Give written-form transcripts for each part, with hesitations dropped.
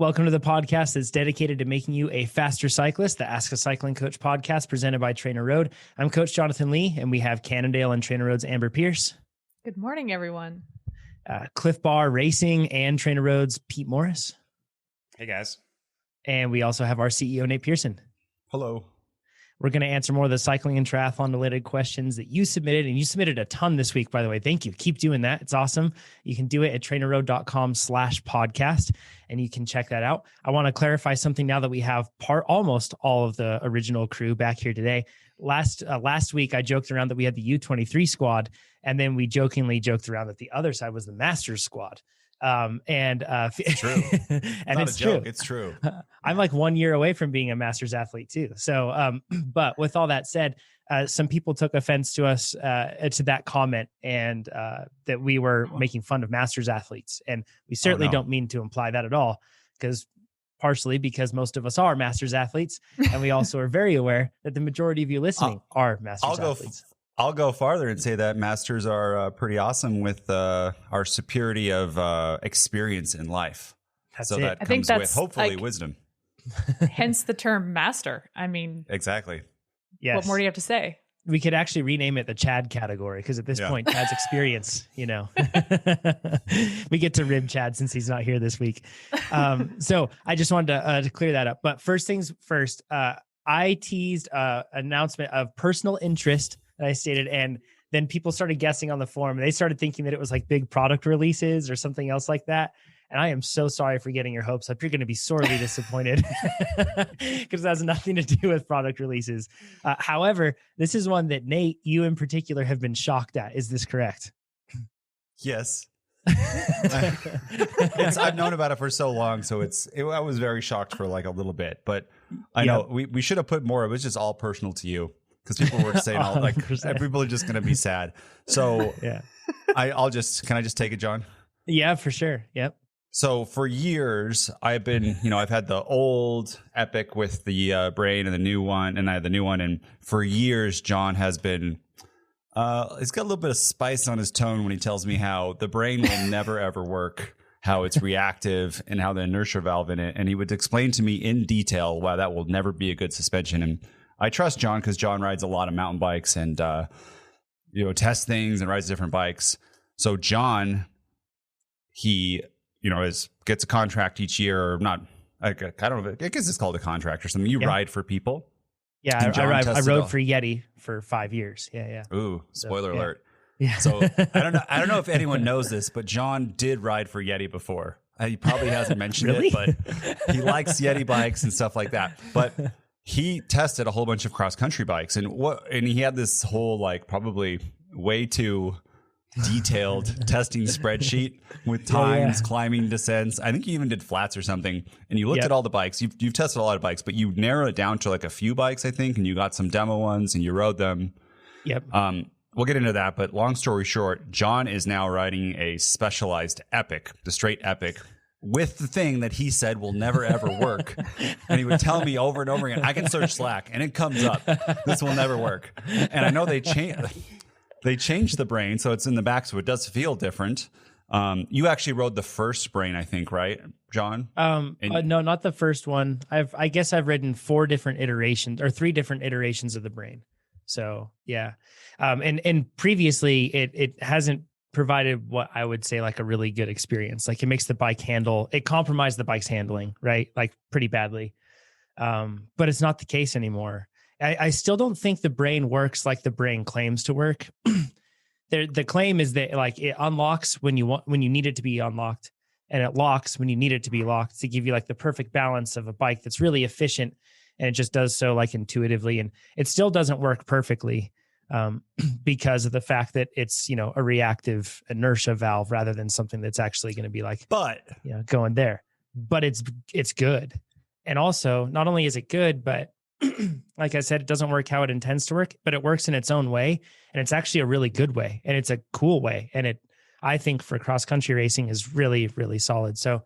Welcome to the podcast that's dedicated to making you a faster cyclist, the Ask a Cycling Coach podcast presented by TrainerRoad. I'm Coach Jonathan Lee, and we have Cannondale and TrainerRoad's Amber Pierce. Good morning, everyone. Cliff Bar Racing and TrainerRoad's Pete Morris. Hey, guys. And we also have our CEO, Nate Pearson. Hello. We're going to answer more of the cycling and triathlon related questions that you submitted. And you submitted a ton this week, by the way. Thank you. Keep doing that. It's awesome. You can do it at trainerroad.com/podcast, and you can check that out. I want to clarify something now that we have almost all of the original crew back here today. Last week, I joked around that we had the U23 squad, and then we jokingly joked around that the other side was the Masters squad. It's true. And it's true. It's true. I'm like 1 year away from being a Masters athlete too. So, but with all that said, some people took offense to us, to that comment, and that we were making fun of Masters athletes. And we certainly don't mean to imply that at all, partially because most of us are Masters athletes. And we also are very aware that the majority of you listening are Masters athletes. I'll go farther and say that Masters are pretty awesome with our superiority of experience in life. That comes with hopefully wisdom. Hence the term master. I mean, exactly. Yes. What more do you have to say? We could actually rename it the Chad category, because at this point, Chad's experience, we get to rib Chad since he's not here this week. So I just wanted to clear that up. But first things first, I teased announcement of personal interest that I stated, and then people started guessing on the forum. They started thinking that it was like big product releases or something else like that. And I am so sorry for getting your hopes up. You're going to be sorely disappointed because it has nothing to do with product releases. However, this is one that Nate, you in particular, have been shocked at. Is this correct? Yes. I've known about it for so long, so I was very shocked for like a little bit, but I know we should have put more. It was just all personal to you, because people were saying people are just going to be sad. So yeah, can I just take it, John? Yeah, for sure. Yep. So for years, I've been, I've had the old Epic with the brain and the new one, and I had the new one. And for years, John has been, he's got a little bit of spice on his tone when he tells me how the brain will never, ever work, how it's reactive, and how the inertia valve in it. And he would explain to me in detail why that will never be a good suspension. And I trust John because John rides a lot of mountain bikes and, tests things and rides different bikes. So John, he gets a contract each year, or not. I don't know. I guess it's called a contract or something. You ride for people. Yeah, I rode for Yeti for 5 years. Yeah. Ooh, spoiler alert. Yeah. So I don't know if anyone knows this, but John did ride for Yeti before. He probably hasn't mentioned it, but he likes Yeti bikes and stuff like that. But he tested a whole bunch of cross country bikes, and he had this whole probably way too detailed testing spreadsheet with times, climbing, descents. I think you even did flats or something. And you looked at all the bikes. You've tested a lot of bikes, but you narrow it down to like a few bikes, I think, and you got some demo ones and you rode them. Yep. We'll get into that, but long story short, John is now riding a specialized Epic, the straight Epic, with the thing that he said will never ever work. And he would tell me over and over again, I can search Slack and it comes up. This will never work. And I know they changed the brain, so it's in the back, so it does feel different. You actually rode the first brain, I think, right, John? No, not the first one. I guess I've ridden 4 different iterations, or 3 different iterations of the brain. So yeah, and previously it hasn't provided what I would say like a really good experience. Like it makes the bike it compromised the bike's handling, right? Like pretty badly. But it's not the case anymore. I still don't think the brain works like the brain claims to work. The claim is that like it unlocks when you need it to be unlocked, and it locks when you need it to be locked, to give you like the perfect balance of a bike that's really efficient, and it just does so like intuitively. And it still doesn't work perfectly because of the fact that it's a reactive inertia valve rather than something that's actually going to be like going there. But it's good, and also not only is it good, but like I said, it doesn't work how it intends to work, but it works in its own way. And it's actually a really good way. And it's a cool way. And I think for cross country racing is really, really solid. So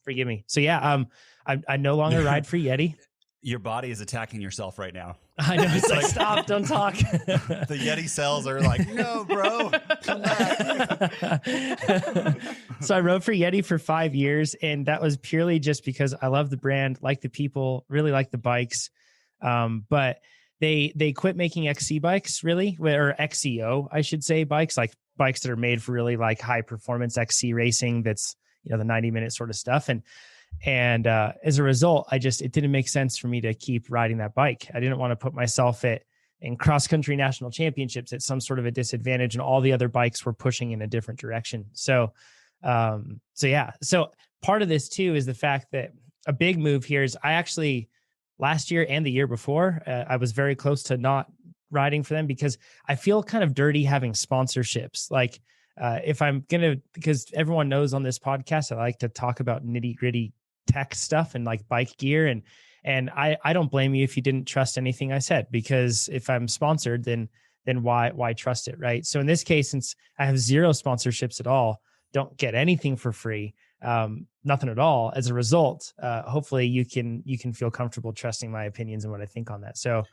forgive me. So yeah, I no longer ride for Yeti. Your body is attacking yourself right now. I know. It's like, stop, don't talk. The Yeti cells are like, no, bro, come back. So I rode for Yeti for 5 years, and that was purely just because I love the brand, like the people, really like the bikes. But they quit making XC bikes, really, or XCO, I should say, bikes, like bikes that are made for really like high performance XC racing. That's, the 90-minute sort of stuff. And as a result, it didn't make sense for me to keep riding that bike. I didn't want to put myself in cross country national championships at some sort of a disadvantage, and all the other bikes were pushing in a different direction. So part of this too is the fact that a big move here is I actually last year and the year before, I was very close to not riding for them because I feel kind of dirty having sponsorships. Like if I'm because everyone knows on this podcast, I like to talk about nitty gritty tech stuff and like bike gear. And I don't blame you if you didn't trust anything I said, because if I'm sponsored, then why trust it? Right. So in this case, since I have zero sponsorships at all, don't get anything for free, nothing at all. As a result, hopefully you can feel comfortable trusting my opinions and what I think on that. So,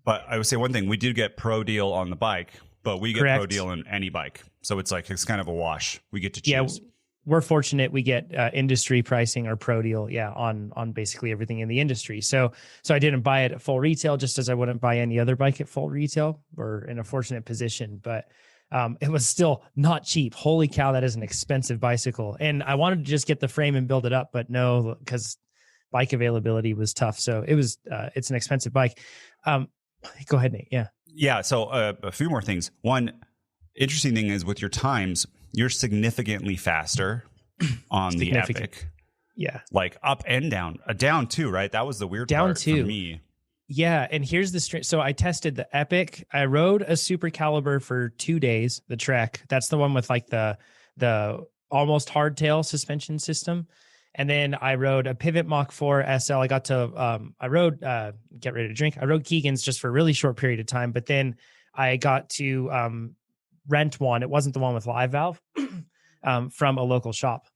but I would say one thing, we do get pro deal on the bike, but we get correct. pro deal in any bike. So it's kind of a wash. We get to choose. Yeah, we're fortunate we get industry pricing or pro deal, on basically everything in the industry. So I didn't buy it at full retail, just as I wouldn't buy any other bike at full retail. We're in a fortunate position, but it was still not cheap. Holy cow, that is an expensive bicycle. And I wanted to just get the frame and build it up, but no, because bike availability was tough. So it's an expensive bike. Go ahead, Nate. Yeah. Yeah. So a few more things. One interesting thing is with your times, you're significantly faster on the Epic. Yeah. Like up and down. Down too, right? That was the weird down part too. For me. Yeah. And here's the so I tested the Epic. I rode a Super Caliber for 2 days, the Trek. That's the one with like the almost hardtail suspension system. And then I rode a Pivot Mach 4 SL. I got to, I rode, get ready to drink. I rode Keegan's just for a really short period of time, but then I got to rent one. It wasn't the one with live valve from a local shop.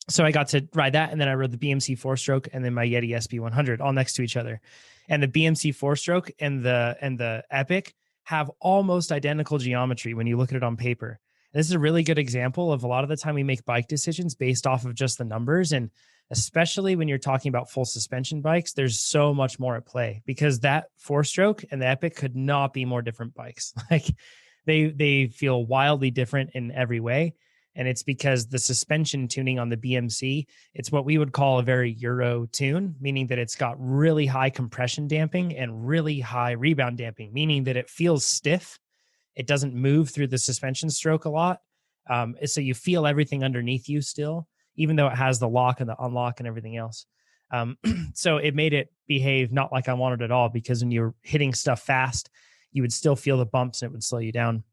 So I got to ride that. And then I rode the BMC 4-stroke and then my Yeti SB100 all next to each other. And the BMC 4-stroke and the Epic have almost identical geometry when you look at it on paper. This is a really good example of a lot of the time we make bike decisions based off of just the numbers. And especially when you're talking about full suspension bikes, there's so much more at play, because that 4-stroke and the Epic could not be more different bikes. Like they feel wildly different in every way. And it's because the suspension tuning on the BMC, it's what we would call a very Euro tune, meaning that it's got really high compression damping and really high rebound damping, meaning that it feels stiff. It doesn't move through the suspension stroke a lot. So you feel everything underneath you still, even though it has the lock and the unlock and everything else. So it made it behave not like I wanted at all, because when you're hitting stuff fast, you would still feel the bumps and it would slow you down.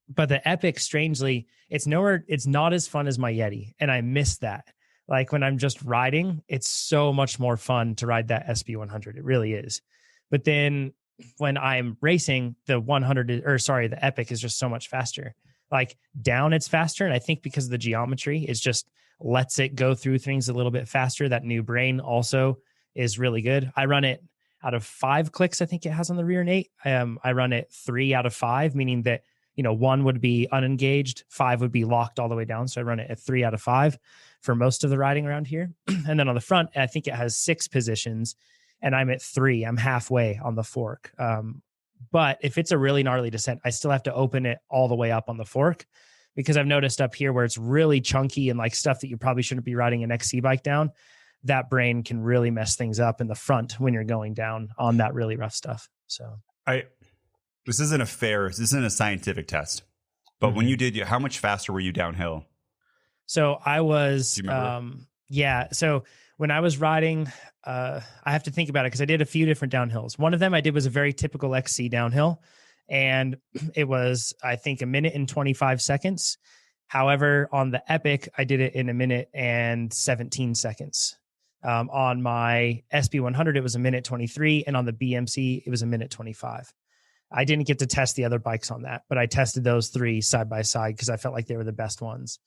But the Epic, strangely, it's not as fun as my Yeti. And I miss that. Like when I'm just riding, it's so much more fun to ride that SB100. It really is. But then when I'm racing, the Epic is just so much faster. Like down, it's faster. And I think because of the geometry, it just lets it go through things a little bit faster. That new brain also is really good. I run it out of 5 clicks, I think it has on the rear, Nate. I run it 3 out of 5, meaning that 1 would be unengaged, 5 would be locked all the way down. So I run it at 3 out of 5 for most of the riding around here. And then on the front, I think it has 6 positions and I'm at 3. I'm halfway on the fork. But if it's a really gnarly descent, I still have to open it all the way up on the fork, because I've noticed up here where it's really chunky and like stuff that you probably shouldn't be riding an XC bike down, that brain can really mess things up in the front when you're going down on that really rough stuff. So this isn't a scientific test, but when you did, how much faster were you downhill? So I was, Do you remember? So when I was riding, I have to think about it because I did a few different downhills. One of them I did was a very typical XC downhill, and it was, I think, 1 minute and 25 seconds. However, on the Epic, I did it in 1 minute and 17 seconds. On my SB100, it was 1 minute 23, and on the BMC, it was 1 minute 25. I didn't get to test the other bikes on that, but I tested those 3 side by side because I felt like they were the best ones.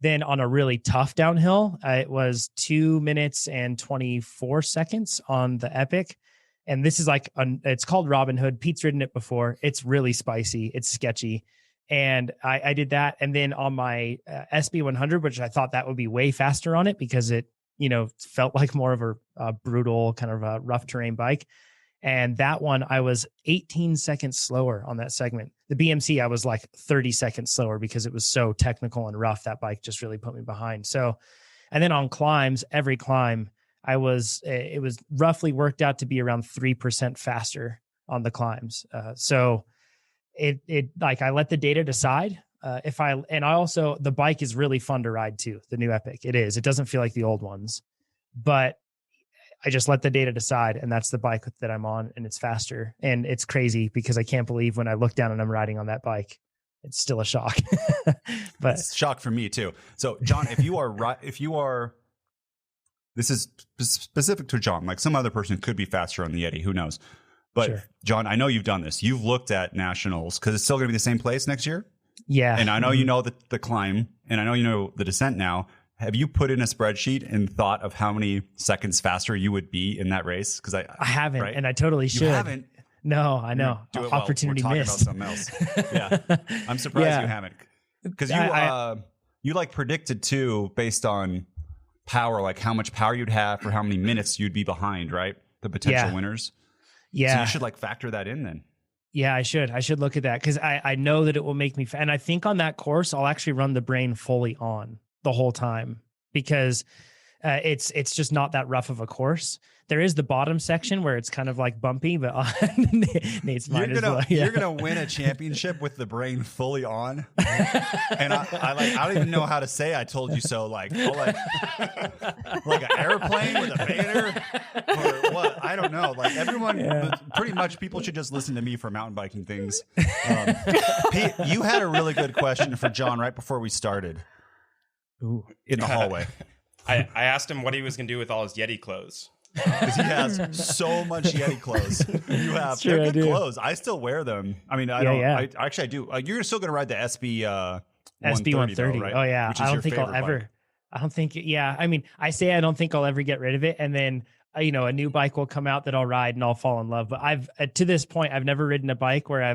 Then on a really tough downhill, it was 2 minutes and 24 seconds on the Epic. And this is like, it's called Robin Hood. Pete's ridden it before. It's really spicy. It's sketchy. And I did that. And then on my SB 100, which I thought that would be way faster on it because it, felt like more of a brutal kind of a rough terrain bike. And that one, I was 18 seconds slower on that segment. The BMC, I was like 30 seconds slower because it was so technical and rough. That bike just really put me behind. So, and then on climbs, every climb, it was roughly worked out to be around 3% faster on the climbs. So it like I let the data decide. The bike is really fun to ride too. The new Epic, it doesn't feel like the old ones, but I just let the data decide, and that's the bike that I'm on, and it's faster. And it's crazy because I can't believe when I look down and I'm riding on that bike, it's still a shock. But it's a shock for me too. So John, if you are, this is specific to John, like some other person could be faster on the Yeti, who knows? But sure. John, I know you've done this. You've looked at nationals because it's still going to be the same place next year. Yeah. And I know you know the climb, and I know you know the descent now. Have you put in a spreadsheet and thought of how many seconds faster you would be in that race? Because I haven't, right? And I totally should. You haven't? No, I know. Do it Opportunity we're missed. Talking about something else. Yeah, I'm surprised you haven't. Because you like predicted too based on power, like how much power you'd have for how many minutes you'd be behind, right? The potential winners. Yeah. So you should like factor that in then. Yeah, I should look at that because I know that it will make me. And I think on that course, I'll actually run the brain fully on the whole time because it's just not that rough of a course. There is the bottom section where it's kind of like bumpy, but Nate's mine as well. Yeah. You're gonna win a championship with the brain fully on, and I don't even know how to say I told you so. Like an airplane with a banner, or what? I don't know. Like everyone, pretty much people should just listen to me for mountain biking things. Pete, you had a really good question for John right before we started. Ooh. In the hallway. I asked him what he was going to do with all his Yeti clothes. Because he has so much Yeti clothes. You have they're good clothes. I still wear them. I mean, I don't. I actually do. You're still going to ride the SB SB 130, right? Oh yeah. Which is I don't think I'll ever. Bike. I don't think. Yeah. I mean, I say I don't think I'll ever get rid of it, and then a new bike will come out that I'll ride and I'll fall in love. But I've to this point I've never ridden a bike where I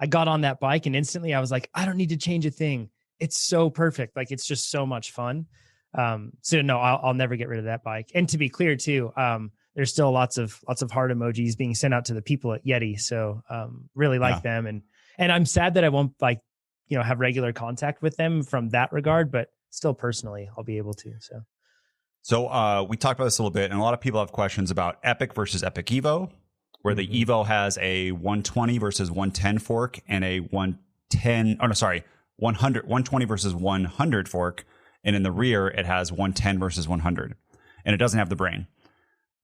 got on that bike and instantly I was like, I don't need to change a thing. It's so perfect. Like it's just so much fun. So no, I'll never get rid of that bike. And to be clear too, there's still lots of heart emojis being sent out to the people at Yeti. So, really like them. And I'm sad that I won't have regular contact with them from that regard, but still personally, I'll be able to. So, we talked about this a little bit and a lot of people have questions about Epic versus Epic Evo, where the Evo has a 120 versus 110 fork and a 120 versus 100 fork. And in the rear, it has 110 versus 100. And it doesn't have the brain.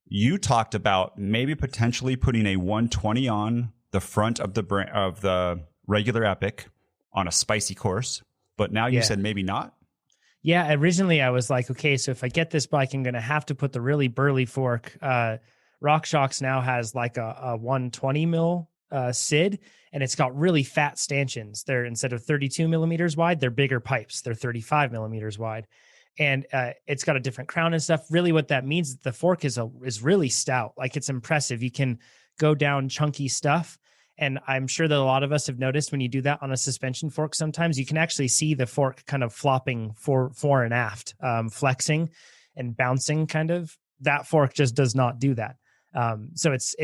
You talked about maybe potentially putting a 120 on the front of the regular Epic on a spicy course. But now you said maybe not? Yeah, originally I was like, okay, so if I get this bike, I'm going to have to put the really burly fork. RockShox now has like a 120 mil SID, and it's got really fat stanchions. They're instead of 32 millimeters wide, they're bigger pipes. They're 35 millimeters wide, and it's got a different crown and stuff. Really, what that means is the fork is really stout. Like it's impressive. You can go down chunky stuff, and I'm sure that a lot of us have noticed when you do that on a suspension fork. Sometimes you can actually see the fork kind of flopping fore and aft, flexing and bouncing. Kind of that fork just does not do that. So it's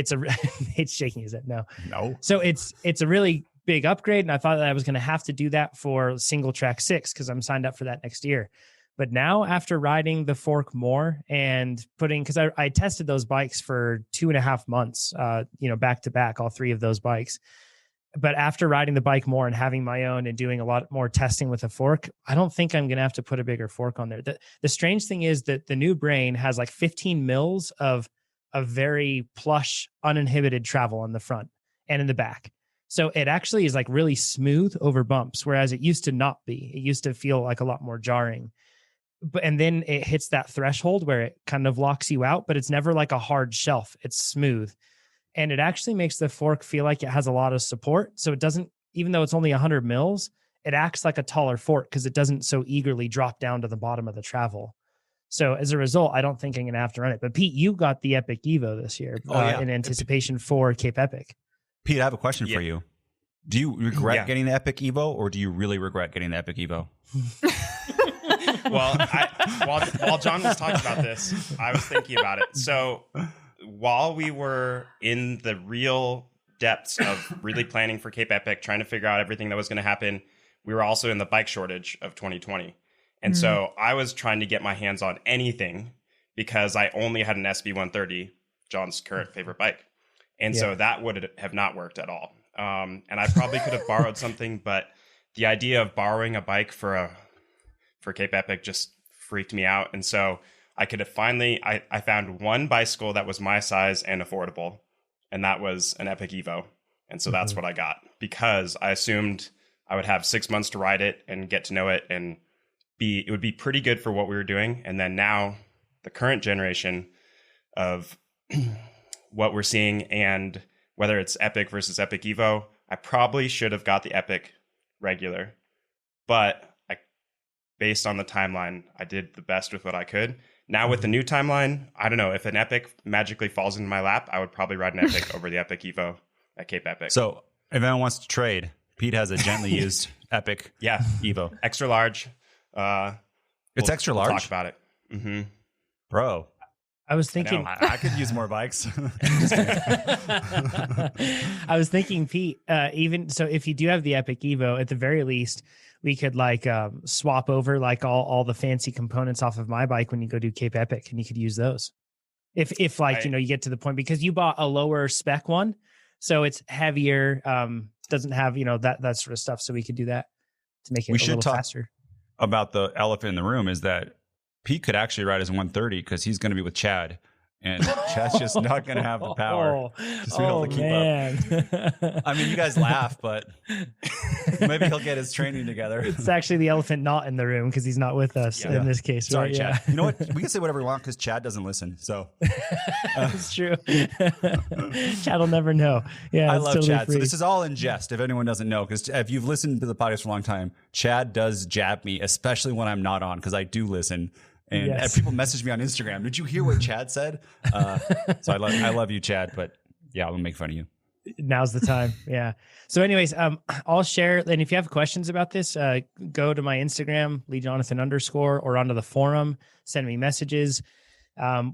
shaking his head. No. So it's a really big upgrade. And I thought that I was going to have to do that for single track 6 because I'm signed up for that next year. But now after riding the fork more and because I tested those bikes for 2.5 months, back to back, all 3 of those bikes. But after riding the bike more and having my own and doing a lot more testing with a fork, I don't think I'm going to have to put a bigger fork on there. The strange thing is that the new brain has like 15 mils of a very plush, uninhibited travel on the front and in the back. So it actually is like really smooth over bumps, whereas it used to not be. It used to feel like a lot more jarring. And then it hits that threshold where it kind of locks you out, but it's never like a hard shelf. It's smooth. And it actually makes the fork feel like it has a lot of support. So it doesn't, even though it's only 100 mils, it acts like a taller fork because it doesn't so eagerly drop down to the bottom of the travel. So as a result, I don't think I'm going to have to run it. But Pete, you got the Epic Evo this year in anticipation for Cape Epic. Pete, I have a question for you. Do you regret getting the Epic Evo, or do you really regret getting the Epic Evo? Well, while John was talking about this, I was thinking about it. So while we were in the real depths of really planning for Cape Epic, trying to figure out everything that was going to happen, we were also in the bike shortage of 2020. And so I was trying to get my hands on anything because I only had an SB130, John's current favorite bike. And so that would have not worked at all. And I probably could have borrowed something, but the idea of borrowing a bike for Cape Epic just freaked me out. And so I could have I found one bicycle that was my size and affordable, and that was an Epic Evo. And so that's what I got because I assumed I would have 6 months to ride it and get to know it, and it would be pretty good for what we were doing. And then now the current generation of what we're seeing, and whether it's Epic versus Epic Evo, I probably should have got the Epic regular, but based on the timeline, I did the best with what I could. Now with the new timeline, I don't know, if an Epic magically falls into my lap, I would probably ride an Epic over the Epic Evo at Cape Epic. So if anyone wants to trade, Pete has a gently used Epic Evo. Extra large. It's extra large? We'll talk about it. Mm-hmm. Bro. I was thinking I could use more bikes. I was thinking, Pete, even so, if you do have the Epic Evo, at the very least, we could like swap over like all the fancy components off of my bike when you go do Cape Epic, and you could use those. If like, you get to the point, because you bought a lower spec one, so it's heavier, doesn't have, that sort of stuff. So we could do that to make it a little faster. About the elephant in the room is that Pete could actually ride his 130 because he's going to be with Chad, and Chad's just not going to have the power to be able to keep up. I mean, you guys laugh, but maybe he'll get his training together. It's actually the elephant not in the room because he's not with us in this case. Sorry, right? Chad. You know what? We can say whatever we want because Chad doesn't listen. So it's true. Chad will never know. Yeah, I love totally Chad. free. So this is all in jest. If anyone doesn't know, because if you've listened to the podcast for a long time, Chad does jab me, especially when I'm not on, because I do listen. And people message me on Instagram. Did you hear what Chad said? So I love you, Chad. But yeah, we'll make fun of you. Now's the time. Yeah. So anyways, I'll share. And if you have questions about this, go to my Instagram, LeeJonathan_, or onto the forum, send me messages.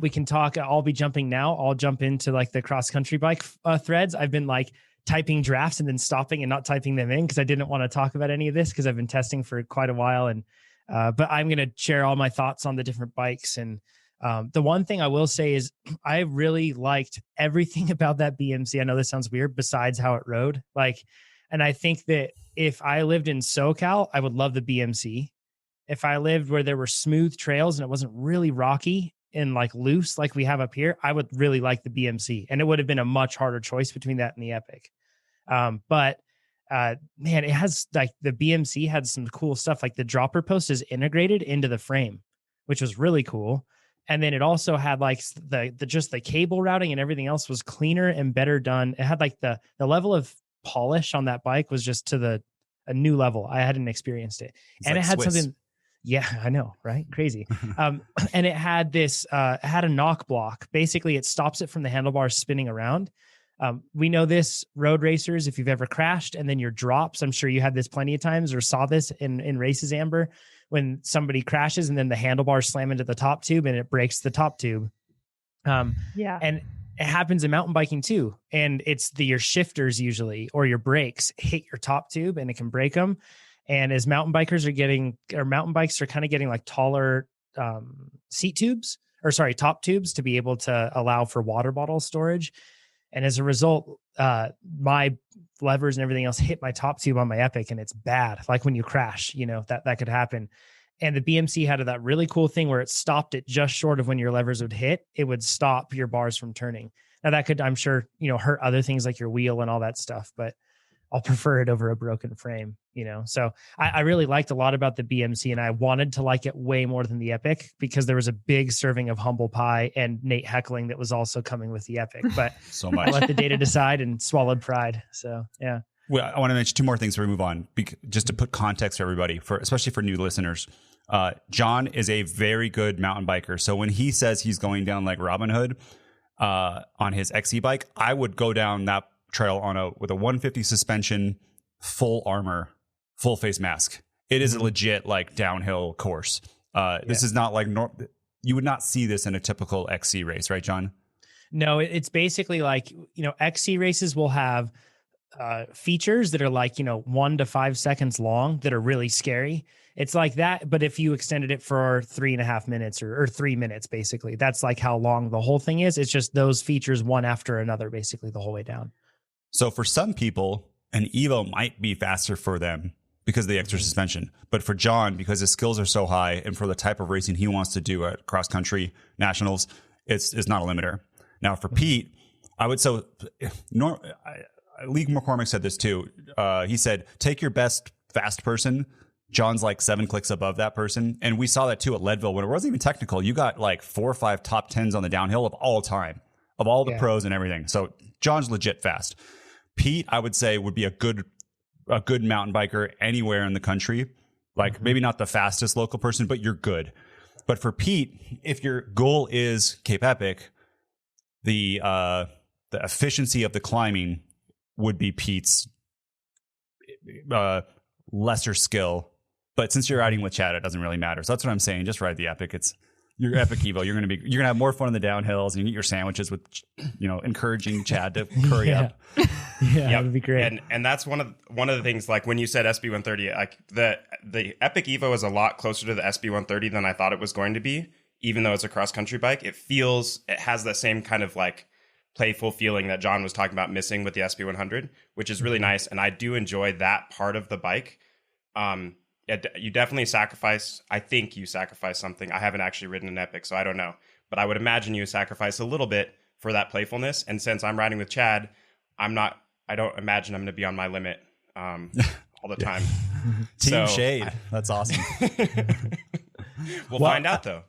We can talk. I'll be jumping now. I'll jump into like the cross country bike threads. I've been like typing drafts and then stopping and not typing them in because I didn't want to talk about any of this because I've been testing for quite a while. And but I'm going to share all my thoughts on the different bikes. And the one thing I will say is I really liked everything about that BMC. I know this sounds weird, besides how it rode. And I think that if I lived in SoCal, I would love the BMC. If I lived where there were smooth trails and it wasn't really rocky and like loose like we have up here, I would really like the BMC. And it would have been a much harder choice between that and the Epic. Man, it has like the BMC had some cool stuff. Like the dropper post is integrated into the frame, which was really cool. And then it also had like the cable routing and everything else was cleaner and better done. It had like the level of polish on that bike was just to a new level. I hadn't experienced it. And like it had something. Yeah, I know, right? Crazy. And it had this, it had a knock block. Basically, it stops it from the handlebars spinning around. We know this, road racers, if you've ever crashed and then your drops, I'm sure you had this plenty of times or saw this in races, Amber, when somebody crashes and then the handlebars slam into the top tube and it breaks the top tube. And it happens in mountain biking too. And it's your shifters usually, or your brakes hit your top tube and it can break them. And as mountain bikes are kind of getting like taller top tubes to be able to allow for water bottle storage. And as a result, my levers and everything else hit my top tube on my Epic, and it's bad. Like when you crash, that could happen. And the BMC had that really cool thing where it stopped it just short of when your levers would hit. It would stop your bars from turning. Now that could, I'm sure, hurt other things like your wheel and all that stuff, but I'll prefer it over a broken frame, So I really liked a lot about the BMC, and I wanted to like it way more than the Epic because there was a big serving of humble pie and Nate heckling that was also coming with the Epic. But so much. I let the data decide and swallowed pride. So yeah. Well, I want to mention two more things before we move on, just to put context for everybody, especially for new listeners. John is a very good mountain biker. So when he says he's going down like Robin Hood on his XC bike, I would go down that trail with a 150 suspension, full armor, full face mask. It is a legit like downhill course. This is not like you would not see this in a typical XC race, right, John? No, it's basically like, XC races will have features that are like, 1 to 5 seconds long that are really scary. It's like that, but if you extended it for 3.5 minutes or 3 minutes, basically, that's like how long the whole thing is. It's just those features one after another, basically the whole way down. So for some people, an Evo might be faster for them because of the extra suspension. But for John, because his skills are so high and for the type of racing he wants to do at cross country nationals, it's not a limiter. Now for Pete, I would Lee McCormick said this too. He said, take your best fast person. John's like 7 clicks above that person. And we saw that too at Leadville when it wasn't even technical. You got like 4 or 5 top 10s on the downhill of all time, of all the pros and everything. So John's legit fast. Pete, I would say, would be a good mountain biker anywhere in the country. Like maybe not the fastest local person, but you're good. But for Pete, if your goal is Cape Epic, the efficiency of the climbing would be Pete's lesser skill. But since you're riding with Chad, it doesn't really matter. So that's what I'm saying. Just ride the Epic. It's your Epic Evo. You're gonna have more fun in the downhills. You can eat your sandwiches with, encouraging Chad to hurry up. Yeah, that would be great. And that's one of the things. Like when you said SB130, like the Epic Evo is a lot closer to the SB130 than I thought it was going to be. Even though it's a cross country bike, it has the same kind of like playful feeling that John was talking about missing with the SB100, which is really nice. And I do enjoy that part of the bike. You definitely sacrifice. I think you sacrifice something. I haven't actually ridden an Epic, so I don't know. But I would imagine you sacrifice a little bit for that playfulness. And since I'm riding with Chad, I don't imagine I'm going to be on my limit all the time. Team Shade. That's awesome. We'll find out though.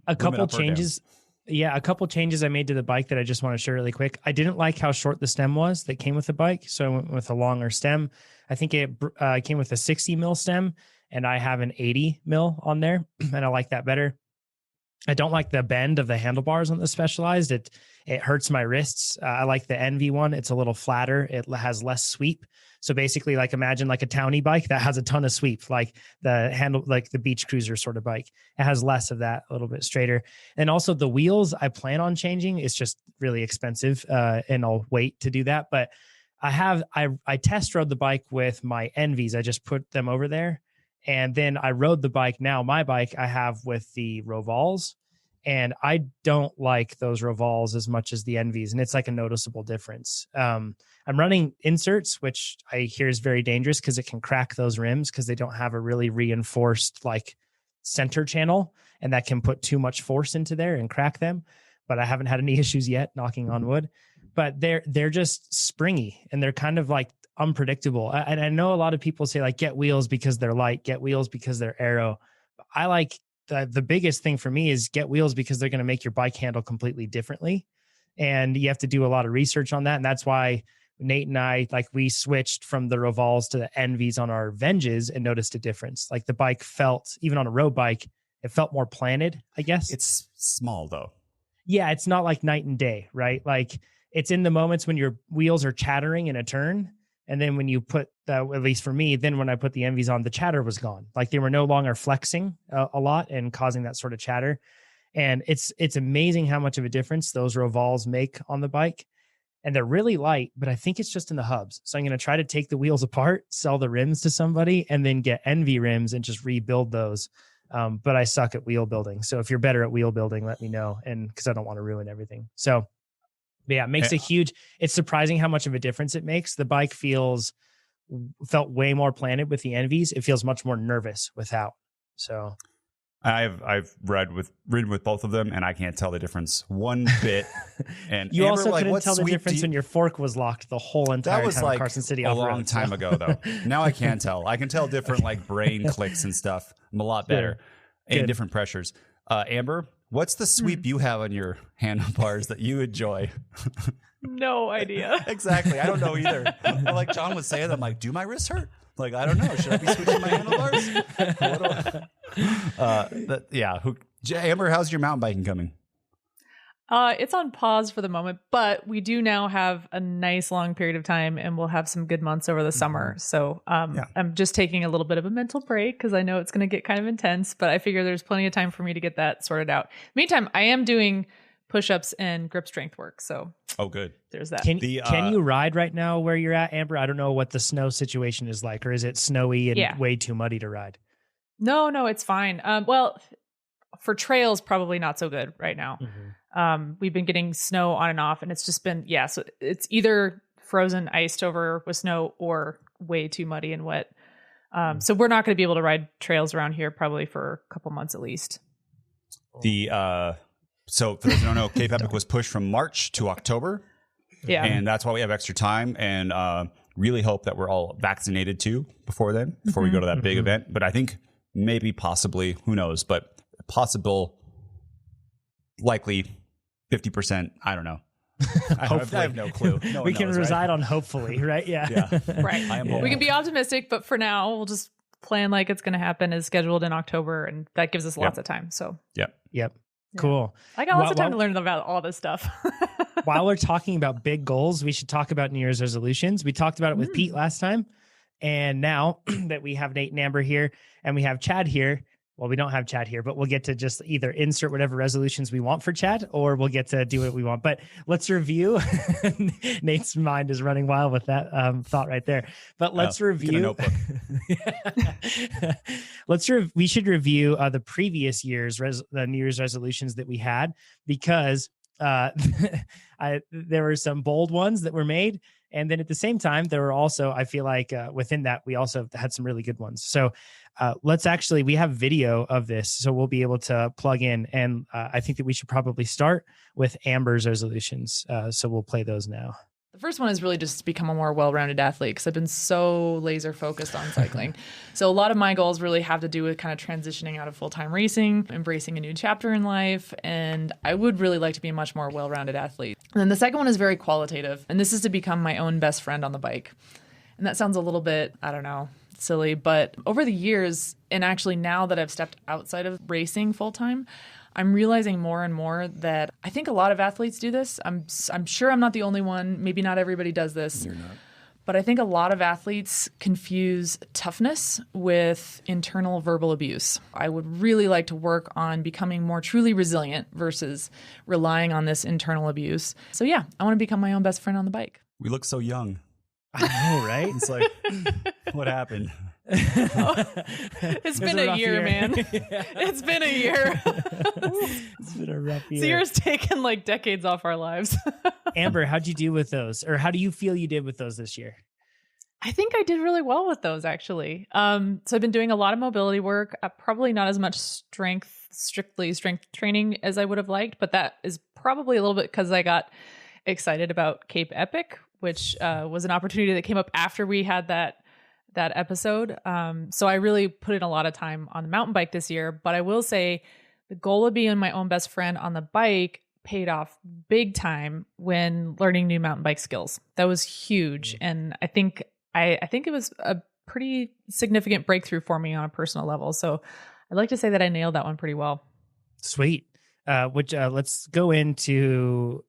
A couple changes. Yeah, a couple changes I made to the bike that I just want to share really quick. I didn't like how short the stem was that came with the bike, so I went with a longer stem. I think it came with a 60 mil stem, and I have an 80 mil on there, and I like that better. I don't like the bend of the handlebars on the Specialized. It hurts my wrists. I like the Envy one. It's a little flatter. It has less sweep. So basically, like imagine like a townie bike that has a ton of sweep, like the beach cruiser sort of bike. It has less of that, a little bit straighter. And also the wheels I plan on changing. It's just really expensive, and I'll wait to do that. But I test rode the bike with my Envies. I just put them over there. And then I rode the bike. Now my bike I have with the Rovals, and I don't like those Rovals as much as the Envies. And it's like a noticeable difference. I'm running inserts, which I hear is very dangerous because it can crack those rims because they don't have a really reinforced like center channel, and that can put too much force into there and crack them. But I haven't had any issues yet, knocking on wood. But they're just springy, and they're kind of like unpredictable. And I know a lot of people say like get wheels because they're light, get wheels because they're aero. I like the biggest thing for me is get wheels because they're going to make your bike handle completely differently. And you have to do a lot of research on that. And that's why Nate and I, like we switched from the Rovals to the Envies on our Venges and noticed a difference. Like the bike felt, even on a road bike, it felt more planted, I guess. It's small though. Yeah. It's not like night and day, right? Like it's in the moments when your wheels are chattering in a turn. And then when you put, at least for me, then when I put the Envies on, the chatter was gone. Like they were no longer flexing a lot and causing that sort of chatter. And it's amazing how much of a difference those Rovals make on the bike. And they're really light, but I think it's just in the hubs. So I'm going to try to take the wheels apart, sell the rims to somebody, and then get Envy rims and just rebuild those. But I suck at wheel building. So if you're better at wheel building, let me know. And because I don't want to ruin everything. So yeah, it makes it's surprising how much of a difference it makes. The bike felt way more planted with the Envies. It feels much more nervous without. So I've ridden with both of them, and I can't tell the difference one bit. And you Amber, also couldn't tell the difference when your fork was locked the whole entire time like Carson City a long time ago, though. Now I can tell. I can tell different like brain clicks and stuff. I'm a lot better in different pressures. Amber, What's the sweep you have on your handlebars that you enjoy? No idea. Exactly. I don't know either. But like John was saying, I'm like, do my wrists hurt? Like, I don't know. Should I be switching my handlebars? Amber, how's your mountain biking coming? It's on pause for the moment, but we do now have a nice long period of time and we'll have some good months over the summer. So I'm just taking a little bit of a mental break because I know it's going to get kind of intense, but I figure there's plenty of time for me to get that sorted out. Meantime, I am doing push-ups and grip strength work. So good. There's that. Can you ride right now where you're at, Amber? I don't know what the snow situation is like, or is it snowy and way too muddy to ride? No, it's fine. Well, for trails, probably not so good right now. We've been getting snow on and off, and it's just been, so it's either frozen, iced over with snow, or way too muddy and wet. So we're not going to be able to ride trails around here probably for a couple months at least. So for those who don't know, Cape Epic was pushed from March to October. Yeah. And that's why we have extra time, and really hope that we're all vaccinated too before then, before we go to that big event. But I think maybe, possibly, who knows, but possible, likely 50%. I don't know. I have no clue. No we can knows, reside right? on hopefully, right? Yeah. Right. We can be optimistic, but for now, we'll just plan like it's going to happen as scheduled in October, and that gives us lots of time. So. Yep. Cool. I got lots of time to learn about all this stuff. While we're talking about big goals, we should talk about New Year's resolutions. We talked about it with Pete last time. And now that we have Nate and Amber here and we have Chad here, well, we don't have Chad here, but we'll get to just either insert whatever resolutions we want for Chad, or we'll get to do what we want. But let's review. Nate's mind is running wild with that thought right there. But let's review. We should review the previous year's the New Year's resolutions that we had, because there were some bold ones that were made. And then at the same time, there were also, I feel like within that, we also had some really good ones. So we have video of this, so we'll be able to plug in. And I think that we should probably start with Amber's resolutions. So we'll play those now. The first one is really just to become a more well-rounded athlete, because I've been so laser focused on cycling. So a lot of my goals really have to do with kind of transitioning out of full-time racing, embracing a new chapter in life, and I would really like to be a much more well-rounded athlete. And then the second one is very qualitative, and this is to become my own best friend on the bike. And that sounds a little bit, I don't know, silly, but over the years, and actually now that I've stepped outside of racing full-time, I'm realizing more and more that I think a lot of athletes do this. I'm sure I'm not the only one. Maybe not everybody does this. You're not. But I think a lot of athletes confuse toughness with internal verbal abuse. I would really like to work on becoming more truly resilient versus relying on this internal abuse. So yeah, I want to become my own best friend on the bike. We look so young. I know, right? It's like, what happened? It's been a year, man. It's been a year. It's been a rough year. This year's taken like decades off our lives. Amber, how'd you do with those? Or how do you feel you did with those this year? I think I did really well with those, actually. So I've been doing a lot of mobility work, probably not as much strictly strength training as I would have liked, but that is probably a little bit because I got excited about Cape Epic, which was an opportunity that came up after we had that episode. So I really put in a lot of time on the mountain bike this year, but I will say the goal of being my own best friend on the bike paid off big time when learning new mountain bike skills. That was huge. And I think it was a pretty significant breakthrough for me on a personal level. So I'd like to say that I nailed that one pretty well. Sweet. Let's go into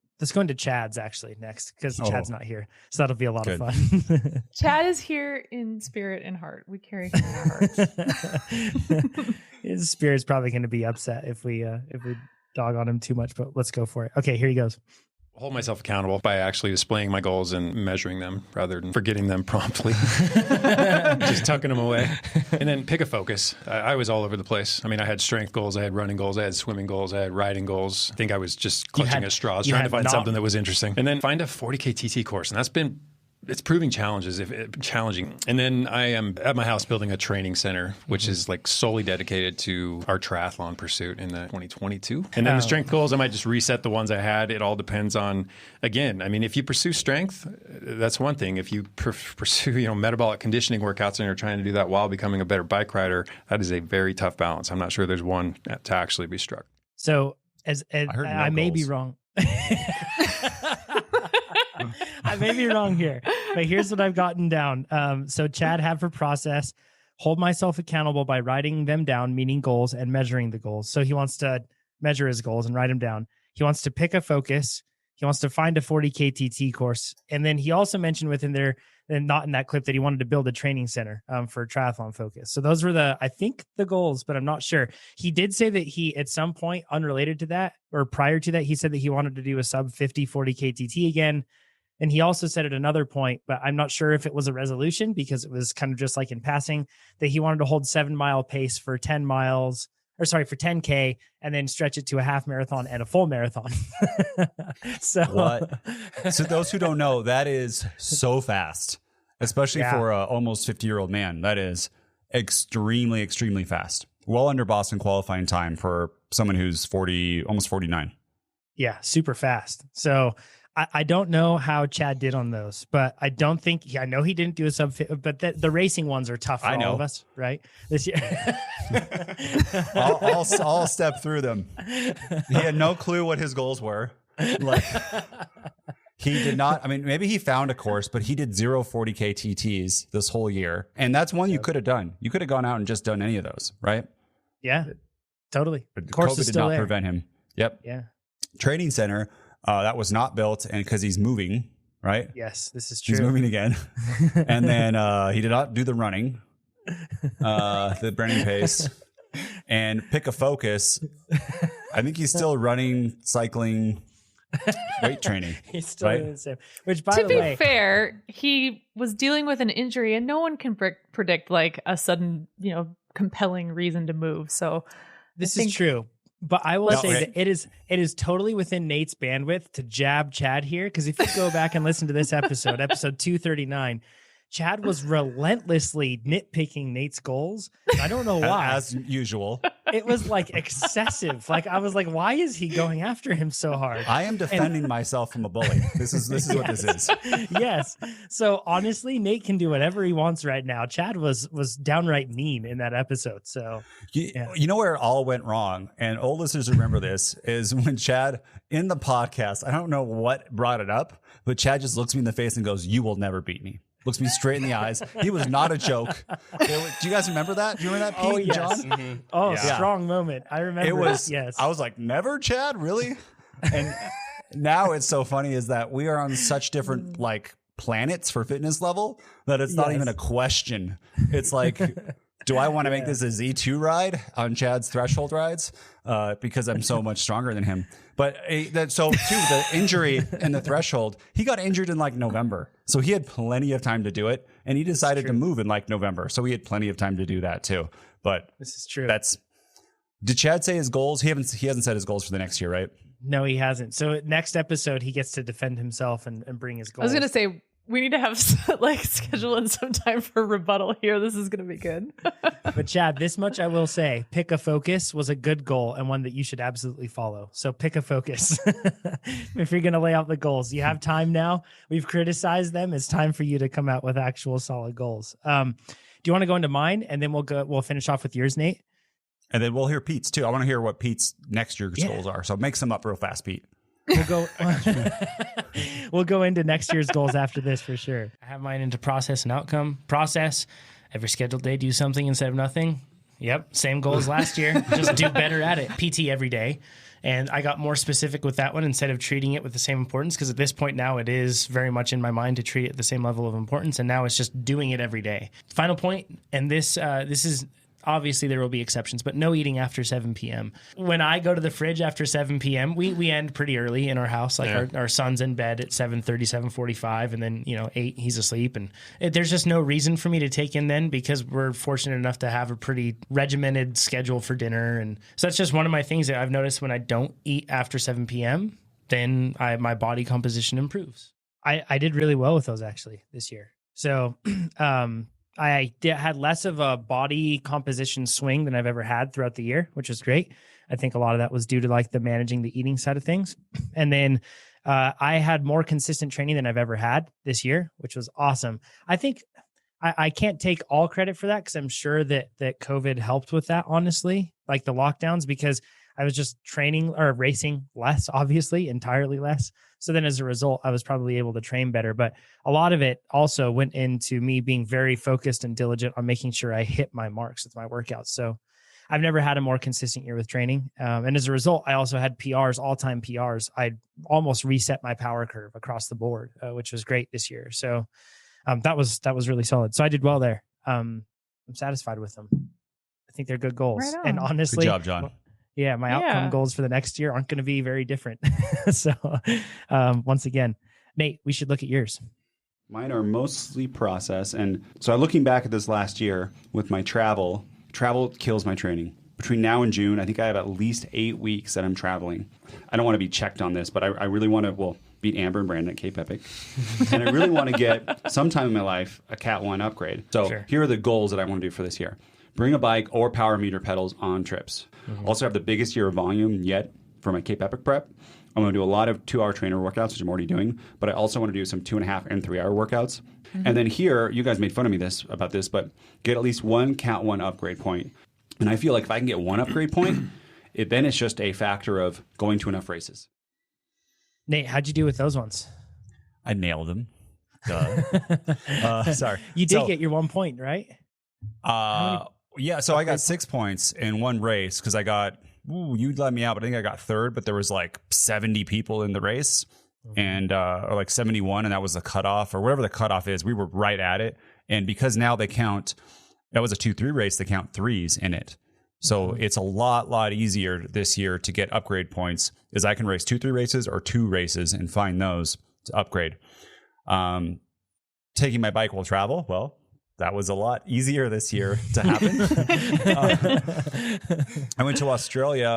Chad's actually next, because Chad's not here. So that'll be a lot of fun. Chad is here in spirit and heart. We carry him in our hearts. His spirit's probably going to be upset if we dog on him too much, but let's go for it. Okay, here he goes. Hold myself accountable by actually displaying my goals and measuring them rather than forgetting them promptly. Just tucking them away. And then pick a focus. I was all over the place. I mean, I had strength goals, I had running goals, I had swimming goals, I had riding goals. I think I was just clutching at straws, trying to find something that was interesting. And then find a 40K TT course. And that's been it's proving challenging. And then I am at my house building a training center, which is like solely dedicated to our triathlon pursuit in the 2022. And then the strength goals, I might just reset the ones I had. It all depends on, again, I mean, if you pursue strength, that's one thing. If you pursue, metabolic conditioning workouts and you're trying to do that while becoming a better bike rider, that is a very tough balance. I'm not sure there's one to actually be struck. So I may be wrong. I may be wrong here, but here's what I've gotten down. So Chad had for process, hold myself accountable by writing them down, meaning goals, and measuring the goals. So he wants to measure his goals and write them down. He wants to pick a focus. He wants to find a 40K TT course. And then he also mentioned within there, and not in that clip, that he wanted to build a training center for triathlon focus. So those were I think the goals, but I'm not sure. He did say that he, at some point unrelated to that or prior to that, he said that he wanted to do a sub 50 40K TT again. And he also said at another point, but I'm not sure if it was a resolution because it was kind of just like in passing, that he wanted to hold 7-mile pace for 10 miles, or sorry, for 10K, and then stretch it to a half marathon and a full marathon. So those who don't know, that is so fast, especially for an almost 50-year-old man. That is extremely, extremely fast. Well under Boston qualifying time for someone who's 40, almost 49. Yeah, super fast. So I don't know how Chad did on those, but I don't think, I know he didn't do a sub, but the racing ones are tough for all of us, right? This year. I'll step through them. He had no clue what his goals were. Like, he did not, I mean, maybe he found a course, but he did 0 40K TTs this whole year. And that's one you could have done. You could have gone out and just done any of those, right? Yeah, totally. But course COVID did not prevent him. Yep. Yeah. Training center. That was not built, and because he's moving, right? Yes, this is true. He's moving again. And then he did not do the running, the burning pace, and pick a focus. I think he's still running, cycling, weight training. He's still doing the same. Which, by to the be way, fair, he was dealing with an injury, and no one can predict like a sudden, compelling reason to move. So this is true. But I will say that it is totally within Nate's bandwidth to jab Chad here, because if you go back and listen to this episode 239, Chad was relentlessly nitpicking Nate's goals. I don't know why. As usual. It was like excessive. Like, I was like, why is he going after him so hard? I am defending myself from a bully. This is what this is. Yes. So honestly, Nate can do whatever he wants right now. Chad was downright mean in that episode. So you know where it all went wrong, and old listeners remember this, is when Chad in the podcast, I don't know what brought it up, but Chad just looks me in the face and goes, "You will never beat me." Looks me straight in the eyes. He was not a joke. Do you guys remember that? Do you remember that, Pete and John? Mm-hmm. Oh, yeah. Strong moment. I remember it was. Yes. I was like, never, Chad? Really? And now it's so funny is that we are on such different like planets for fitness level that it's not even a question. It's like, do I want to make this a Z2 ride on Chad's threshold rides? Because I'm so much stronger than him. But the injury and the threshold, he got injured in like November. So he had plenty of time to do it. And he decided to move in like November. So he had plenty of time to do that too. But this is true. Did Chad say his goals? He hasn't said his goals for the next year, right? No, he hasn't. So next episode, he gets to defend himself and bring his goals. I was going to say, we need to have schedule in some time for rebuttal here. This is going to be good. But Chad, this much I will say, pick a focus was a good goal and one that you should absolutely follow. So pick a focus. If you're going to lay out the goals, you have time now. We've criticized them. It's time for you to come out with actual solid goals. Do you want to go into mine and then we'll finish off with yours, Nate? And then we'll hear Pete's too. I want to hear what Pete's next year's goals are. So make some up real fast, Pete. We'll go into next year's goals after this for sure. I have mine into process and outcome. Process, every scheduled day, do something instead of nothing. Yep, same goal as last year. Just do better at it. PT every day. And I got more specific with that one instead of treating it with the same importance, because at this point now it is very much in my mind to treat it the same level of importance, and now it's just doing it every day. Final point, and this is... Obviously, there will be exceptions, but no eating after 7 p.m. When I go to the fridge after 7 p.m., we end pretty early in our house. Like our son's in bed at 7:30, 7:45, and then 8 he's asleep. And there's just no reason for me to take in then, because we're fortunate enough to have a pretty regimented schedule for dinner. And so that's just one of my things that I've noticed when I don't eat after 7 p.m., then my body composition improves. I did really well with those actually this year. So I had less of a body composition swing than I've ever had throughout the year, which was great. I think a lot of that was due to like the managing the eating side of things. And then I had more consistent training than I've ever had this year, which was awesome. I think I can't take all credit for that, because I'm sure that COVID helped with that, honestly, like the lockdowns, because I was just training or racing less, obviously, entirely less. So then as a result, I was probably able to train better. But a lot of it also went into me being very focused and diligent on making sure I hit my marks with my workouts. So I've never had a more consistent year with training. And as a result, I also had PRs, all-time PRs. I almost reset my power curve across the board, which was great this year. So that was really solid. So I did well there. I'm satisfied with them. I think they're good goals. Right on. And honestly, Good job, John. Yeah, my outcome goals for the next year aren't going to be very different. So once again, Nate, we should look at yours. Mine are mostly process. And so looking back at this last year with my travel kills my training. Between now and June, I think I have at least 8 weeks that I'm traveling. I don't want to be checked on this, but I really want to, beat Amber and Brandon at Cape Epic. And I really want to get sometime in my life a Cat 1 upgrade. So Here are the goals that I want to do for this year. Bring a bike or power meter pedals on trips. Also have the biggest year of volume yet for my Cape Epic prep. I'm going to do a lot of 2-hour trainer workouts, which I'm already doing, but I also want to do some 2.5 and 3-hour workouts. And then here, you guys made fun of me about this, but get at least one Cat 1 upgrade point. And I feel like if I can get one upgrade point, then it's just a factor of going to enough races. Nate, how'd you do with those ones? I nailed them. Sorry. You did get your 1 point, right? Yeah, so I got 6 points in one race because I got, you let me out, but I think I got third, but there was like 70 people in the race and or like 71, and that was the cutoff or whatever the cutoff is. We were right at it. And because now they count, that was a 2-3 race, they count threes in it. So it's a lot easier this year to get upgrade points is I can race 2-3 races or 2 races and find those to upgrade. Taking my bike while travel, well, that was a lot easier this year to happen. I went to Australia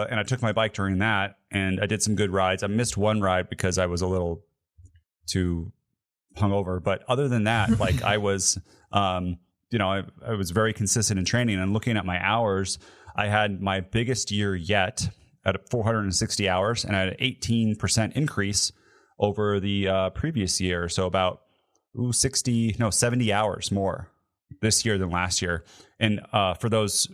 and I took my bike during that and I did some good rides. I missed one ride because I was a little too hungover. But other than that, like I was, I was very consistent in training and looking at my hours. I had my biggest year yet at 460 hours and I had an 18% increase over the previous year. So about 70 hours more this year than last year. And for those,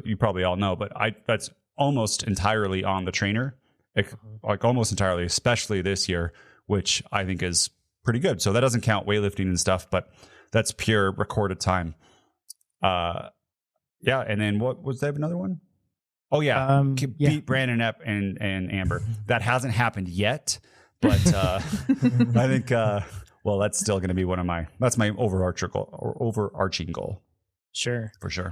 you probably all know, but that's almost entirely on the trainer, like almost entirely, especially this year, which I think is pretty good. So that doesn't count weightlifting and stuff, but that's pure recorded time. Yeah. And then what was there another one? Oh yeah. Beat Brandon Epp and Amber. That hasn't happened yet, but I think, well, that's still going to be that's my overarching goal. Sure. For sure.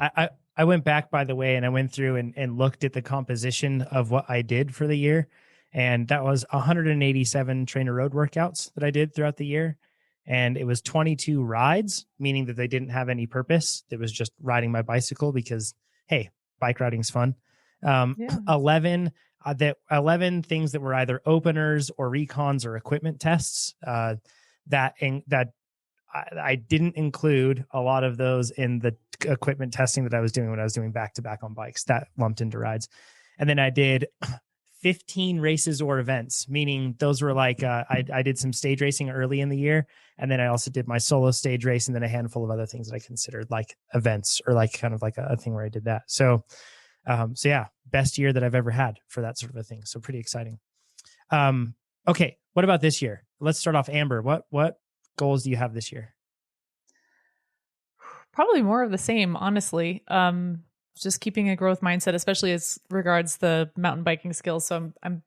I went back, by the way, and I went through and looked at the composition of what I did for the year. And that was 187 TrainerRoad workouts that I did throughout the year. And it was 22 rides, meaning that they didn't have any purpose. It was just riding my bicycle because, hey, bike riding's fun. 11 things that were either openers or recons or equipment tests. That I didn't include a lot of those in the equipment testing that I was doing when I was doing back-to-back on bikes. That lumped into rides. And then I did 15 races or events, meaning those were like, I did some stage racing early in the year. And then I also did my solo stage race and then a handful of other things that I considered like events or like kind of like a thing where I did that. So yeah, best year that I've ever had for that sort of a thing. So pretty exciting. Okay. What about this year? Let's start off. Amber, what goals do you have this year? Probably more of the same, honestly. Just keeping a growth mindset, especially as regards the mountain biking skills. So I'm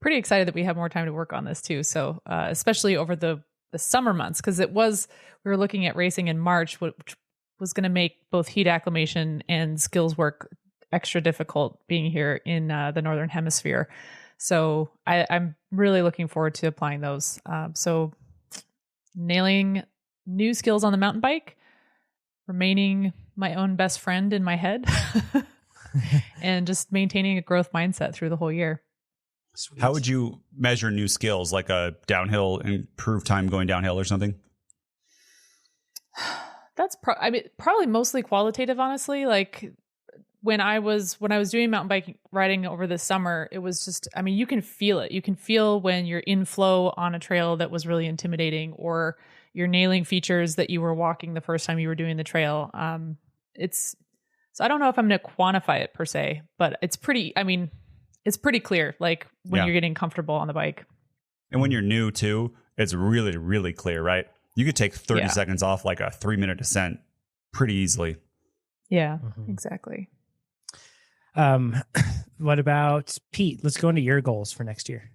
pretty excited that we have more time to work on this too. So especially over the summer months, because we were looking at racing in March, which was going to make both heat acclimation and skills work extra difficult being here in the Northern Hemisphere. So I'm really looking forward to applying those. So nailing new skills on the mountain bike, remaining my own best friend in my head, and just maintaining a growth mindset through the whole year. Sweet. How would you measure new skills, like a downhill, improve time going downhill or something? That's probably mostly qualitative, honestly. Like when I was doing mountain bike riding over the summer, it was just, you can feel it. You can feel when you're in flow on a trail that was really intimidating, or you're nailing features that you were walking the first time you were doing the trail. So I don't know if I'm going to quantify it per se, but it's pretty clear, like when you're getting comfortable on the bike. And when you're new too, it's really, really clear, right? You could take 30 seconds off like a 3-minute descent pretty easily. Yeah, exactly. What about Pete? Let's go into your goals for next year.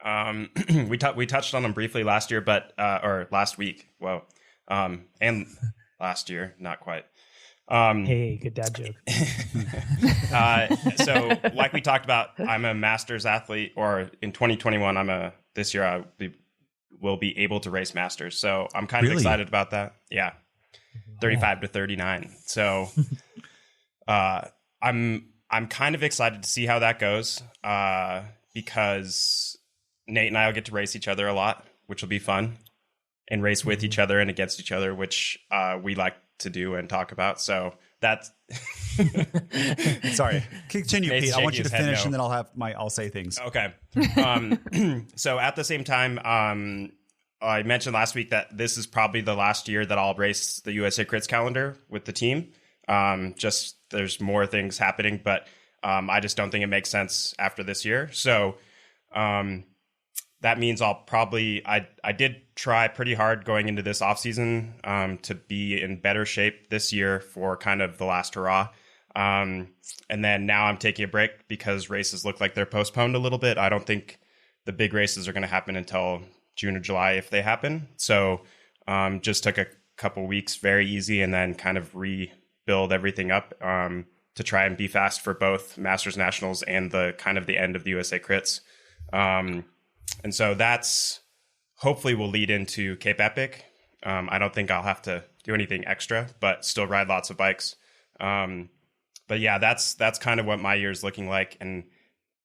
We touched on them briefly last year, or last week. Whoa. And last year, not quite. Hey, good dad joke. So like we talked about, I'm a masters athlete, or in 2021, this year I will be able to race masters. So I'm kind of excited about that. Yeah. 35 to 39. So, I'm kind of excited to see how that goes, because Nate and I will get to race each other a lot, which will be fun, and race with each other and against each other, which we like to do and talk about. So that's sorry. Continue, Nate's Pete. I want you to shaking his finish, head and then I'll say things. Okay. So at the same time, I mentioned last week that this is probably the last year that I'll race the USA Crits calendar with the team. Just there's more things happening, but I just don't think it makes sense after this year. So that means I'll probably I did try pretty hard going into this off season to be in better shape this year for kind of the last hurrah. And then now I'm taking a break because races look like they're postponed a little bit. I don't think the big races are going to happen until June or July if they happen. So just took a couple weeks, very easy, and then kind of rebuild everything up to try and be fast for both Masters Nationals and the kind of the end of the USA Crits. And so that's hopefully will lead into Cape Epic. I don't think I'll have to do anything extra, but still ride lots of bikes. But yeah, that's kind of what my year is looking like. And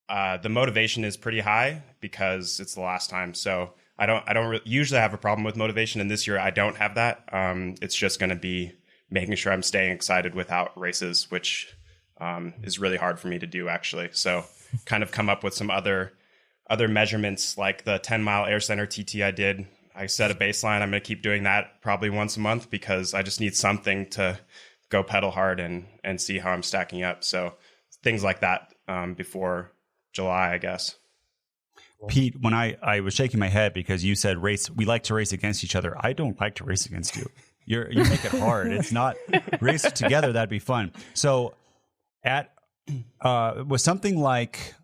the motivation is pretty high because it's the last time. So I don't usually have a problem with motivation. And this year I don't have that. It's just going to be making sure I'm staying excited without races, which is really hard for me to do actually. So kind of come up with some other measurements, like the 10-mile Air Center TT I did. I set a baseline. I'm going to keep doing that probably once a month because I just need something to go pedal hard and see how I'm stacking up. So things like that before July, I guess. Pete, when I was shaking my head because you said we like to race against each other. I don't like to race against you. You make it hard. It's not race together. That'd be fun. So was something like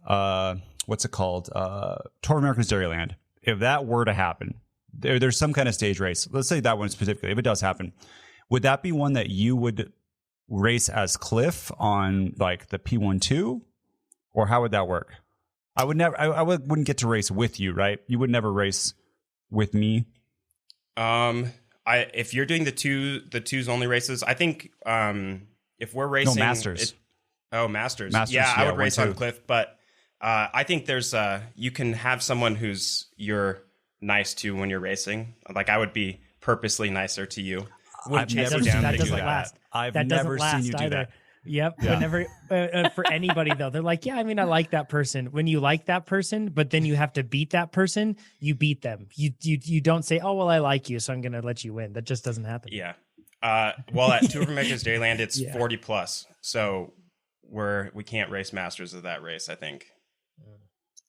what's it called? Tour of America's Dairyland. If that were to happen, there's some kind of stage race. Let's say that one specifically. If it does happen, would that be one that you would race as Cliff on like the P12, or how would that work? I would never. I wouldn't get to race with you, right? You would never race with me. If you're doing the twos only races, I think if we're racing Masters. Masters. Masters. Yeah, I would race 1-2. on Cliff, but I think there's you can have someone who's you're nice to when you're racing. Like I would be purposely nicer to you. I've never That seen doesn't you do that. last. I've That doesn't never seen last you do either. that. Yep. Yeah. Whenever for anybody though, they're like, yeah, I mean, I like that person. When you like that person, but then you have to beat that person, you beat them. You don't say, oh well, I like you, so I'm gonna let you win. That just doesn't happen. Yeah. Well, at Tour of America's Dairyland, it's 40 plus, so we can't race Masters of that race, I think.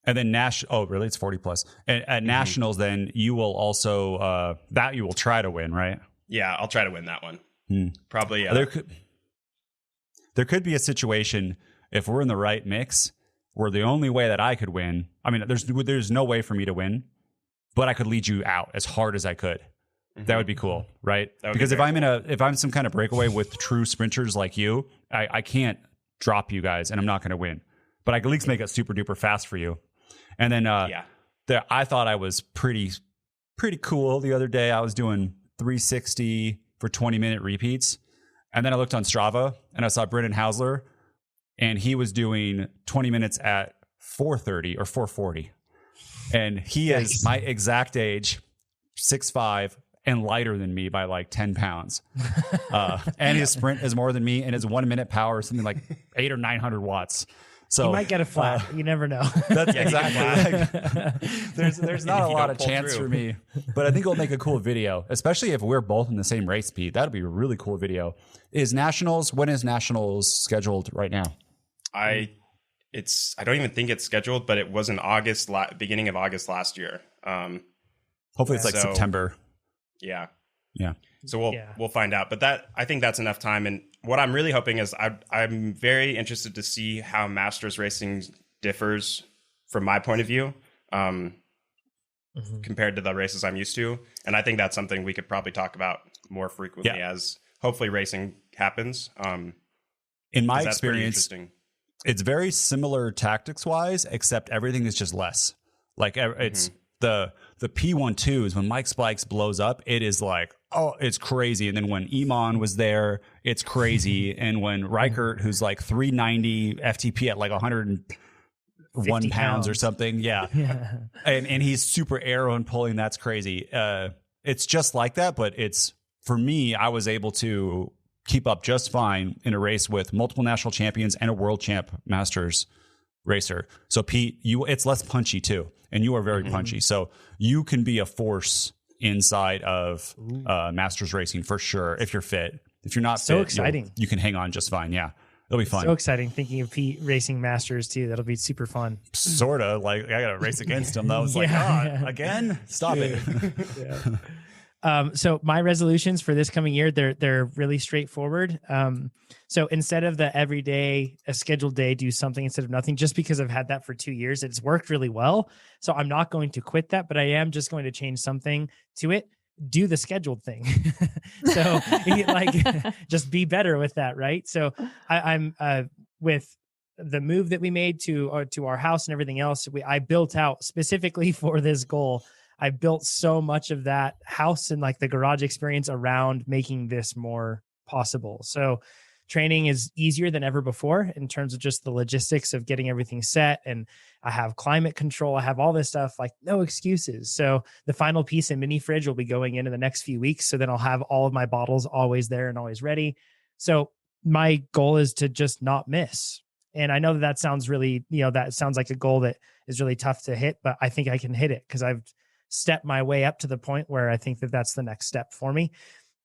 And then oh, really? It's 40 plus. And at Nationals, then you will also you will try to win, right? Yeah, I'll try to win that one. Probably. Yeah. There could be a situation if we're in the right mix where the only way that I could win, I mean, there's no way for me to win, but I could lead you out as hard as I could. That would be cool, right? Because if I'm some kind of breakaway with true sprinters like you, I can't drop you guys and I'm not going to win, but I can at least make it super duper fast for you. And then I thought I was pretty cool the other day. I was doing 360 for 20-minute repeats. And then I looked on Strava and I saw Brendan Hausler and he was doing 20 minutes at 4:30 or 4:40. And he is my exact age, 6'5", and lighter than me by like 10 pounds. And his sprint is more than me, and his 1 minute power is something like 800 or 900 watts. So you might get a flat. You never know. That's Yeah, exactly. There's not a You lot don't of pull chance through. for me, but I think it'll make a cool video, especially if we're both in the same race, Pete. That'd be a really cool video. When is Nationals scheduled right now? I don't even think it's scheduled, but it was in August, beginning of August last year. Hopefully it's like So- September. Yeah. Yeah. So we'll find out, but I think that's enough time. And what I'm really hoping is I'm very interested to see how Masters racing differs from my point of view compared to the races I'm used to. And I think that's something we could probably talk about more frequently as hopefully racing happens. In my 'cause that's pretty experience, interesting. it's very similar tactics wise, except everything is just less. Like it's the P12s when Mike Spikes blows up, it is like, oh, it's crazy. And then when Iman was there, it's crazy. And when Reichert, who's like 390 FTP at like 101 pounds or something, Yeah. and he's super aero and pulling, that's crazy. It's just like that, but it's for me, I was able to keep up just fine in a race with multiple national champions and a world champ Masters racer. So Pete, it's less punchy too, and you are very punchy. So you can be a force inside of Masters racing for sure if you're fit. If you're not So fit, exciting. you can hang on just fine. Yeah, it'll be fun. So exciting thinking of Pete racing Masters too. That'll be super fun. Sort of like I got to race against him though. It's like, again, stop it. So my resolutions for this coming year, they're really straightforward. So instead of the everyday, a scheduled day, do something instead of nothing, just because I've had that for 2 years, it's worked really well. So I'm not going to quit that, but I am just going to change something to it. Do the scheduled thing. So like, just be better with that. Right. So I'm with the move that we made to our house and everything else, I built out specifically for this goal. I built so much of that house and like the garage experience around making this more possible. So training is easier than ever before in terms of just the logistics of getting everything set. And I have climate control. I have all this stuff, like no excuses. So the final piece in mini fridge will be going in the next few weeks. So then I'll have all of my bottles always there and always ready. So my goal is to just not miss. And I know that sounds really, that sounds like a goal that is really tough to hit, but I think I can hit it because I've step my way up to the point where I think that that's the next step for me.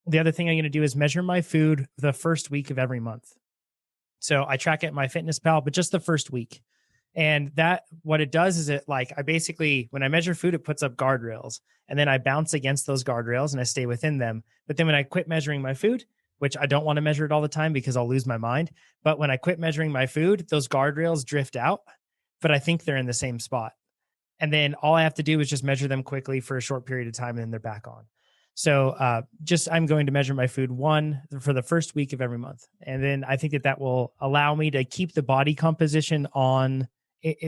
The other thing I'm going to do is measure my food the first week of every month. So I track it at MyFitnessPal, but just the first week. And that, what it does is when I measure food, it puts up guardrails and then I bounce against those guardrails and I stay within them. But then when I quit measuring my food, which I don't want to measure it all the time because I'll lose my mind. But when I quit measuring my food, those guardrails drift out, but I think they're in the same spot. And then all I have to do is just measure them quickly for a short period of time, and then they're back on. So I'm going to measure my food for the first week of every month. And then I think that will allow me to keep the body composition on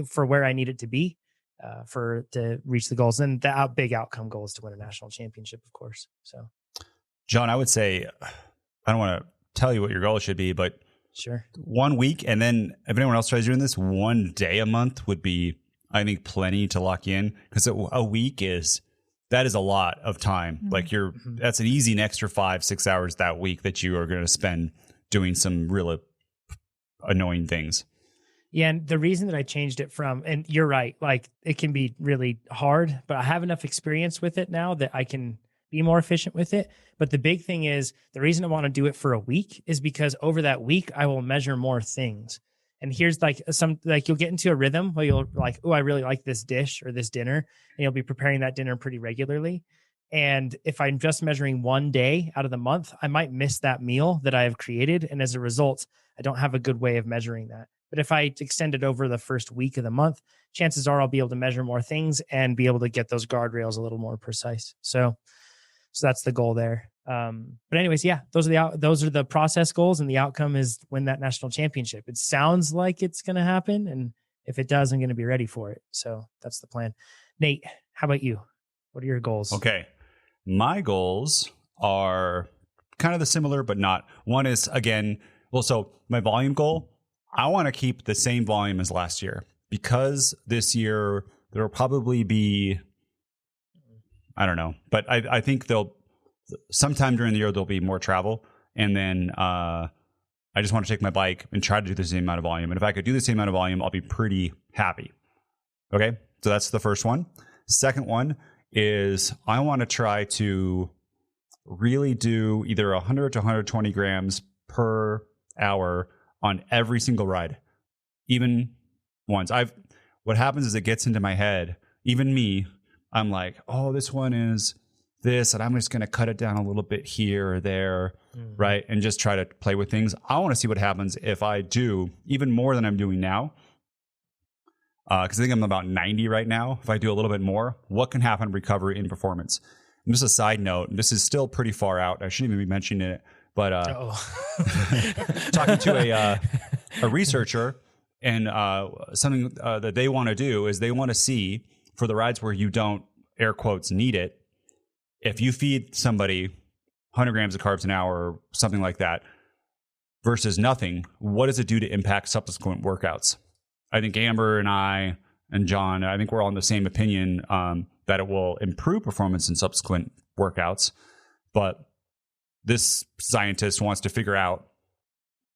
for where I need it to be to reach the goals. And the big outcome goal is to win a national championship, of course. So, John, I would say, I don't want to tell you what your goal should be, but sure, 1 week. And then if anyone else tries doing this, 1 day a month would be, I think, plenty to lock you in, because a week is a lot of time. Like that's an easy extra 5-6 hours that week that you are going to spend doing some really annoying things. Yeah. And the reason that I changed it and you're right, like it can be really hard, but I have enough experience with it now that I can be more efficient with it. But the big thing is the reason I want to do it for a week is because over that week, I will measure more things. And here's you'll get into a rhythm where you'll like, oh, I really like this dish or this dinner. And you'll be preparing that dinner pretty regularly. And if I'm just measuring 1 day out of the month, I might miss that meal that I have created. And as a result, I don't have a good way of measuring that. But if I extend it over the first week of the month, chances are I'll be able to measure more things and be able to get those guardrails a little more precise. So that's the goal there. But anyways, yeah, those are the process goals, and the outcome is win that national championship. It sounds like it's going to happen, and if it does, I'm going to be ready for it. So that's the plan. Nate, how about you? What are your goals? Okay, my goals are kind of the similar, but not. One is so my volume goal, I want to keep the same volume as last year, because this year there will probably be, I don't know, but I think sometime during the year there'll be more travel, and then I just want to take my bike and try to do the same amount of volume. And if I could do the same amount of volume, I'll be pretty happy. Okay. So that's the first one. Second one is I want to try to really do either 100 to 120 grams per hour on every single ride. Even once what happens is it gets into my head, even me, I'm like, oh, this one is this, and I'm just going to cut it down a little bit here or there, right? And just try to play with things. I want to see what happens if I do even more than I'm doing now. Because I think I'm about 90 right now. If I do a little bit more, what can happen in recovery in performance? And just a side note, and this is still pretty far out. I shouldn't even be mentioning it, but talking to a researcher, and something that they want to do is they want to see for the rides where you don't, air quotes, need it, if you feed somebody 100 grams of carbs an hour or something like that versus nothing, what does it do to impact subsequent workouts? I think Amber and I and John, I think we're all in the same opinion that it will improve performance in subsequent workouts. But this scientist wants to figure out,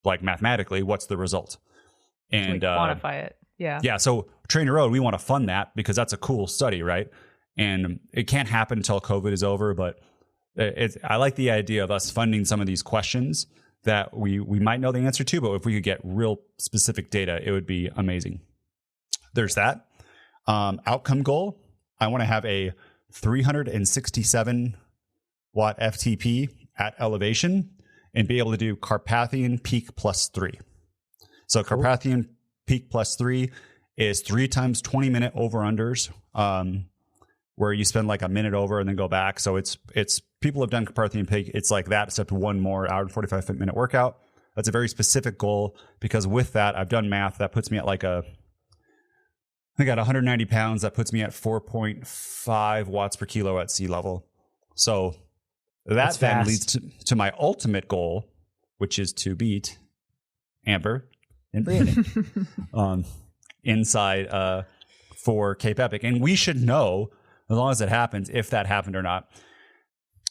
like mathematically, what's the result. And quantify it. Yeah. Yeah. So TrainerRoad, we want to fund that because that's a cool study, right? And it can't happen until COVID is over. But I like the idea of us funding some of these questions that we might know the answer to, but if we could get real specific data, it would be amazing. There's that. Outcome goal. I want to have a 367 watt FTP at elevation and be able to do Carpathian peak +3. So Carpathian peak +3 is 3 times 20-minute over-unders, where you spend like a minute over and then go back. So it's people have done Carpathian peak. It's like that, except one more hour and 45-minute workout. That's a very specific goal because with that, I've done math. That puts me at like I got 190 pounds. That puts me at 4.5 watts per kilo at sea level. So that then leads to my ultimate goal, which is to beat Amber and Brandon inside for Cape Epic. And we should know, as long as it happens, if that happened or not.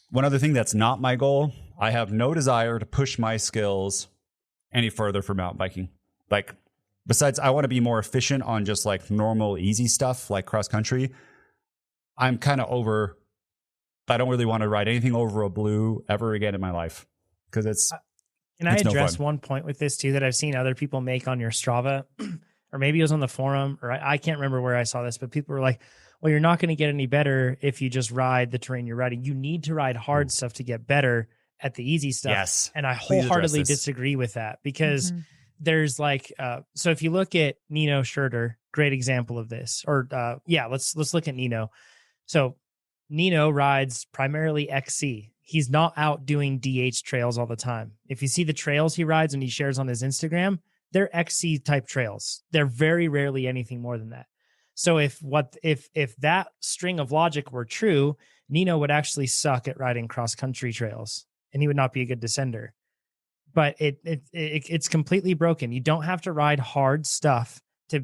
One other thing that's not my goal, I have no desire to push my skills any further for mountain biking. Like, besides, I want to be more efficient on just like normal, easy stuff like cross country. I'm kind of over, I don't really want to ride anything over a blue ever again in my life because it's. Can I address one point with this too that I've seen other people make on your Strava, or maybe it was on the forum, or I can't remember where I saw this, but people were like, well, you're not going to get any better if you just ride the terrain you're riding. You need to ride hard stuff to get better at the easy stuff. Yes. And I wholeheartedly disagree with that because there's like, so if you look at Nino Schurter, great example of this, or let's look at Nino. So Nino rides primarily XC. He's not out doing DH trails all the time. If you see the trails he rides and he shares on his Instagram, they're XC type trails. They're very rarely anything more than that. So if that string of logic were true, Nino would actually suck at riding cross country trails and he would not be a good descender. But it's completely broken. You don't have to ride hard stuff to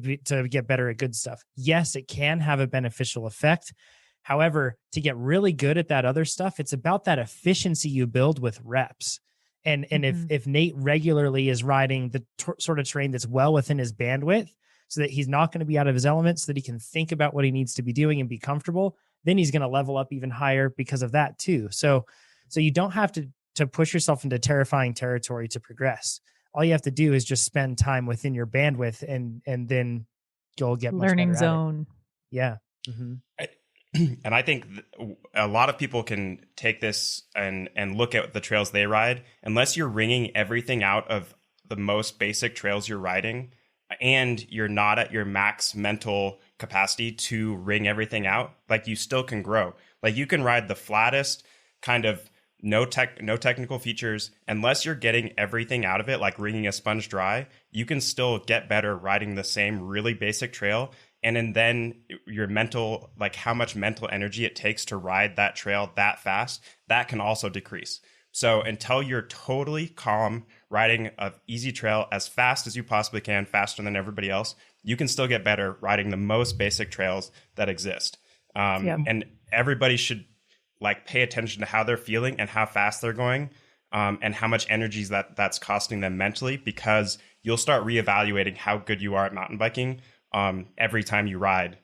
get better at good stuff. Yes, it can have a beneficial effect. However, to get really good at that other stuff, it's about that efficiency you build with reps. And if Nate regularly is riding the sort of terrain that's well within his bandwidth, so that he's not going to be out of his element, so that he can think about what he needs to be doing and be comfortable, then he's going to level up even higher because of that too. So you don't have to push yourself into terrifying territory to progress. All you have to do is just spend time within your bandwidth and then you'll get much learning better zone. Yeah. Mm-hmm. And I think a lot of people can take this and look at the trails they ride. Unless you're wringing everything out of the most basic trails you're riding, and you're not at your max mental capacity to wring everything out, like you still can grow. Like you can ride the flattest kind of no technical features. Unless you're getting everything out of it, like wringing a sponge dry, you can still get better riding the same really basic trail. And then your mental, like how much mental energy it takes to ride that trail that fast, that can also decrease. So until you're totally calm riding an easy trail as fast as you possibly can, faster than everybody else, you can still get better riding the most basic trails that exist. And everybody should like pay attention to how they're feeling and how fast they're going. and how much energy that's costing them mentally, because you'll start reevaluating how good you are at mountain biking every time you ride.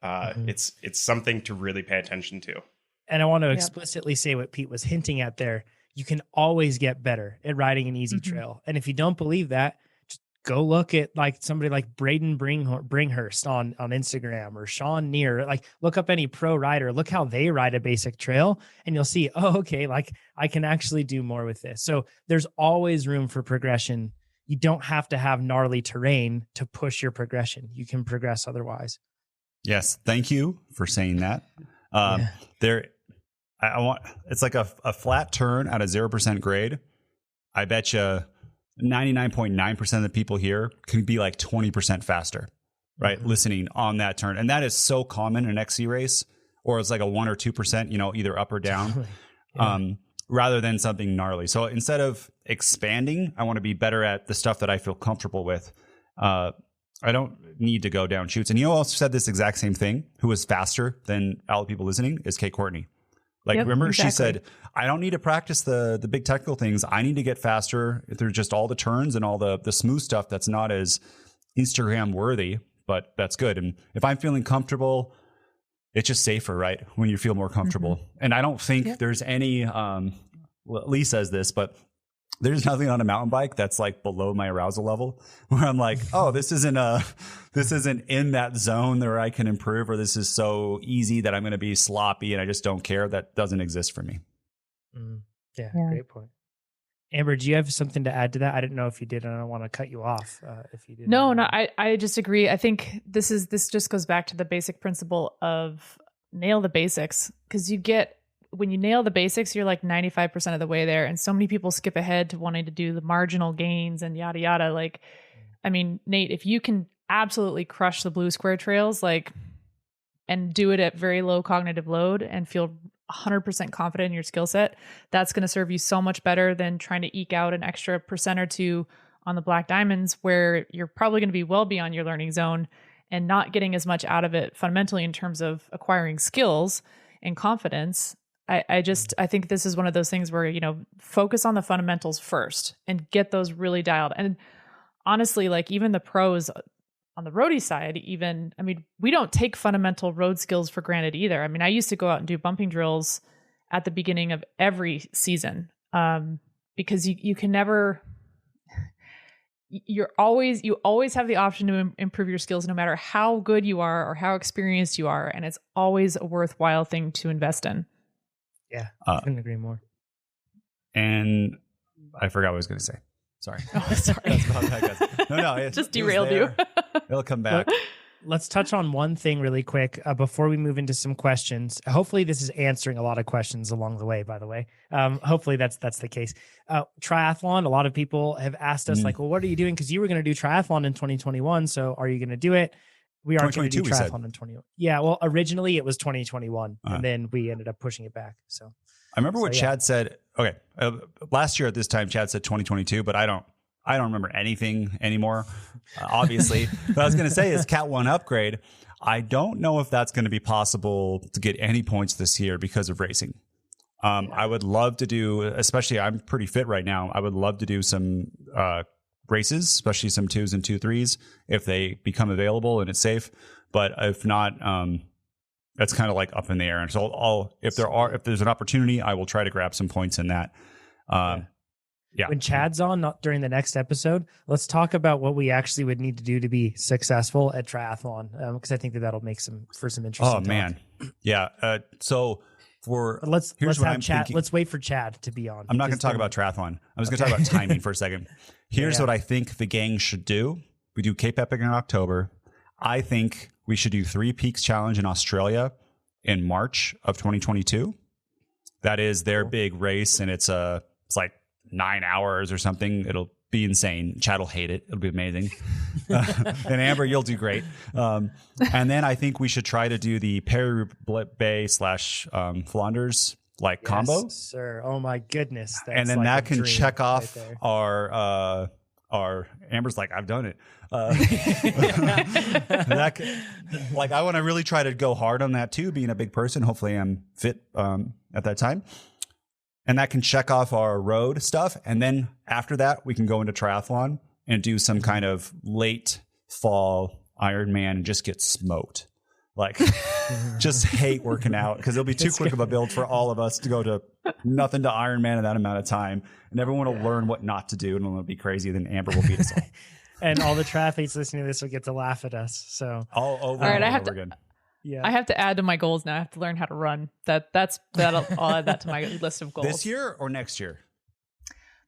It's something to really pay attention to. And I want to explicitly say what Pete was hinting at there. You can always get better at riding an easy trail. And if you don't believe that, just go look at like somebody like Braden Bringhurst on Instagram, or Sean Neer. Like, look up any pro rider, look how they ride a basic trail, and you'll see, oh, okay, like I can actually do more with this. So there's always room for progression. You don't have to have gnarly terrain to push your progression. You can progress otherwise. Yes. Thank you for saying that. I want, it's like a flat turn at a 0% grade. I bet you 99.9% of the people here can be like 20% faster, right? Listening on that turn. And that is so common in an XC race, or it's like a 1 or 2%, you know, either up or down, rather than something gnarly. So instead of expanding, I want to be better at the stuff that I feel comfortable with. I don't need to go down chutes. And you know who else said this exact same thing, who was faster than all the people listening, is Kate Courtney. Like, remember, she said, I don't need to practice the big technical things. I need to get faster through just all the turns and all the smooth stuff that's not as Instagram worthy, but that's good. And if I'm feeling comfortable, it's just safer, right? When you feel more comfortable. And I don't think there's any, Lee says this, but there's nothing on a mountain bike that's like below my arousal level where I'm like, oh, this isn't in that zone where I can improve, or this is so easy that I'm going to be sloppy and I just don't care. That doesn't exist for me. Yeah, great point. Amber, do you have something to add to that? I didn't know if you did, and I don't want to cut you off if you did. No, I just agree. I think this just goes back to the basic principle of nail the basics, because when you nail the basics, you're like 95% of the way there. And so many people skip ahead to wanting to do the marginal gains and yada, yada. Like, I mean, Nate, if you can absolutely crush the blue square trails, like, and do it at very low cognitive load and feel 100% confident in your skill set, that's going to serve you so much better than trying to eke out an extra % or 2 on the black diamonds, where you're probably going to be well beyond your learning zone and not getting as much out of it fundamentally in terms of acquiring skills and confidence. I think this is one of those things where, you know, focus on the fundamentals first and get those really dialed. And honestly, like, even the pros on the roadie side, we don't take fundamental road skills for granted either. I mean, I used to go out and do bumping drills at the beginning of every season, because you can never, you always have the option to improve your skills no matter how good you are or how experienced you are. And it's always a worthwhile thing to invest in. Yeah, I couldn't agree more. And I forgot what I was going to say. Sorry. Oh, sorry. That's about that, guys. No, it just derailed you. It'll come back. Let's touch on one thing really quick before we move into some questions. Hopefully this is answering a lot of questions along the way, by the way. Hopefully that's the case. Triathlon, a lot of people have asked us, like, well, what are you doing? Because you were going to do triathlon in 2021. So are you going to do it? We are going to do triathlon in 2021. Yeah, well, originally it was 2021, and then we ended up pushing it back. So I remember what Chad said. Okay, last year at this time, Chad said 2022, but I don't remember anything anymore, obviously. What I was going to say is Cat 1 upgrade. I don't know if that's going to be possible to get any points this year because of racing. I would love to do, especially I'm pretty fit right now. I would love to do some races, especially some 2s and 2-3s if they become available and it's safe. But if not, that's kind of like up in the air. And so if there's an opportunity, I will try to grab some points in that. Yeah. When Chad's on, not during the next episode, let's talk about what we actually would need to do to be successful at triathlon, because I think that'll make for some interesting. Oh man, yeah. So let's have Chad. Let's wait for Chad to be on. I'm not going to talk about triathlon. I'm just going to talk about timing for a second. Here's what I think the gang should do. We do Cape Epic in October. I think we should do 3 Peaks Challenge in Australia in March of 2022. That is their big race, and it's like 9 hours or something. It'll be insane. Chad will hate it. It'll be amazing. And Amber, you'll do great. And then I think we should try to do the Paris-Bay / Flanders combo. Sir. Oh my goodness. And then that can check off our Amber's like, I've done it. I want to really try to go hard on that too, being a big person. Hopefully I'm fit at that time. And that can check off our road stuff. And then after that, we can go into triathlon and do some kind of late fall Ironman and just get smoked. Like, just hate working out because it'll be too quick of a build for all of us to go to nothing to Ironman in that amount of time. And everyone will learn what not to do, and it'll be crazy. Then Amber will beat us all. And all the triathletes listening to this will get to laugh at us. So all over All right, and over again. yeah, I have to add to my goals now. I have to learn how to run. I'll add that to my list of goals. This year or next year?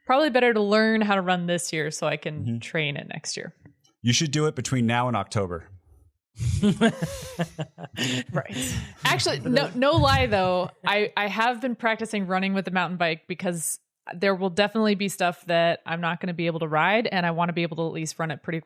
Probably better to learn how to run this year so I can train it next year. You should do it between now and October. Right. Actually, no lie though. I have been practicing running with the mountain bike because there will definitely be stuff that I'm not going to be able to ride, and I want to be able to at least run it pretty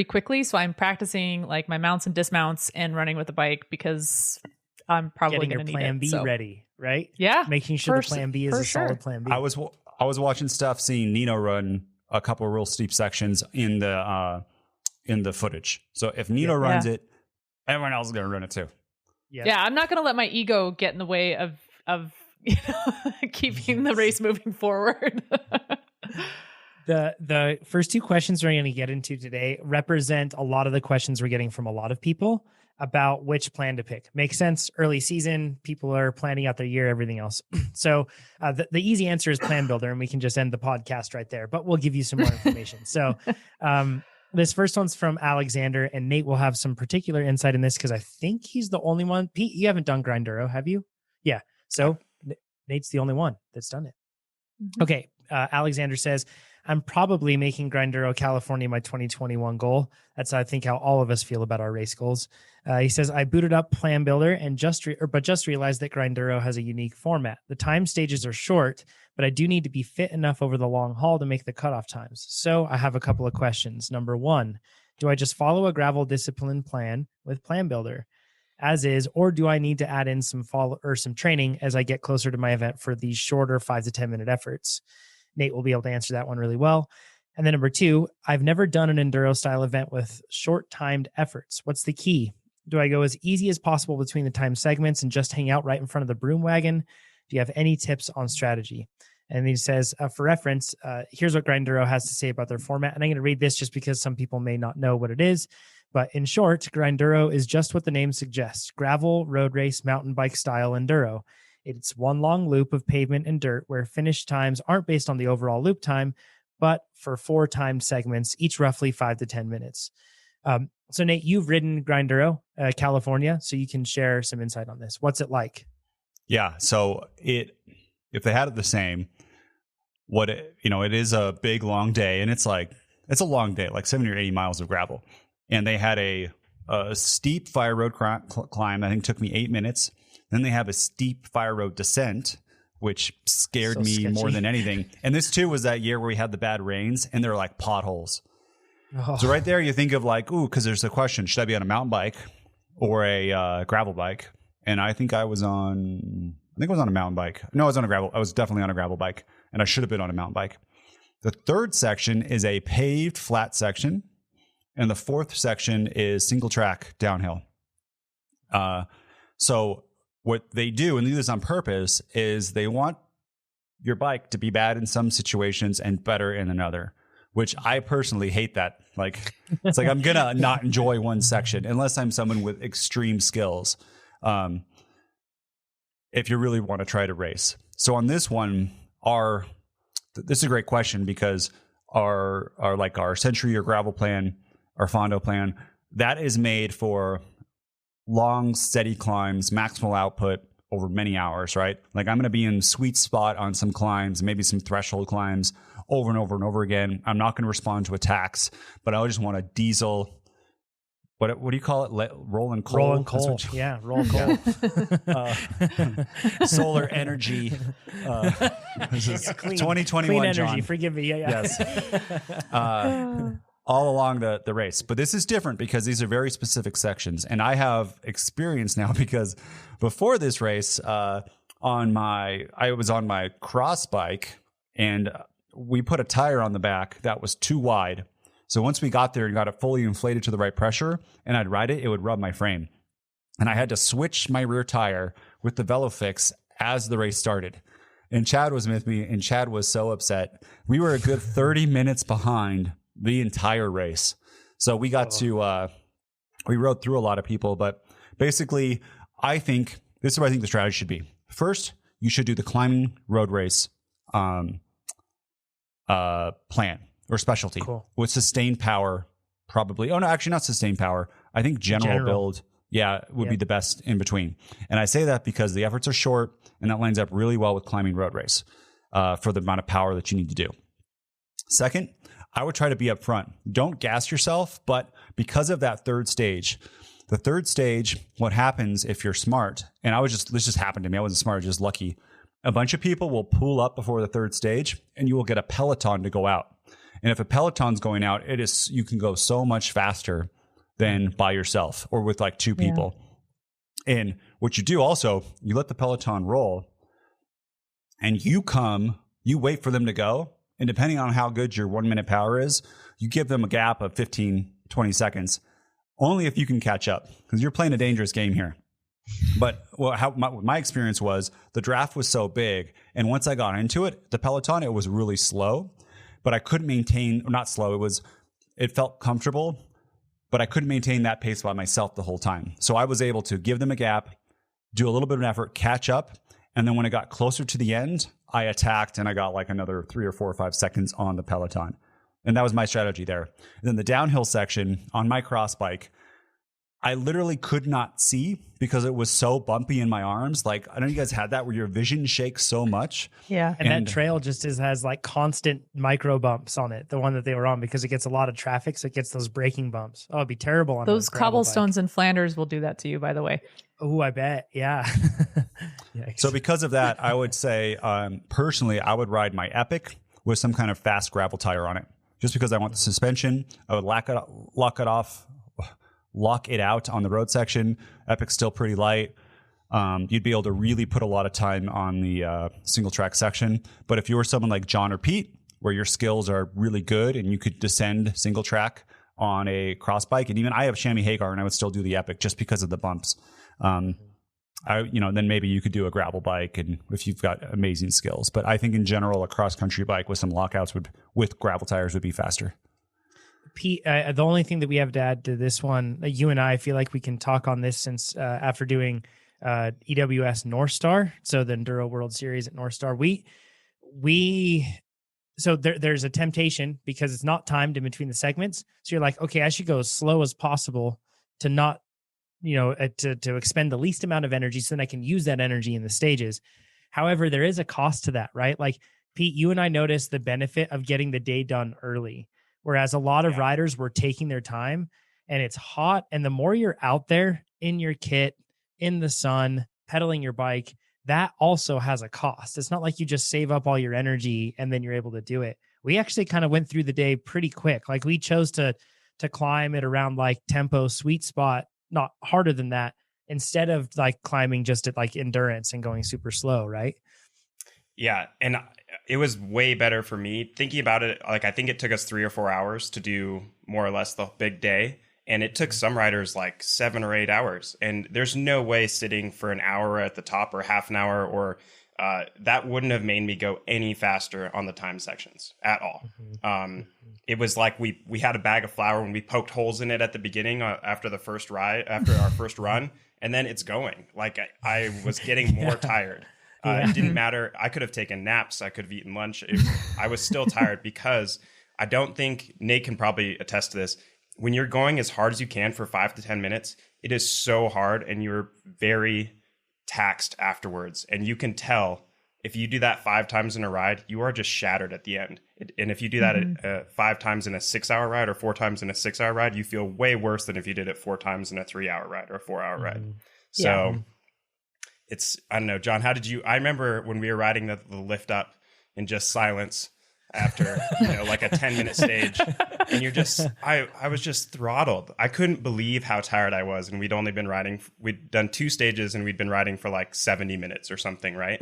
quickly. So I'm practicing like my mounts and dismounts and running with the bike because I'm probably getting going your to need plan it. B So. ready, right? Yeah. Making sure the For- plan B is for a solid sure. plan B. I was watching stuff, seeing Nino run a couple of real steep sections in the footage. So if Nino runs it, everyone else is going to run it too. Yeah, I'm not going to let my ego get in the way of keeping the race moving forward. The first two questions we're going to get into today represent a lot of the questions we're getting from a lot of people about which plan to pick. Makes sense. Early season, people are planning out their year, everything else. So the easy answer is Plan Builder, and we can just end the podcast right there, but we'll give you some more information. So this first one's from Alexander, and Nate will have some particular insight in this because I think he's the only one. Pete, you haven't done Grinduro, have you? Yeah. So Nate's the only one that's done it. Okay. Alexander says, I'm probably making Grinduro California my 2021 goal. That's, I think, how all of us feel about our race goals. He says, I booted up Plan Builder and just realized that Grinduro has a unique format. The time stages are short, but I do need to be fit enough over the long haul to make the cutoff times. So I have a couple of questions. Number one, do I just follow a gravel discipline plan with Plan Builder as is, or do I need to add in some some training as I get closer to my event for these shorter 5 to 10 minute efforts? Nate will be able to answer that one really well. And then number two, I've never done an enduro style event with short timed efforts. What's the key? Do I go as easy as possible between the time segments and just hang out right in front of the broom wagon? Do you have any tips on strategy? And he says, for reference, here's what Grinduro has to say about their format. And I'm going to read this just because some people may not know what it is. But in short, Grinduro is just what the name suggests: gravel, road race, mountain bike style enduro. It's one long loop of pavement and dirt where finish times aren't based on the overall loop time, but for 4 timed segments, each roughly 5 to 10 minutes. So Nate, you've ridden Grinduro, California, so you can share some insight on this. What's it like? Yeah. So if they had it the same, it is a big long day, and it's a long day, like 70 or 80 miles of gravel. And they had a steep fire road climb. I think took me 8 minutes. Then they have a steep fire road descent, which scared me sketchy. more than anything. And this too was that year where we had the bad rains, and they're like potholes. Oh. So right there, you think of like, ooh, because there's a question: should I be on a mountain bike or a gravel bike? And I think I was on a mountain bike. No, I was on a gravel. I was definitely on a gravel bike, and I should have been on a mountain bike. The third section is a paved flat section, and the fourth section is single track downhill. So what they do, and they do this on purpose, is they want your bike to be bad in some situations and better in another, which I personally hate that. Like, it's like I'm going to not enjoy one section unless I'm someone with extreme skills. If you really want to try to race. So on this one, this is a great question because our Century or gravel plan, our Fondo plan, that is made for long, steady climbs, maximal output over many hours, right? Like I'm going to be in sweet spot on some climbs, maybe some threshold climbs over and over and over again. I'm not going to respond to attacks, but I just want a diesel. What do you call it? Rolling coal? Rolling coal. Yeah, roll coal. Solar energy. This is 2021, clean energy. John. Forgive me. Yeah. Yes. All along the race. But this is different because these are very specific sections. And I have experience now because before this race, I was on my cross bike and we put a tire on the back that was too wide. So once we got there and got it fully inflated to the right pressure and I'd ride it, it would rub my frame. And I had to switch my rear tire with the VeloFix as the race started. and Chad was with me, and Chad was so upset. We were a good 30 minutes behind the entire race. So we got to, we rode through a lot of people, but basically, I think this is what I think the strategy should be. First, you should do the climbing road race plan or specialty with sustained power, probably. Oh, no, actually not sustained power. I think general. Build, would be the best in between. And I say that because the efforts are short, and that lines up really well with climbing road race for the amount of power that you need to do. Second, I would try to be up front. Don't gas yourself, but because of that third stage, the third stage, what happens if you're smart, and this just happened to me. I wasn't smart, just lucky. A bunch of people will pull up before the third stage, and you will get a peloton to go out. And if a peloton's going out, you can go so much faster than by yourself or with like two people. And what you do also, you let the peloton roll, and you wait for them to go. And depending on how good your 1 minute power is, you give them a gap of 15, 20 seconds. Only if you can catch up, because you're playing a dangerous game here. But my experience was the draft was so big, and once I got into it, the peloton, it was really slow, but I couldn't maintain, or not slow, it felt comfortable, but I couldn't maintain that pace by myself the whole time. So I was able to give them a gap, do a little bit of an effort, catch up, and then when it got closer to the end, I attacked and I got like another 3 or 4 or 5 seconds on the peloton. And that was my strategy there. And then the downhill section on my cross bike, I literally could not see because it was so bumpy in my arms. Like, I know you guys had that where your vision shakes so much. Yeah. And that trail just has like constant micro bumps on it, the one that they were on, because it gets a lot of traffic. So it gets those braking bumps. Oh, it'd be terrible on those cobblestones in Flanders will do that to you, by the way. Oh, I bet. Yeah. So because of that, I would say, personally, I would ride my Epic with some kind of fast gravel tire on it. Just because I want the suspension, I would lock it out on the road section. Epic's still pretty light. You'd be able to really put a lot of time on the single track section. But if you were someone like John or Pete, where your skills are really good and you could descend single track on a cross bike, and even I have chamois Hagar and I would still do the Epic just because of the bumps. Then maybe you could do a gravel bike, and if you've got amazing skills. But I think in general, a cross country bike with some lockouts with gravel tires would be faster. Pete, the only thing that we have to add to this one, you and I feel like we can talk on this since after doing EWS North Star, so the Enduro World Series at North Star, there's a temptation because it's not timed in between the segments. So you're like, okay, I should go as slow as possible to not, to expend the least amount of energy so then I can use that energy in the stages. However, there is a cost to that, right? Like, Pete, you and I noticed the benefit of getting the day done early, whereas a lot of riders were taking their time, and it's hot. And the more you're out there in your kit, in the sun, pedaling your bike, that also has a cost. It's not like you just save up all your energy and then you're able to do it. We actually kind of went through the day pretty quick. Like, we chose to climb it around like tempo sweet spot, not harder than that, instead of like climbing just at like endurance and going super slow, right? Yeah. And it was way better for me thinking about it. Like, I think it took us 3 or 4 hours to do more or less the big day. And it took some riders like 7 or 8 hours. And there's no way sitting for an hour at the top or half an hour or that wouldn't have made me go any faster on the time sections at all. It was like we had a bag of flour and we poked holes in it at the beginning after our first run, and then it's going. Like, I was getting more tired. It didn't matter. I could have taken naps. I could have eaten lunch. I was still tired because I don't think, Nate can probably attest to this, when you're going as hard as you can for 5 to 10 minutes, it is so hard and you're very taxed afterwards. And you can tell if you do that 5 times in a ride, you are just shattered at the end. And if you do that 5 times in a 6-hour ride or 4 times in a 6-hour ride, you feel way worse than if you did it 4 times in a 3-hour ride or a 4-hour ride. So it's, I don't know, John, how did you, I remember when we were riding the lift up in just silence after, like a 10-minute stage, and you're just, I was just throttled. I couldn't believe how tired I was. And we'd done 2 stages and we'd been riding for like 70 minutes or something, right?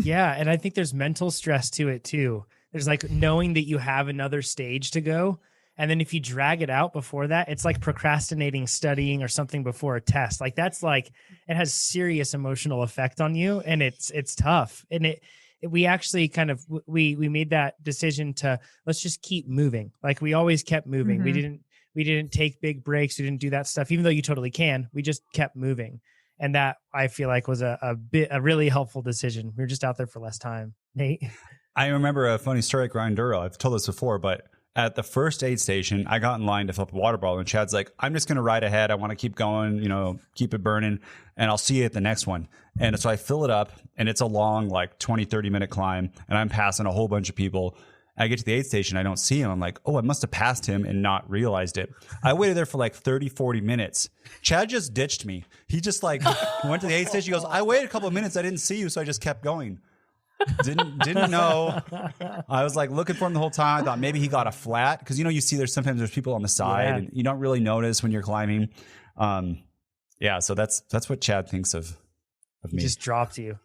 Yeah. And I think there's mental stress to it too. There's like knowing that you have another stage to go. And then if you drag it out before that, it's like procrastinating studying or something before a test. Like, that's like, it has serious emotional effect on you, and it's tough. And we actually kind of, we made that decision to, let's just keep moving. Like we always kept moving. We didn't take big breaks. We didn't do that stuff, even though you totally can. We just kept moving. And that I feel like was a really helpful decision. We were just out there for less time. Nate? I remember a funny story at Grinduro. I've told this before, but at the first aid station, I got in line to fill up a water bottle, and Chad's like, I'm just going to ride ahead. I want to keep going, keep it burning, and I'll see you at the next one. And so I fill it up, and it's a long, like 20, 30-minute climb, and I'm passing a whole bunch of people. I get to the aid station. I don't see him. I'm like, oh, I must have passed him and not realized it. I waited there for like 30, 40 minutes. Chad just ditched me. He just like went to the aid station. He goes, I waited a couple of minutes. I didn't see you, so I just kept going. Didn't know. I was like looking for him the whole time. I thought maybe he got a flat because you see sometimes there's people on the side and you don't really notice when you're climbing. So that's what Chad thinks of me. He just dropped you.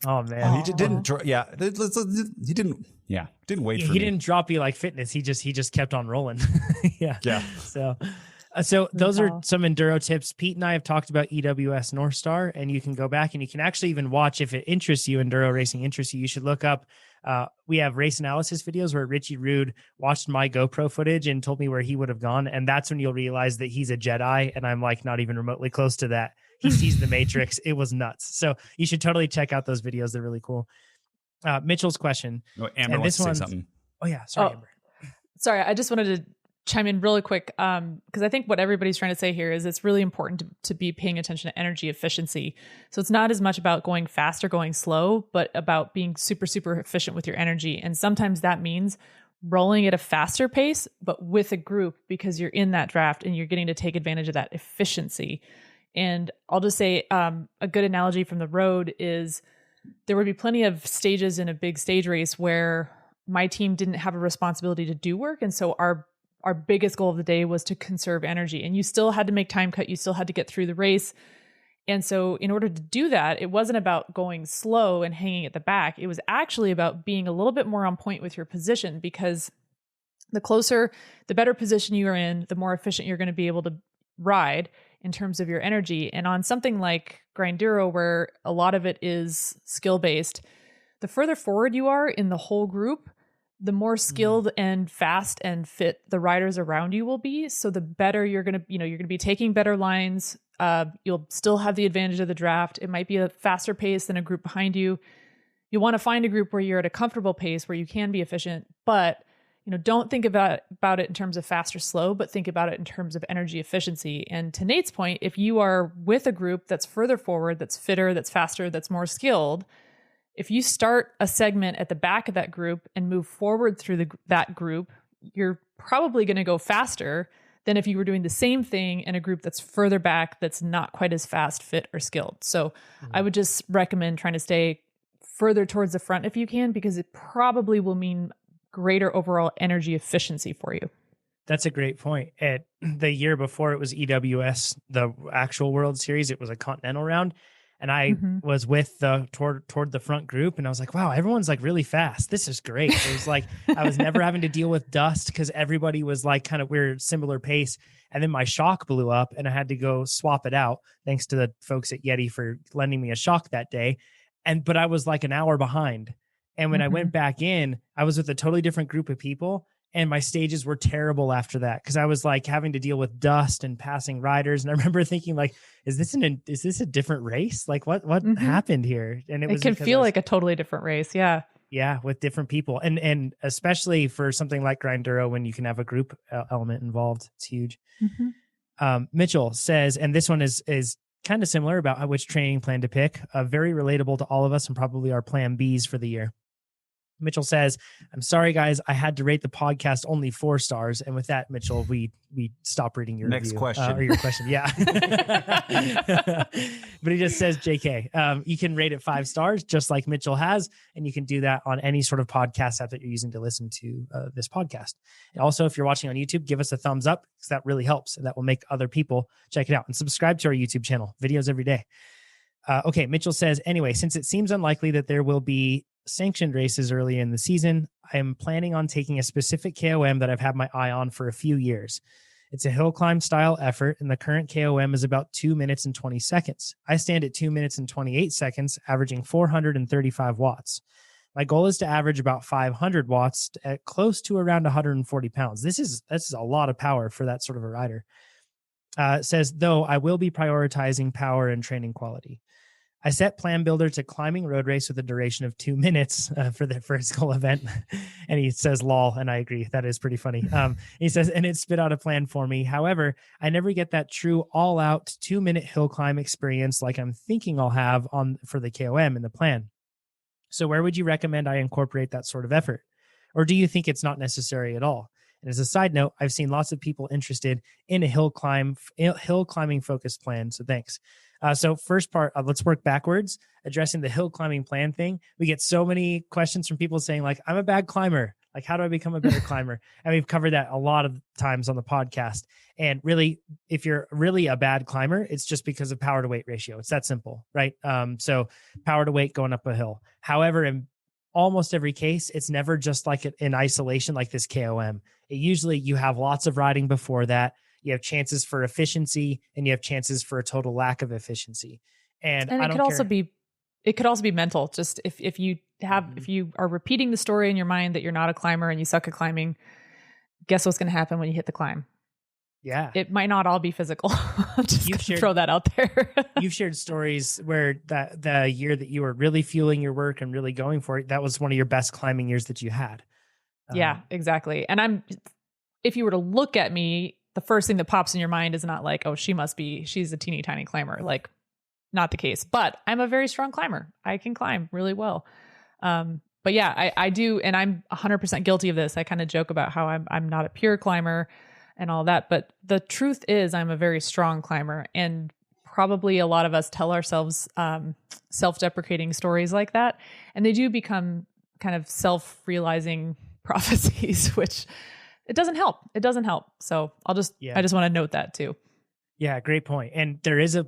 Oh man, he didn't. He didn't. Yeah, didn't wait for me. He didn't drop you like fitness. He just kept on rolling. Yeah. So those are some enduro tips. Pete and I have talked about EWS North Star, and you can go back and you can actually even watch if it interests you, enduro racing interests you. You should look up. We have race analysis videos where Richie Rude watched my GoPro footage and told me where he would have gone. And that's when you'll realize that he's a Jedi. And I'm like not even remotely close to that. He sees the Matrix. It was nuts. So you should totally check out those videos. They're really cool. Mitchell's question. Oh, Amber wants to say something. Oh yeah. Sorry, Amber. Sorry. I just wanted to chime in really quick. Because I think what everybody's trying to say here is it's really important to be paying attention to energy efficiency. So it's not as much about going fast or going slow, but about being super, super efficient with your energy. And sometimes that means rolling at a faster pace, but with a group because you're in that draft and you're getting to take advantage of that efficiency. And I'll just say a good analogy from the road is there would be plenty of stages in a big stage race where my team didn't have a responsibility to do work. And so our biggest goal of the day was to conserve energy. And you still had to make time cut. You still had to get through the race. And so in order to do that, it wasn't about going slow and hanging at the back. It was actually about being a little bit more on point with your position, because the better position you are in, the more efficient you're going to be able to ride in terms of your energy. And on something like Grinduro, where a lot of it is skill-based, the further forward you are in the whole group, the more skilled and fast and fit the riders around you will be. So the better you're going to, you're going to be taking better lines. You'll still have the advantage of the draft. It might be a faster pace than a group behind you. You want to find a group where you're at a comfortable pace where you can be efficient, but don't think about it in terms of fast or slow, but think about it in terms of energy efficiency. And to Nate's point, if you are with a group that's further forward, that's fitter, that's faster, that's more skilled, if you start a segment at the back of that group and move forward through that group, you're probably going to go faster than if you were doing the same thing in a group that's further back, that's not quite as fast, fit, or skilled. So I would just recommend trying to stay further towards the front if you can, because it probably will mean greater overall energy efficiency for you. That's a great point. The year before it was EWS, the actual World Series, it was a continental round. And I was with toward the front group, and I was like, wow, everyone's like really fast. This is great. It was like, I was never having to deal with dust because everybody was like kind of weird, similar pace. And then my shock blew up and I had to go swap it out. Thanks to the folks at Yeti for lending me a shock that day. But I was like an hour behind. And when I went back in, I was with a totally different group of people. And my stages were terrible after that because I was like having to deal with dust and passing riders. And I remember thinking like, is this a different race? Like what happened here? And it can feel like a totally different race. Yeah. Yeah. With different people. And especially for something like Grinduro, when you can have a group element involved, it's huge. Mitchell says, and this one is kind of similar about which training plan to pick, very relatable to all of us and probably our plan Bs for the year. Mitchell says, I'm sorry, guys. I had to rate the podcast only 4 stars. And with that, Mitchell, we stop reading your next review, question. Or your question. Yeah. But he just says, JK, you can rate it 5 stars just like Mitchell has. And you can do that on any sort of podcast app that you're using to listen to this podcast. And also, if you're watching on YouTube, give us a thumbs up because that really helps. And that will make other people check it out. And subscribe to our YouTube channel, videos every day. Okay. Mitchell says, anyway, since it seems unlikely that there will be sanctioned races early in the season, I am planning on taking a specific KOM that I've had my eye on for a few years. It's a hill climb style effort, and the current KOM is about 2 minutes and 20 seconds. I stand at 2 minutes and 28 seconds, averaging 435 watts. My goal is to average about 500 watts at close to around 140 pounds. This is a lot of power for that sort of a rider. Says, though I will be prioritizing power and training quality. I set Plan Builder to climbing road race with a duration of 2 minutes for the first goal event. And he says, lol. And I agree. That is pretty funny. He says, and it spit out a plan for me. However, I never get that true all out 2-minute hill climb experience like I'm thinking I'll have for the KOM in the plan. So where would you recommend I incorporate that sort of effort? Or do you think it's not necessary at all? And as a side note, I've seen lots of people interested in a hill climbing focused plan. So thanks. So first part, let's work backwards, addressing the hill climbing plan thing. We get so many questions from people saying like, I'm a bad climber. Like, how do I become a better climber? And we've covered that a lot of times on the podcast. And really, if you're really a bad climber, it's just because of power to weight ratio. It's that simple, right? So power to weight going up a hill. However, in almost every case, it's never just like in isolation, like this KOM. Usually you have lots of riding before that. You have chances for efficiency and you have chances for a total lack of efficiency. And it could also be mental. Just if you are repeating the story in your mind that you're not a climber and you suck at climbing, guess what's going to happen when you hit the climb? Yeah. It might not all be physical. Just throw that out there. You've shared stories where the year that you were really fueling your work and really going for it, that was one of your best climbing years that you had. Yeah, exactly. And if you were to look at me, the first thing that pops in your mind is not like, oh, she's a teeny tiny climber. Like, not the case, but I'm a very strong climber. I can climb really well. But yeah, I do. And I'm 100% guilty of this. I kind of joke about how I'm not a pure climber and all that, but the truth is I'm a very strong climber, and probably a lot of us tell ourselves, self-deprecating stories like that. And they do become kind of self-realizing prophecies, which it doesn't help. It doesn't help. So I just want to note that too. Yeah, great point. And there is a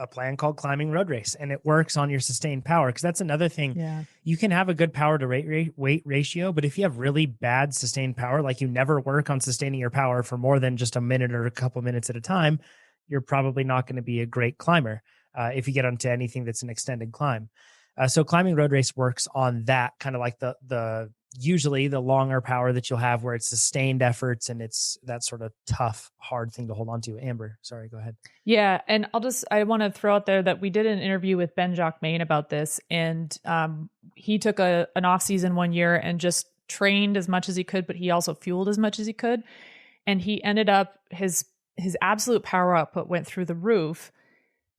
plan called climbing road race, and it works on your sustained power. Cause that's another thing. Yeah. You can have a good power to weight ratio, but if you have really bad sustained power, like you never work on sustaining your power for more than just a minute or a couple minutes at a time, you're probably not going to be a great climber. If you get onto anything that's an extended climb. So climbing road race works on that kind of like the usually the longer power that you'll have where it's sustained efforts and it's that sort of tough, hard thing to hold on to. Amber, sorry, go ahead. Yeah. And I want to throw out there that we did an interview with Ben Jacquemain about this. And he took an off season one year and just trained as much as he could, but he also fueled as much as he could. And he ended up, his absolute power output went through the roof.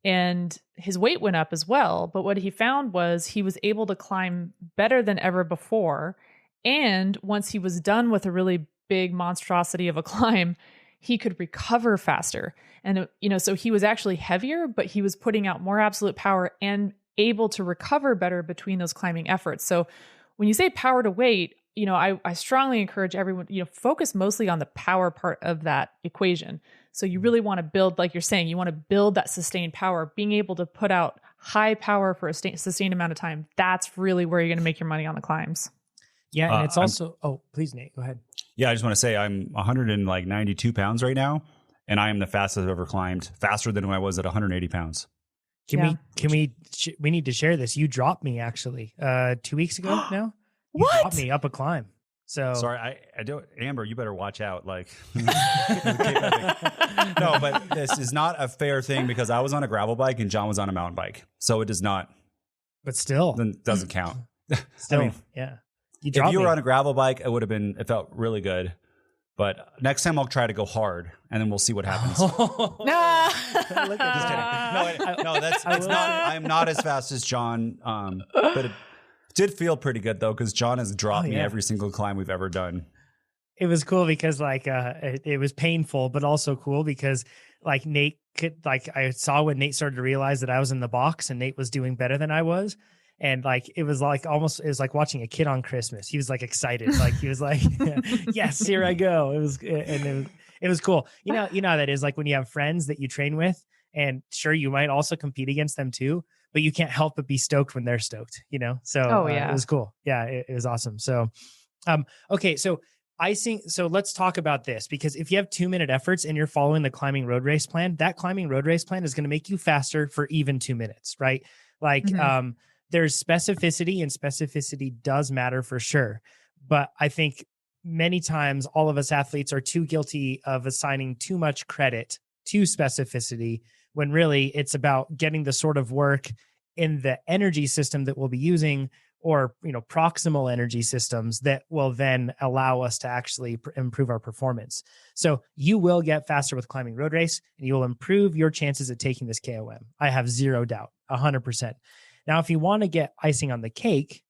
And his weight went up as well. But what he found was he was able to climb better than ever before. And once he was done with a really big monstrosity of a climb, he could recover faster. And, so he was actually heavier, but he was putting out more absolute power and able to recover better between those climbing efforts. So when you say power to weight, I strongly encourage everyone, focus mostly on the power part of that equation. So you really want to build, like you're saying, you want to build that sustained power, being able to put out high power for a sustained amount of time. That's really where you're going to make your money on the climbs. Yeah. And it's also, please, Nate, go ahead. Yeah. I just want to say I'm 192 pounds right now, and I am the fastest I've ever climbed, faster than when I was at 180 pounds. We need to share this. You dropped me actually 2 weeks ago now. You dropped me up a climb. So sorry, I don't. Amber, you better watch out. Like, no, but this is not a fair thing because I was on a gravel bike and John was on a mountain bike, so it does not. But still, then doesn't count. Still, I mean, yeah. If you were on a gravel bike, it felt really good. But next time I'll try to go hard, and then we'll see what happens. No, just kidding. No, it's not. I'm not as fast as John, but it did feel pretty good though, because John has dropped me every single climb we've ever done. It was cool because it was painful, but also cool because Nate could I saw when Nate started to realize that I was in the box and Nate was doing better than I was. And it was like watching a kid on Christmas. He was excited. He was like, yes, here I go. It was cool. You know how that is when you have friends that you train with, and sure, you might also compete against them too, but you can't help but be stoked when they're stoked, So it was cool. Yeah, it was awesome. So, okay. So let's talk about this, because if you have 2-minute efforts and you're following the climbing road race plan, that climbing road race plan is going to make you faster for even 2 minutes, right? there's specificity, and specificity does matter for sure. But I think many times all of us athletes are too guilty of assigning too much credit to specificity, when really it's about getting the sort of work in the energy system that we'll be using, or, proximal energy systems that will then allow us to actually improve our performance. So you will get faster with climbing road race, and you will improve your chances at taking this KOM. I have zero doubt, 100%. Now, if you want to get icing on the cake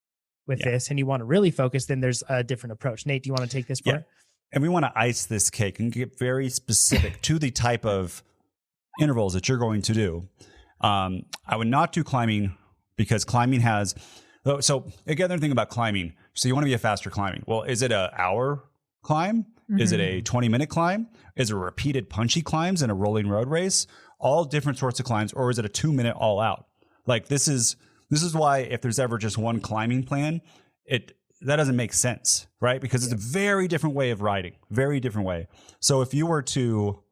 with this and you want to really focus, then there's a different approach. Nate, do you want to take this part? Yeah. And we want to ice this cake and get very specific to the type of intervals that you're going to do. I would not do climbing, because climbing has... So again, the thing about climbing, so you want to be a faster climbing. Well, is it an hour climb? Mm-hmm. Is it a 20-minute climb? Is it repeated punchy climbs in a rolling road race? All different sorts of climbs. Or is it a 2-minute all out? Like this is why if there's ever just one climbing plan, that doesn't make sense, right? Because it's a very different way of riding, very different way. So if you were to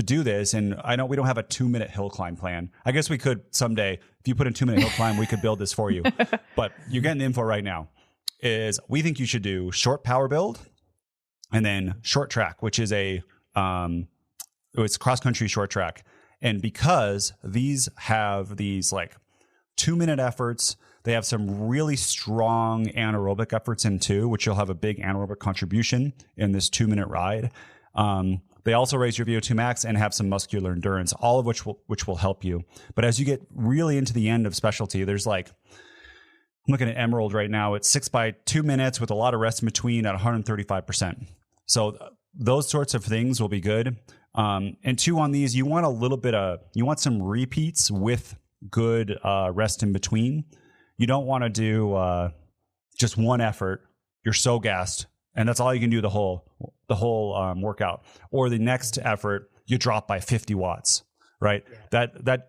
do this, and I know we don't have a 2-minute hill climb plan. I guess we could someday, if you put in 2-minute hill climb, we could build this for you. But you're getting the info right now. Is we think you should do short power build, and then short track, which is it's cross country short track. And because these have these like 2-minute efforts, they have some really strong anaerobic efforts in too, which you'll have a big anaerobic contribution in this 2-minute ride. They also raise your VO2 max and have some muscular endurance, all of which will help you. But as you get really into the end of specialty, there's like, I'm looking at Emerald right now. It's 6 by 2 minutes with a lot of rest in between at 135%. So those sorts of things will be good. And two, on these, you want you want some repeats with good rest in between. You don't want to do just one effort. You're so gassed, and that's all you can do the whole workout. Or the next effort, you drop by 50 watts, right? Yeah.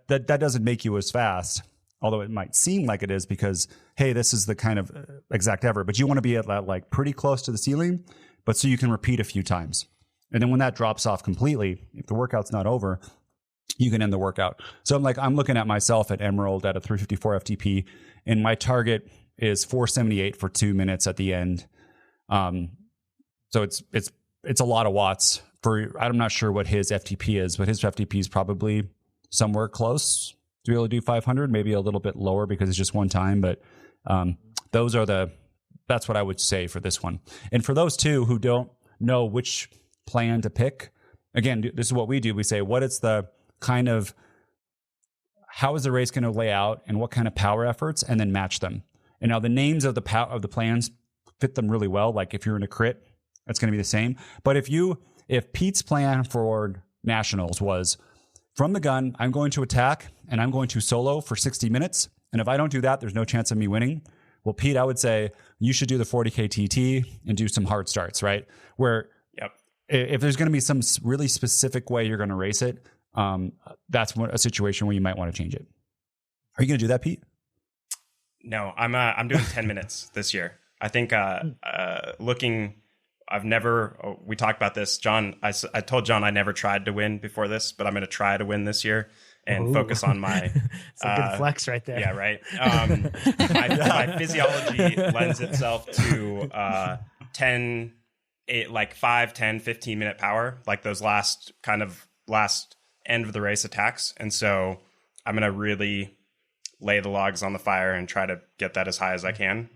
That doesn't make you as fast, although it might seem like it is, because, hey, this is the kind of exact effort. But you want to be at that, like, pretty close to the ceiling, but so you can repeat a few times. And then when that drops off completely, if the workout's not over, you can end the workout. So I'm looking at myself at Emerald at a 354 FTP, and my target is 478 for 2 minutes at the end. So it's a lot of watts I'm not sure what his FTP is, but his FTP is probably somewhere close to be able to do 500, maybe a little bit lower because it's just one time. But that's what I would say for this one. And for those two who don't know which plan to pick, again, this is what we do. We say, how is the race going to lay out and what kind of power efforts, and then match them. And now the names of the plans fit them really well. Like if you're in a crit, that's going to be the same. But if Pete's plan for nationals was, from the gun, I'm going to attack and I'm going to solo for 60 minutes. And if I don't do that, there's no chance of me winning. Well, Pete, I would say you should do the 40K TT and do some hard starts, right? Where if there's going to be some really specific way you're going to race it, that's a situation where you might want to change it. Are you going to do that, Pete? No, I'm doing 10 minutes this year. I think we talked about this, John. I told John I never tried to win before this, but I'm going to try to win this year and focus on my. It's a good flex right there. Yeah, right. My physiology lends itself to 5, 10, 15-minute power, like those last end of the race attacks. And so I'm going to really lay the logs on the fire and try to get that as high as I can.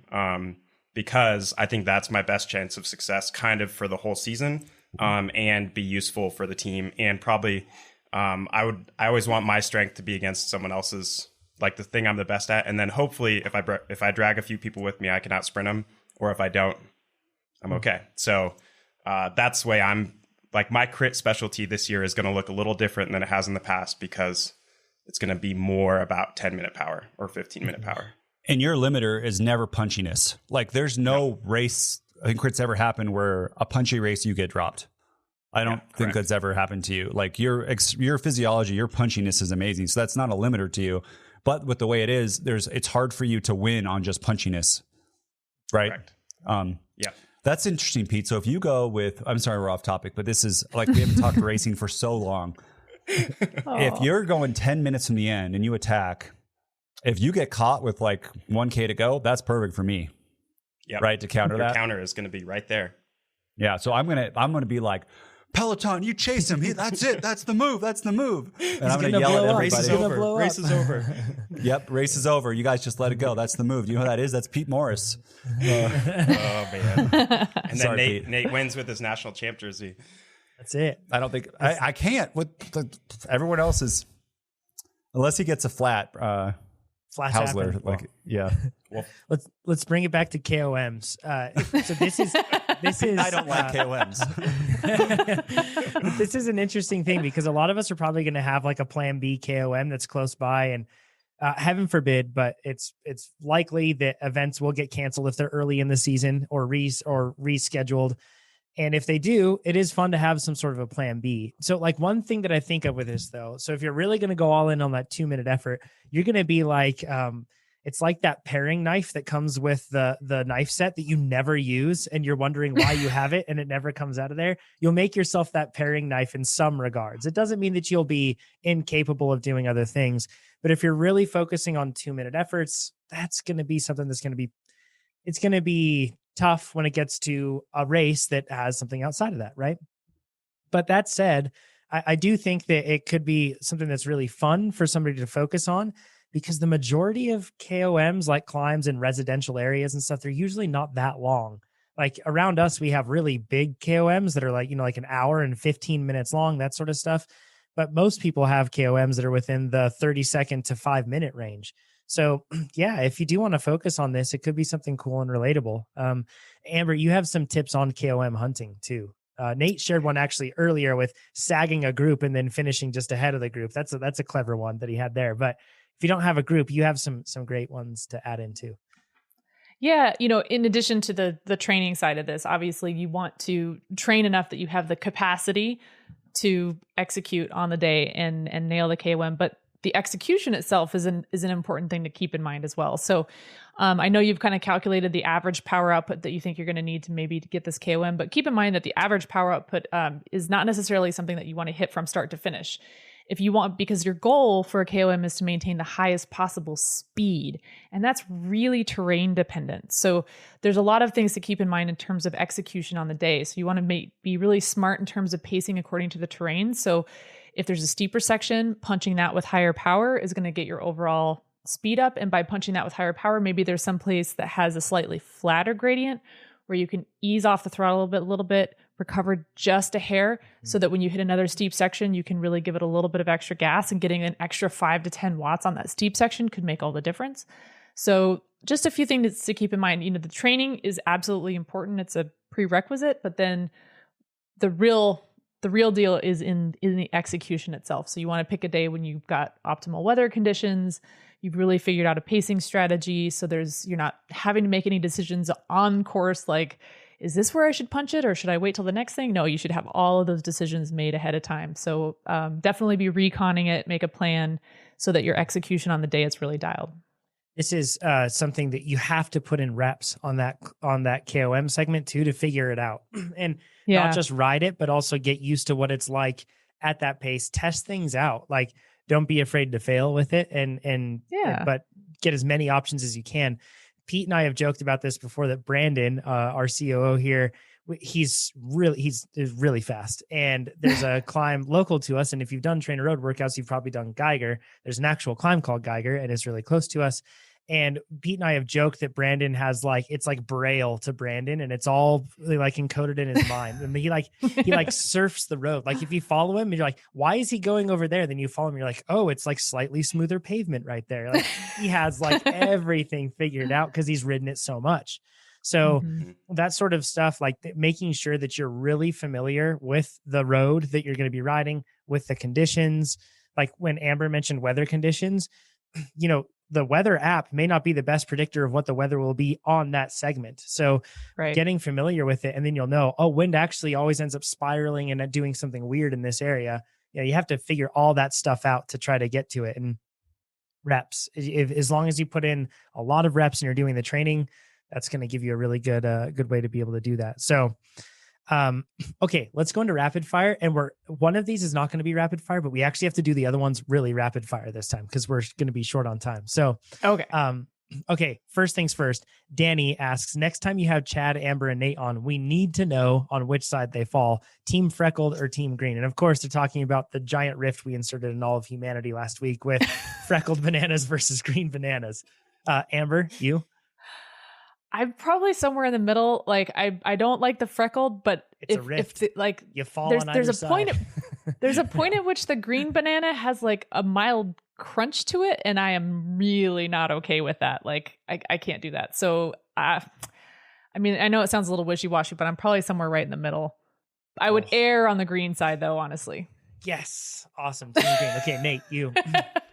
Because I think that's my best chance of success kind of for the whole season, and be useful for the team. And probably I always want my strength to be against someone else's, like the thing I'm the best at. And then hopefully if I drag a few people with me, I can out sprint them, or if I don't, I'm okay. So that's the way I'm like, my crit specialty this year is going to look a little different than it has in the past, because it's going to be more about 10-minute power or 15-minute power. And your limiter is never punchiness. Like there's no race, I think crits ever happen where a punchy race you get dropped. I don't think that's ever happened to you. Like your physiology, your punchiness is amazing. So that's not a limiter to you. But with the way it is, it's hard for you to win on just punchiness. Right? Correct. That's interesting, Pete. So if you go with, I'm sorry, we're off topic, but this is like, we haven't talked racing for so long. If you're going 10 minutes from the end and you attack, if you get caught with like 1K to go, that's perfect for me. Yep. Right, to counter Your that. counter is going to be right there. Yeah, so I'm gonna be like, Peloton, you chase him. That's it. That's the move. That's the move. And I'm gonna yell at everybody. Race is over. Race is over. Yep, race is over. You guys just let it go. That's the move. You know who that is? That's Pete Morris. Oh man! And then Sorry, Nate wins with his national champ jersey. That's it. I don't think I can't. With everyone else is, unless he gets a flat. Flash Hausler, happened. like yeah. Well, Let's bring it back to KOMs. So this is I don't like KOMs. This is an interesting thing because a lot of us are probably going to have like a plan B KOM that's close by, and heaven forbid, but it's likely that events will get canceled if they're early in the season or rescheduled. And if they do, it is fun to have some sort of a plan B. So like one thing that I think of with this though, so if you're really going to go all in on that 2-minute effort, you're going to be like, it's like that paring knife that comes with the knife set that you never use. And you're wondering why you have it and it never comes out of there. You'll make yourself that paring knife in some regards. It doesn't mean that you'll be incapable of doing other things, but if you're really focusing on 2-minute efforts, that's going to be something that's going to be tough when it gets to a race that has something outside of that, right? But that said, I do think that it could be something that's really fun for somebody to focus on, because the majority of KOMs, like climbs in residential areas and stuff, they're usually not that long. Like around us, we have really big KOMs that are like, like an hour and 15 minutes long, that sort of stuff. But most people have KOMs that are within the 30-second to 5-minute range. So yeah, if you do want to focus on this, it could be something cool and relatable. Amber, you have some tips on KOM hunting too. Nate shared one actually earlier with sagging a group and then finishing just ahead of the group. That's a clever one that he had there. But if you don't have a group, you have some great ones to add into. Yeah, in addition to the training side of this, obviously you want to train enough that you have the capacity to execute on the day and nail the KOM, but the execution itself is an important thing to keep in mind as well. So I know you've kind of calculated the average power output that you think you're going to need to maybe to get this KOM, but keep in mind that the average power output is not necessarily something that you want to hit from start to finish. If you want, because your goal for a KOM is to maintain the highest possible speed, and that's really terrain dependent. So there's a lot of things to keep in mind in terms of execution on the day. So you want to be really smart in terms of pacing according to the terrain. So if there's a steeper section, punching that with higher power is going to get your overall speed up. And by punching that with higher power, maybe there's some place that has a slightly flatter gradient where you can ease off the throttle a little bit, recover just a hair, so that when you hit another steep section, you can really give it a little bit of extra gas, and getting an extra 5 to 10 watts on that steep section could make all the difference. So just a few things to keep in mind. The training is absolutely important. It's a prerequisite, but then the real deal is in the execution itself. So you want to pick a day when you've got optimal weather conditions. You've really figured out a pacing strategy. So you're not having to make any decisions on course. Like, is this where I should punch it or should I wait till the next thing? No, you should have all of those decisions made ahead of time. So definitely be reconning it, make a plan so that your execution on the day is really dialed. This is something that you have to put in reps on that KOM segment too, to figure it out. And not just ride it, but also get used to what it's like at that pace. Test things out. Like, don't be afraid to fail with it, but get as many options as you can. Pete and I have joked about this before, that Brandon, our COO here, he's really fast. And there's a climb local to us. And if you've done TrainerRoad workouts, you've probably done Geiger. There's an actual climb called Geiger, and it's really close to us. And Pete and I have joked that Brandon has it's like Braille to Brandon, and it's all like encoded in his mind. And he surfs the road. Like, if you follow him and you're like, why is he going over there? Then you follow him, you're like, oh, it's like slightly smoother pavement right there. Like, he has like everything figured out because he's ridden it so much. So that sort of stuff, like making sure that you're really familiar with the road that you're going to be riding, with the conditions. Like when Amber mentioned weather conditions, the weather app may not be the best predictor of what the weather will be on that segment. So getting familiar with it, and then you'll know, wind actually always ends up spiraling and doing something weird in this area. You have to figure all that stuff out to try to get to it. And reps, as long as you put in a lot of reps and you're doing the training, that's going to give you a really good way to be able to do that. So Okay, let's go into rapid fire. And one of these is not going to be rapid fire, but we actually have to do the other ones really rapid fire this time because we're going to be short on time. So, Okay. Okay, first things first. Danny asks, next time you have Chad, Amber, and Nate on, we need to know on which side they fall, Team Freckled or Team Green. And of course, they're talking about the giant rift we inserted in all of humanity last week with freckled bananas versus green bananas. Amber, you? I'm probably somewhere in the middle. Like I don't like the freckled, but It's a rift. like You fall there's on either a side. point there's a point at which the green banana has like a mild crunch to it, and I am really not okay with that. Like I can't do that. So I mean, I know it sounds a little wishy-washy, but I'm probably somewhere right in the middle. I would err on the green side though, honestly. Yes. Awesome. Team Green. Okay, Nate, you.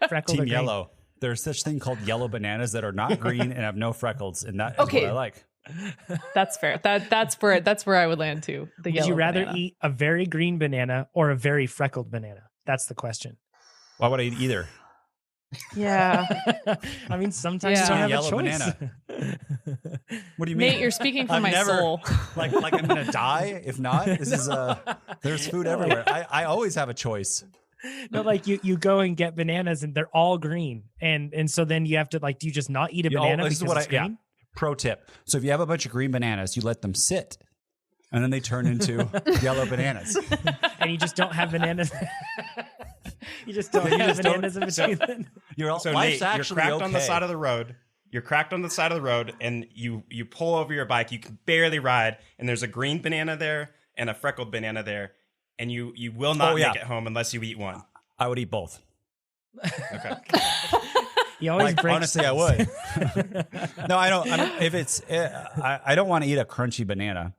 Freckled Team or green? yellow. There's such thing called yellow bananas that are not green and have no freckles, and that is Okay. what I like. That's fair. That's where I would land too. The Would yellow you rather banana. eat a very green banana or a very freckled banana? That's the question. Why would I eat either? Yeah. I mean, sometimes Yeah. you don't have Yellow a choice. banana. What do you mean? Nate, you're speaking for I've my never- soul. like I'm gonna die if not. This is there's food everywhere. I always have a choice. No, like you go and get bananas and they're all green, and so then you have to like, do you just not eat a banana this is because what it's green? Pro tip. So if you have a bunch of green bananas, you let them sit, and then they turn into yellow bananas. And you just don't have bananas. You just don't You have just don't- bananas in between. Then. So life's Nate, you're actually cracked okay. on the side of the road. You're cracked on the side of the road, and you pull over your bike. You can barely ride, and there's a green banana there and a freckled banana there, and you will not make it home unless you eat one. I would eat both. Okay. You always Like, break honestly, I things. would. No, I don't. If it's, I don't want to eat a crunchy banana.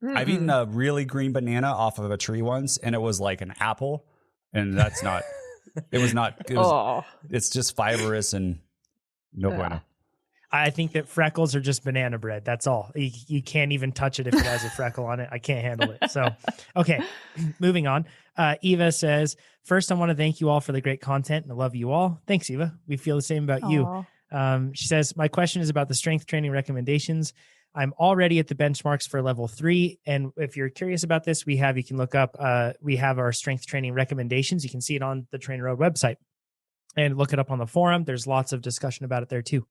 I've eaten a really green banana off of a tree once, and it was like an apple, and that's not. It was not. It was, It's just fibrous and no bueno. I think that freckles are just banana bread. That's all. You can't even touch it if it has a freckle on it. I can't handle it. So, okay, moving on. Eva says, first, I want to thank you all for the great content and I love you all. Thanks, Eva. We feel the same about you. She says, my question is about the strength training recommendations. I'm already at the benchmarks for level 3. And if you're curious about this, you can look up, we have our strength training recommendations. You can see it on the TrainerRoad website and look it up on the forum. There's lots of discussion about it there too.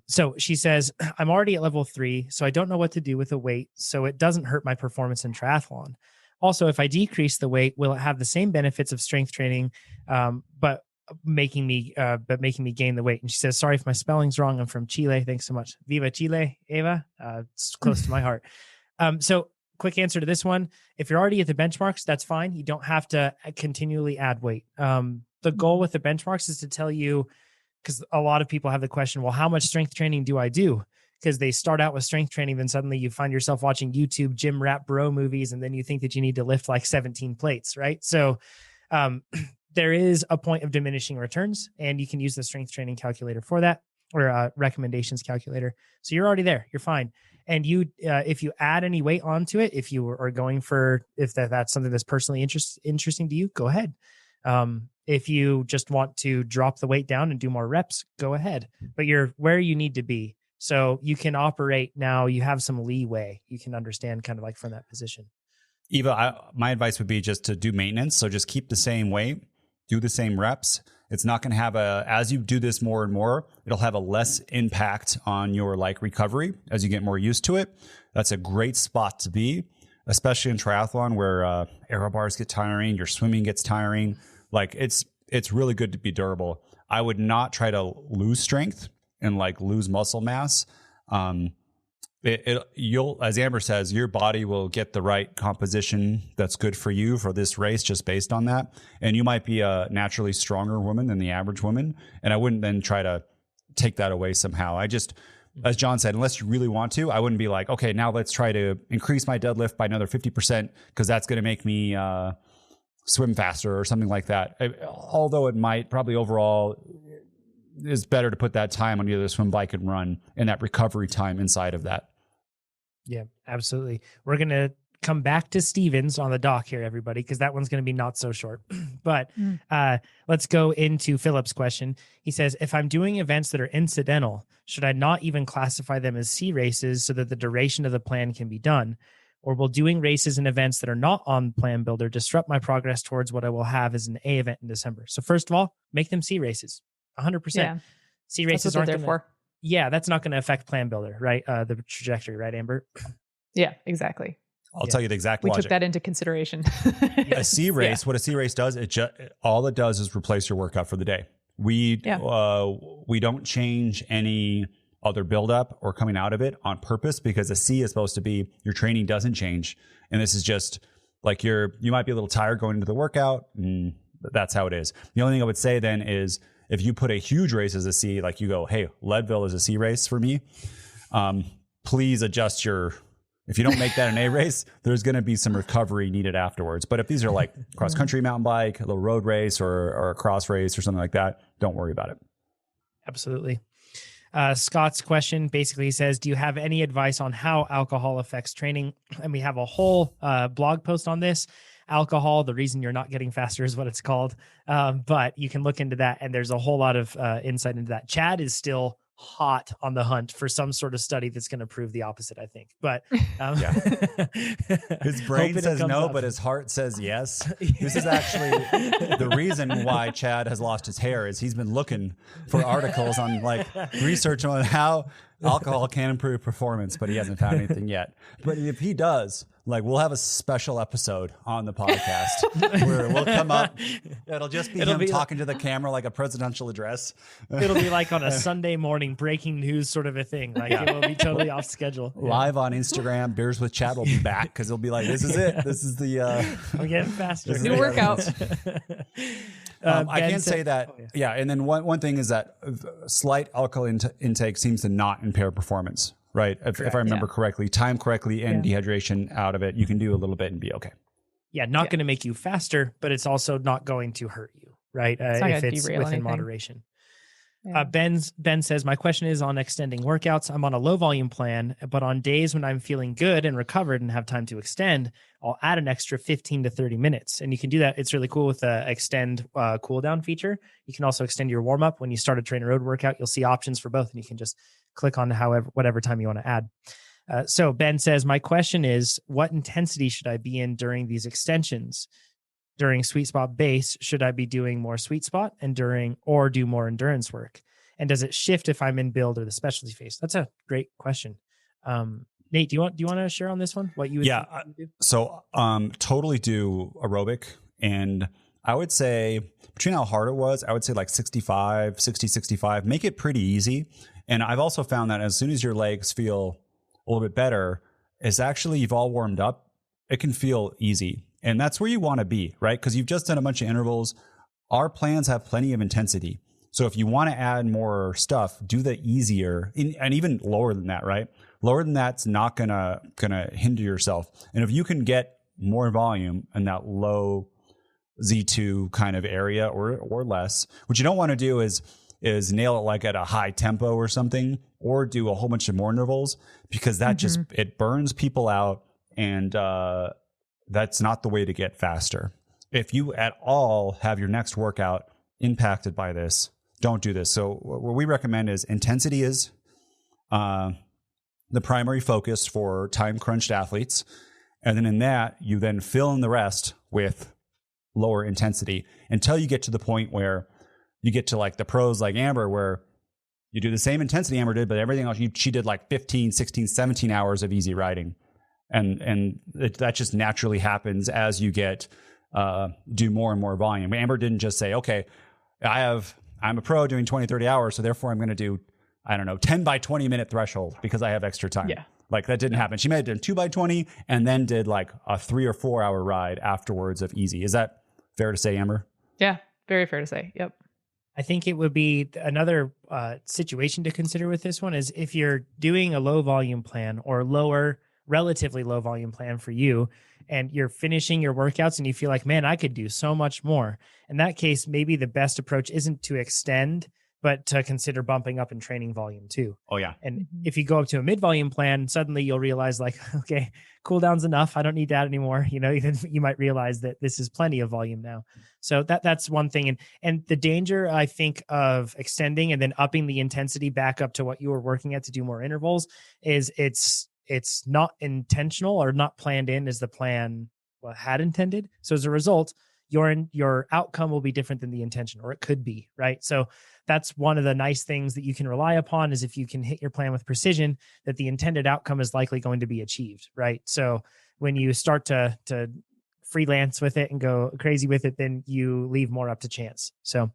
So she says, I'm already at level 3, so I don't know what to do with the weight, so it doesn't hurt my performance in triathlon. Also, if I decrease the weight, will it have the same benefits of strength training, but making me gain the weight? And she says, sorry if my spelling's wrong. I'm from Chile. Thanks so much. Viva Chile, Eva. It's close to my heart. So quick answer to this one. If you're already at the benchmarks, that's fine. You don't have to continually add weight. The goal with the benchmarks is to tell you, because a lot of people have the question, well, how much strength training do I do? Because they start out with strength training, then suddenly you find yourself watching YouTube gym rat bro movies, and then you think that you need to lift like 17 plates, right? So there is a point of diminishing returns, and you can use the strength training calculator for that, or recommendations calculator. So you're already there. You're fine. And you, if you add any weight onto it, if you are going for, if that's something that's personally interesting to you, go ahead. If you just want to drop the weight down and do more reps, go ahead. But you're where you need to be. So you can operate now. You have some leeway. You can understand kind of like from that position. Eva, my advice would be just to do maintenance. So just keep the same weight, do the same reps. It's not going to have as you do this more and more, it'll have a less impact on your like recovery as you get more used to it. That's a great spot to be, especially in triathlon where aero bars get tiring, your swimming gets tiring. Like it's really good to be durable. I would not try to lose strength and like lose muscle mass. You'll, as Amber says, your body will get the right composition that's good for you for this race just based on that. And you might be a naturally stronger woman than the average woman. And I wouldn't then try to take that away somehow. I just, as John said, unless you really want to, I wouldn't be like, okay, now let's try to increase my deadlift by another 50% because that's going to make me swim faster or something like that. Although it might probably overall is better to put that time on either the swim, bike, and run and that recovery time inside of that. Yeah, absolutely. We're going to come back to Stevens on the dock here, everybody, because that one's going to be not so short. But let's go into Philip's question. He says, if I'm doing events that are incidental, should I not even classify them as C races so that the duration of the plan can be done? Or will doing races and events that are not on Plan Builder disrupt my progress towards what I will have as an A event in December? So first of all, make them C races, 100%. Yeah. C That's races what aren't they're going there to, for. yeah, that's not going to affect Plan Builder, right? The trajectory, right, Amber? Yeah, exactly. I'll tell you the exact We logic. took that into consideration. A C race, what a C race does, all it does is replace your workout for the day. We don't change any other buildup or coming out of it on purpose, because a C is supposed to be your training doesn't change. And this is just like you might be a little tired going into the workout. And that's how it is. The only thing I would say then is if you put a huge race as a C, like you go, hey, Leadville is a C race for me. Please adjust if you don't make that an A race, there's going to be some recovery needed afterwards. But if these are like cross country mountain bike, a little road race or a cross race or something like that, don't worry about it. Absolutely. Scott's question basically says, do you have any advice on how alcohol affects training? And we have a whole blog post on this. Alcohol, the reason you're not getting faster is what it's called. But you can look into that, and there's a whole lot of insight into that. Chad is still hot on the hunt for some sort of study that's going to prove the opposite, I think. But his brain says no, but his heart says yes. This is actually the reason why Chad has lost his hair, is he's been looking for articles on like research on how alcohol can improve performance, but he hasn't found anything yet. But if he does, like, we'll have a special episode on the podcast where we'll come up. It'll just be him talking to the camera like a presidential address. It'll be like on a Sunday morning breaking news sort of a thing. Like it will be totally off schedule. Live on Instagram, Beers with Chad will be back because he'll be like, this is it. This is the... I'm getting faster. New workout. I can say that, and then one thing is that slight alcohol intake seems to not impair performance, right? If I remember correctly, time correctly and dehydration out of it, you can do a little bit and be okay. Yeah, not going to make you faster, but it's also not going to hurt you, right? If it's within moderation. Yeah. Ben says, my question is on extending workouts. I'm on a low volume plan, but on days when I'm feeling good and recovered and have time to extend, I'll add an extra 15 to 30 minutes. And you can do that. It's really cool with the extend cool down feature. You can also extend your warm up. When you start a TrainerRoad workout, you'll see options for both, and you can just click on whatever time you want to add. So Ben says, my question is, what intensity should I be in during these extensions? During sweet spot base, should I be doing more sweet spot and or do more endurance work? And does it shift if I'm in build or the specialty phase? That's a great question. Nate, do you want to share on this one? What you would do? So totally do aerobic. And I would say between how hard it was, I would say like 60, 65, make it pretty easy. And I've also found that as soon as your legs feel a little bit better, it's actually, you've all warmed up, it can feel easy. And that's where you want to be, right? Because you've just done a bunch of intervals. Our plans have plenty of intensity. So if you want to add more stuff, do the easier and even lower than that, right? Lower than that's not gonna hinder yourself. And if you can get more volume in that low Z2 kind of area or less, what you don't want to do is nail it like at a high tempo or something, or do a whole bunch of more intervals, because that just, it burns people out, and that's not the way to get faster. If you at all have your next workout impacted by this, don't do this. So what we recommend is intensity is the primary focus for time crunched athletes. And then in that, you then fill in the rest with lower intensity until you get to the point where you get to like the pros like Amber, where you do the same intensity Amber did, but everything else, she did like 15, 16, 17 hours of easy riding. And that just naturally happens as you do more and more volume. Amber didn't just say, okay, I'm a pro doing 20, 30 hours, so therefore I'm going to do, 10 by 20 minute threshold because I have extra time. Yeah. Like that didn't happen. She may have done 2 by 20 and then did like a 3 or 4 hour ride afterwards of easy. Is that fair to say, Amber? Yeah, very fair to say. Yep. I think it would be another situation to consider with this one is if you're doing a low volume plan or relatively low volume plan for you, and you're finishing your workouts and you feel like, man, I could do so much more. In that case, maybe the best approach isn't to extend, but to consider bumping up in training volume too. Oh yeah. And if you go up to a mid volume plan, suddenly you'll realize like, okay, cooldown's enough. I don't need that anymore. You might realize that this is plenty of volume now. So that's one thing. And the danger, I think, of extending and then upping the intensity back up to what you were working at to do more intervals is it's not intentional or not planned in as the plan had intended. So as a result, your outcome will be different than the intention, or it could be, right? So that's one of the nice things that you can rely upon, is if you can hit your plan with precision, that the intended outcome is likely going to be achieved, right? So when you start to freelance with it and go crazy with it, then you leave more up to chance. So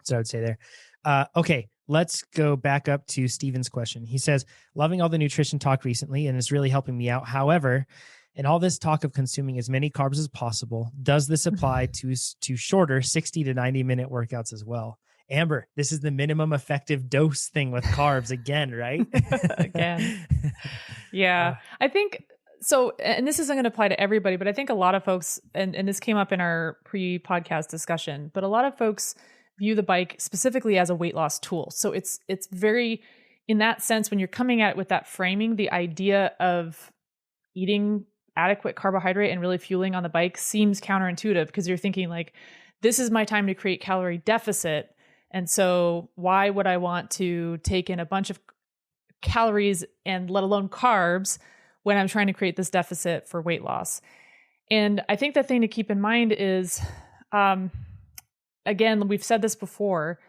I would say there. Okay, let's go back up to Steven's question. He says, loving all the nutrition talk recently, and it's really helping me out. However, in all this talk of consuming as many carbs as possible, does this apply to shorter 60 to 90 minute workouts as well? Amber, this is the minimum effective dose thing with carbs again, right? Again. Yeah. I think so, and this isn't going to apply to everybody, but I think a lot of folks, and this came up in our pre-podcast discussion, but a lot of folks view the bike specifically as a weight loss tool. So it's very, in that sense, when you're coming at it with that framing, the idea of eating adequate carbohydrate and really fueling on the bike seems counterintuitive, because you're thinking like, this is my time to create calorie deficit. And so why would I want to take in a bunch of calories and let alone carbs when I'm trying to create this deficit for weight loss? And I think the thing to keep in mind is, again, we've said this before,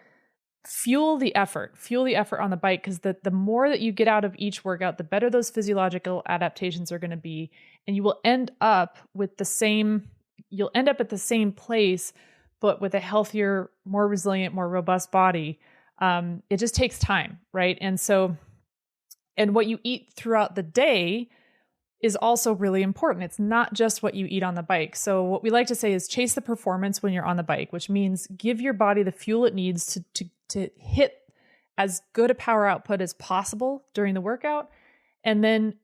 fuel the effort on the bike, because the more that you get out of each workout, the better those physiological adaptations are going to be. And you will end up at the same place, but with a healthier, more resilient, more robust body. It just takes time, right? And what you eat throughout the day is also really important. It's not just what you eat on the bike. So what we like to say is chase the performance when you're on the bike, which means give your body the fuel it needs to hit as good a power output as possible during the workout. And then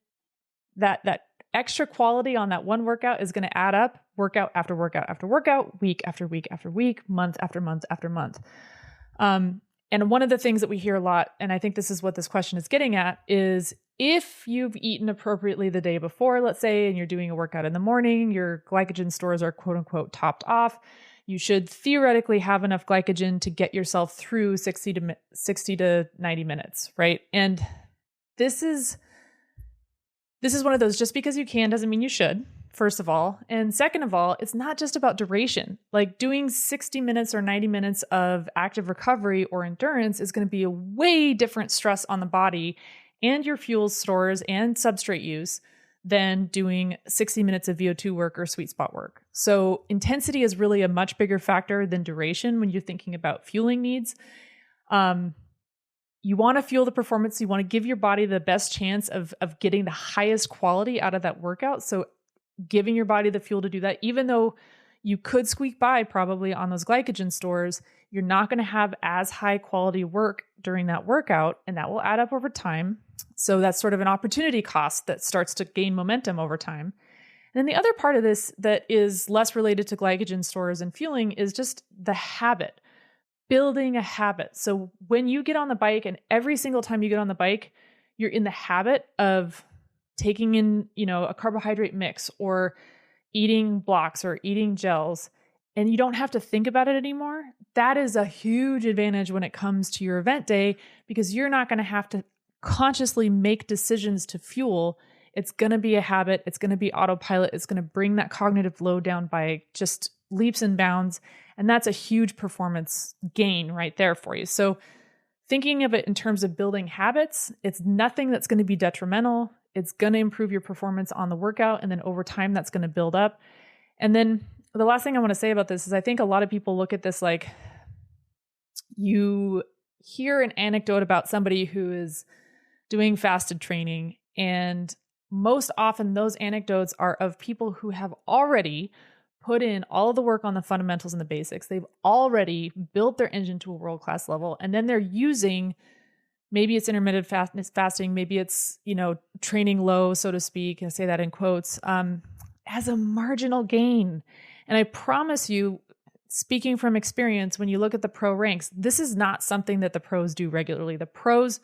that extra quality on that one workout is going to add up workout after workout after workout, week after week after week, month after month after month. And one of the things that we hear a lot, and I think this is what this question is getting at, is if you've eaten appropriately the day before, let's say, and you're doing a workout in the morning, your glycogen stores are quote unquote topped off, you should theoretically have enough glycogen to get yourself through 60 to 90 minutes, right? And this is one of those, just because you can doesn't mean you should, first of all. And second of all, it's not just about duration. Like doing 60 minutes or 90 minutes of active recovery or endurance is going to be a way different stress on the body and your fuel stores and substrate use than doing 60 minutes of VO2 work or sweet spot work. So intensity is really a much bigger factor than duration when you're thinking about fueling needs. You want to fuel the performance. You want to give your body the best chance of getting the highest quality out of that workout. So giving your body the fuel to do that, even though you could squeak by probably on those glycogen stores, you're not going to have as high quality work during that workout, and that will add up over time. So that's sort of an opportunity cost that starts to gain momentum over time. And then the other part of this that is less related to glycogen stores and fueling is just the habit, building a habit. So when you get on the bike, and every single time you get on the bike, you're in the habit of taking in, a carbohydrate mix or eating blocks or eating gels, and you don't have to think about it anymore. That is a huge advantage when it comes to your event day, because you're not going to have to consciously make decisions to fuel. It's going to be a habit. It's going to be autopilot. It's going to bring that cognitive load down by just leaps and bounds. And that's a huge performance gain right there for you. So thinking of it in terms of building habits, it's nothing that's going to be detrimental. It's going to improve your performance on the workout. And then over time, that's going to build up. And then the last thing I want to say about this is I think a lot of people look at this like, you hear an anecdote about somebody who is doing fasted training, and most often those anecdotes are of people who have already put in all of the work on the fundamentals and the basics. They've already built their engine to a world-class level, and then they're using, maybe it's intermittent fasting, maybe it's, training low, so to speak, I say that in quotes, as a marginal gain. And I promise you, speaking from experience, when you look at the pro ranks, this is not something that the pros do regularly. The pros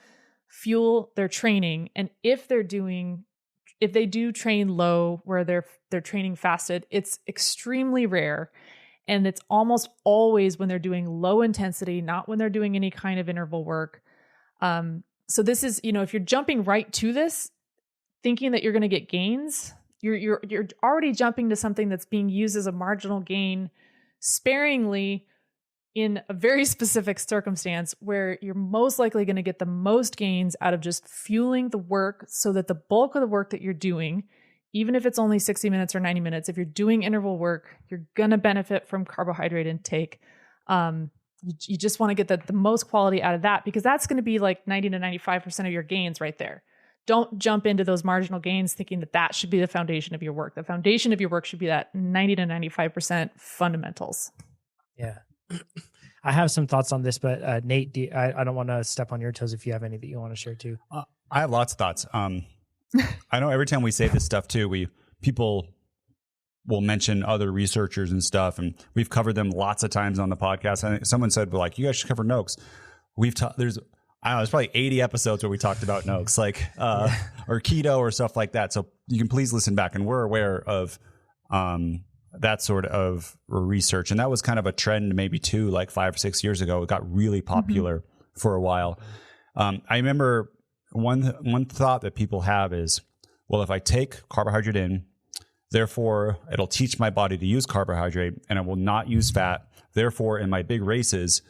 fuel their training, and if they do train low where they're training fasted, it's extremely rare, and it's almost always when they're doing low intensity, not when they're doing any kind of interval work. So this is, if you're jumping right to this, thinking that you're going to get gains, you're already jumping to something that's being used as a marginal gain sparingly in a very specific circumstance where you're most likely going to get the most gains out of just fueling the work, so that the bulk of the work that you're doing, even if it's only 60 minutes or 90 minutes, if you're doing interval work, you're going to benefit from carbohydrate intake. You just want to get the most quality out of that, because that's going to be like 90 to 95% of your gains right there. Don't jump into those marginal gains thinking that that should be the foundation of your work. The foundation of your work should be that 90 to 95% fundamentals. Yeah. I have some thoughts on this, but Nate, I don't want to step on your toes if you have any that you want to share too. I have lots of thoughts. I know every time we say this stuff too, people will mention other researchers and stuff, and we've covered them lots of times on the podcast. I think someone said, "Well, like, you guys should cover NOACs." There's probably 80 episodes where we talked about NOACs, like or keto or stuff like that. So you can please listen back, and we're aware of that sort of research, and that was kind of a trend maybe too, like 5 or 6 years ago. It got really popular for a while. I remember one thought that people have is, well, if I take carbohydrate in, therefore it'll teach my body to use carbohydrate, and it will not use fat. Therefore, in my big races,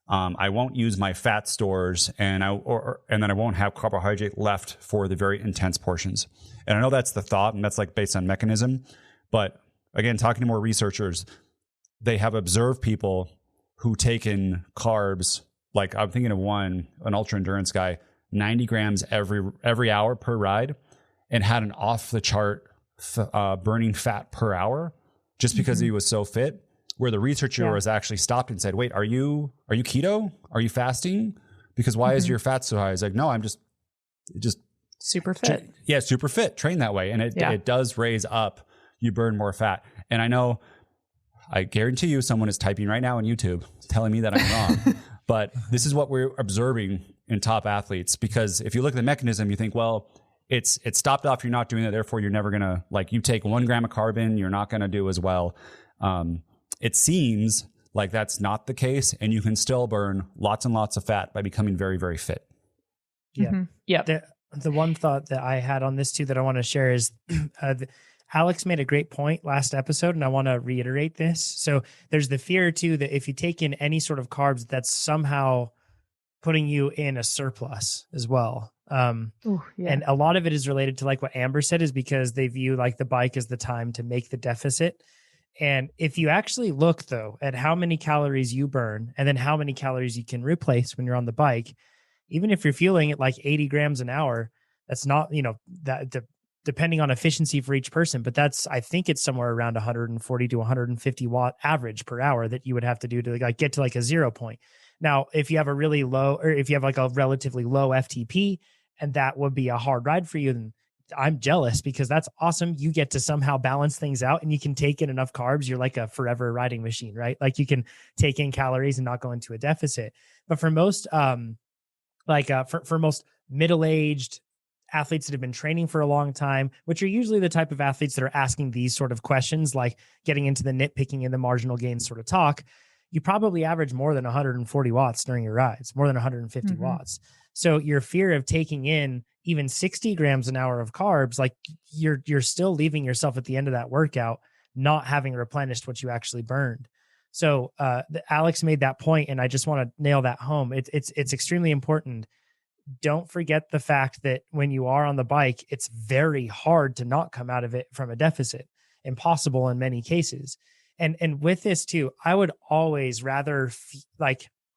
I won't use my fat stores, and then I won't have carbohydrate left for the very intense portions. And I know that's the thought, and that's like based on mechanism. But again, talking to more researchers, they have observed people who take in carbs. Like, I'm thinking of an ultra endurance guy, 90 grams every hour per ride, and had an off the chart burning fat per hour just because he was so fit. Where the researcher was actually stopped and said, "Wait, are you keto? Are you fasting? Because why is your fat so high?" He's like, "No, I'm just super fit." Super fit. Train that way, and it does raise up. You burn more fat. And I guarantee you, someone is typing right now on YouTube telling me that I'm wrong. But this is what we're observing in top athletes, because if you look at the mechanism, you think, well, it's stopped off. You're not doing it. Therefore, you're never gonna, like, you take 1 gram of carb, you're not gonna do as well. It seems like that's not the case, and you can still burn lots and lots of fat by becoming very, very fit. Yeah. Yeah. The one thought that I had on this too that I want to share is Alex made a great point last episode, and I want to reiterate this. So there's the fear too that if you take in any sort of carbs, that's somehow putting you in a surplus as well. And a lot of it is related to like what Amber said, is because they view like the bike as the time to make the deficit. And if you actually look though at how many calories you burn and then how many calories you can replace when you're on the bike, even if you're fueling at like 80 grams an hour, that's not, depending on efficiency for each person, but I think it's somewhere around 140 to 150 watt average per hour that you would have to do to like get to like a 0 point. Now, if you have a really low, or if you have like a relatively low FTP, and that would be a hard ride for you, then I'm jealous, because that's awesome. You get to somehow balance things out, and you can take in enough carbs. You're like a forever riding machine, right? Like you can take in calories and not go into a deficit. But for most, for most middle-aged athletes that have been training for a long time, which are usually the type of athletes that are asking these sort of questions, like getting into the nitpicking and the marginal gains sort of talk, you probably average more than 140 watts during your rides, more than 150 watts. So your fear of taking in even 60 grams an hour of carbs, like you're still leaving yourself at the end of that workout not having replenished what you actually burned. So Alex made that point, and I just want to nail that home. It's extremely important. Don't forget the fact that when you are on the bike, it's very hard to not come out of it from a deficit. Impossible in many cases. And with this too, I would always rather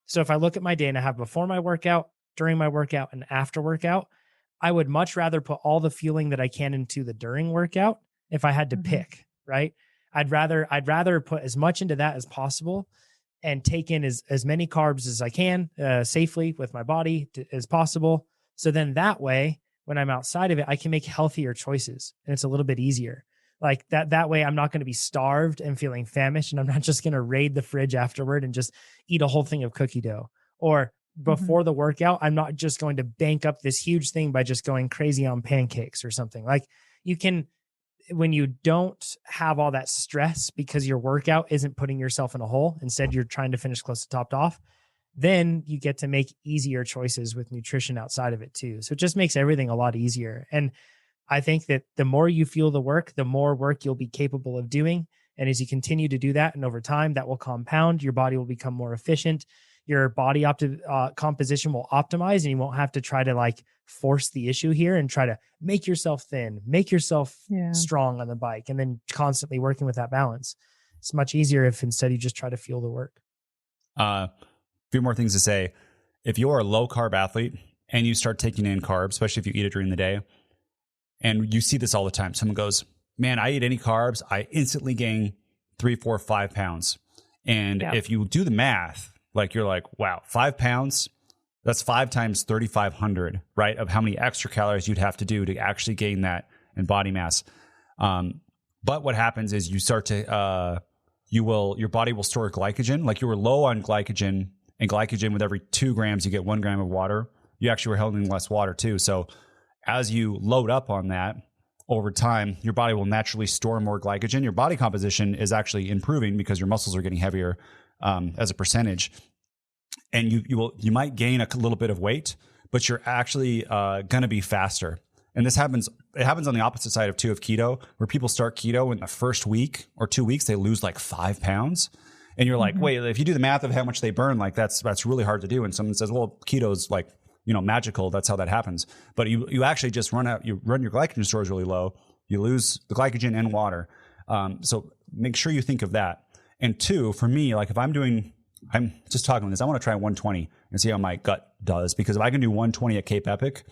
so if I look at my day and I have before my workout, during my workout, and after workout, I would much rather put all the fueling that I can into the during workout if I had to pick, right? I'd rather put as much into that as possible and take in as many carbs as I can safely with my body as possible. So then that way, when I'm outside of it, I can make healthier choices, and it's a little bit easier. Like that way, I'm not going to be starved and feeling famished, and I'm not just going to raid the fridge afterward and just eat a whole thing of cookie dough. Or before the workout, I'm not just going to bank up this huge thing by just going crazy on pancakes or something. Like you can, when you don't have all that stress because your workout isn't putting yourself in a hole, instead you're trying to finish close to topped off, then you get to make easier choices with nutrition outside of it too. So it just makes everything a lot easier. And I think that the more you fuel the work, the more work you'll be capable of doing. And as you continue to do that, and over time, that will compound, your body will become more efficient. Your body composition will optimize, and you won't have to try to like force the issue here and try to make yourself thin, make yourself strong on the bike, and then constantly working with that balance. It's much easier if instead you just try to fuel the work. A few more things to say. If you're a low carb athlete and you start taking in carbs, especially if you eat it during the day, and you see this all the time, someone goes, man, I eat any carbs, I instantly gain 3, 4, 5 pounds. And if you do the math, like you're like, wow, 5 pounds, that's 5 times 3,500, right? Of how many extra calories you'd have to do to actually gain that in body mass. But what happens is you start to, your body will store glycogen. Like you were low on glycogen, and glycogen with every 2 grams, you get 1 gram of water. You actually were holding less water too. So as you load up on that over time, your body will naturally store more glycogen. Your body composition is actually improving because your muscles are getting heavier as a percentage. And you might gain a little bit of weight, but you're actually going to be faster. And it happens on the opposite side of keto, where people start keto in the first week or 2 weeks, they lose like 5 pounds. And you're like, wait, if you do the math of how much they burn, like that's really hard to do. And someone says, well, keto's like, magical. That's how that happens. But you actually just run your glycogen stores really low. You lose the glycogen and water. So make sure you think of that. And 2, for me, like if I'm just talking this, I want to try 120 and see how my gut does. Because if I can do 120 at Cape Epic,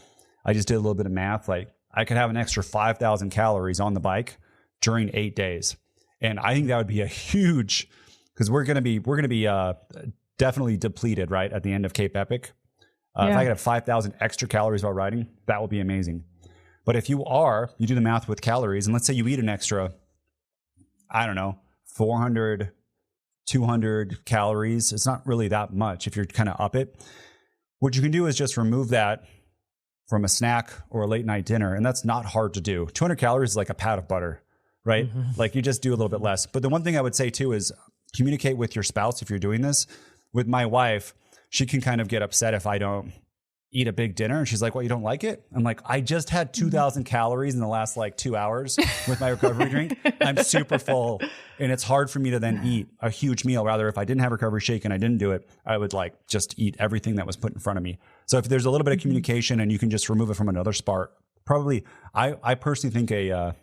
I just did a little bit of math. Like I could have an extra 5,000 calories on the bike during 8 days. And I think that would be a huge, because we're going to be definitely depleted, right, at the end of Cape Epic. If I could have 5,000 extra calories while riding, that would be amazing. But if you do the math with calories, and let's say you eat an extra, I don't know, 400, 200 calories. It's not really that much if you're kind of up it. What you can do is just remove that from a snack or a late night dinner. And that's not hard to do. 200 calories is like a pat of butter, right? Like you just do a little bit less. But the one thing I would say too is communicate with your spouse if you're doing this. With my wife, she can kind of get upset if I don't eat a big dinner. And she's like, well, you don't like it? I'm like, I just had 2,000 calories in the last like 2 hours with my recovery drink. I'm super full. And it's hard for me to then eat a huge meal. Rather, if I didn't have recovery shake and I didn't do it, I would like just eat everything that was put in front of me. So if there's a little bit of communication and you can just remove it from another spot, probably, I personally think a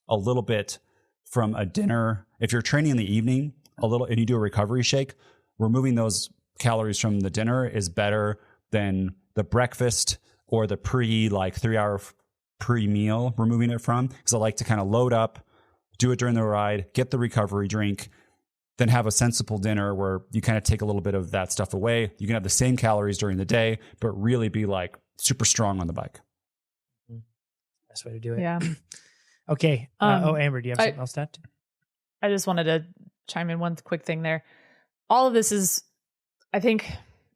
little bit from a dinner, if you're training in the evening, and you do a recovery shake, removing those calories from the dinner is better than the breakfast or the 3-hour pre-meal, removing it from. Because I like to kind of load up, do it during the ride, get the recovery drink, then have a sensible dinner where you kind of take a little bit of that stuff away. You can have the same calories during the day, but really be like super strong on the bike. Best way to do it. Yeah. Okay. Amber, do you have something else to add? I just wanted to chime in one quick thing there. All of this is, I think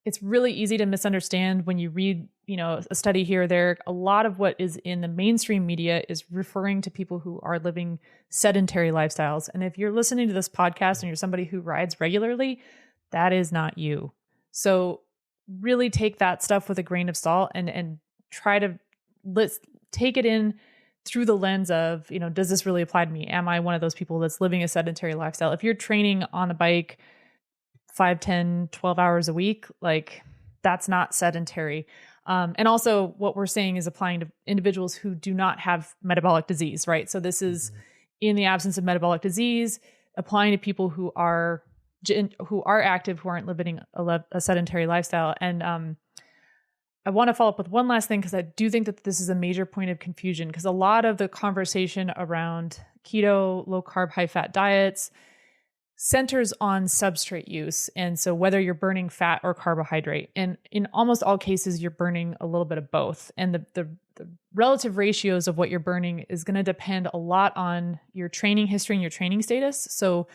it's really easy to misunderstand when you read, a study here or there. A lot of what is in the mainstream media is referring to people who are living sedentary lifestyles. And if you're listening to this podcast and you're somebody who rides regularly, that is not you. So really take that stuff with a grain of salt and try to take it in through the lens of, does this really apply to me? Am I one of those people that's living a sedentary lifestyle? If you're training on a bike 5, 10, 12 hours a week, like that's not sedentary. And also what we're saying is applying to individuals who do not have metabolic disease, right? So this is in the absence of metabolic disease, applying to people who are active, who aren't living a sedentary lifestyle. And I want to follow up with one last thing, because I do think that this is a major point of confusion, because a lot of the conversation around keto, low carb, high fat diets centers on substrate use. And so whether you're burning fat or carbohydrate, and in almost all cases, you're burning a little bit of both. And the relative ratios of what you're burning is going to depend a lot on your training history and your training status. So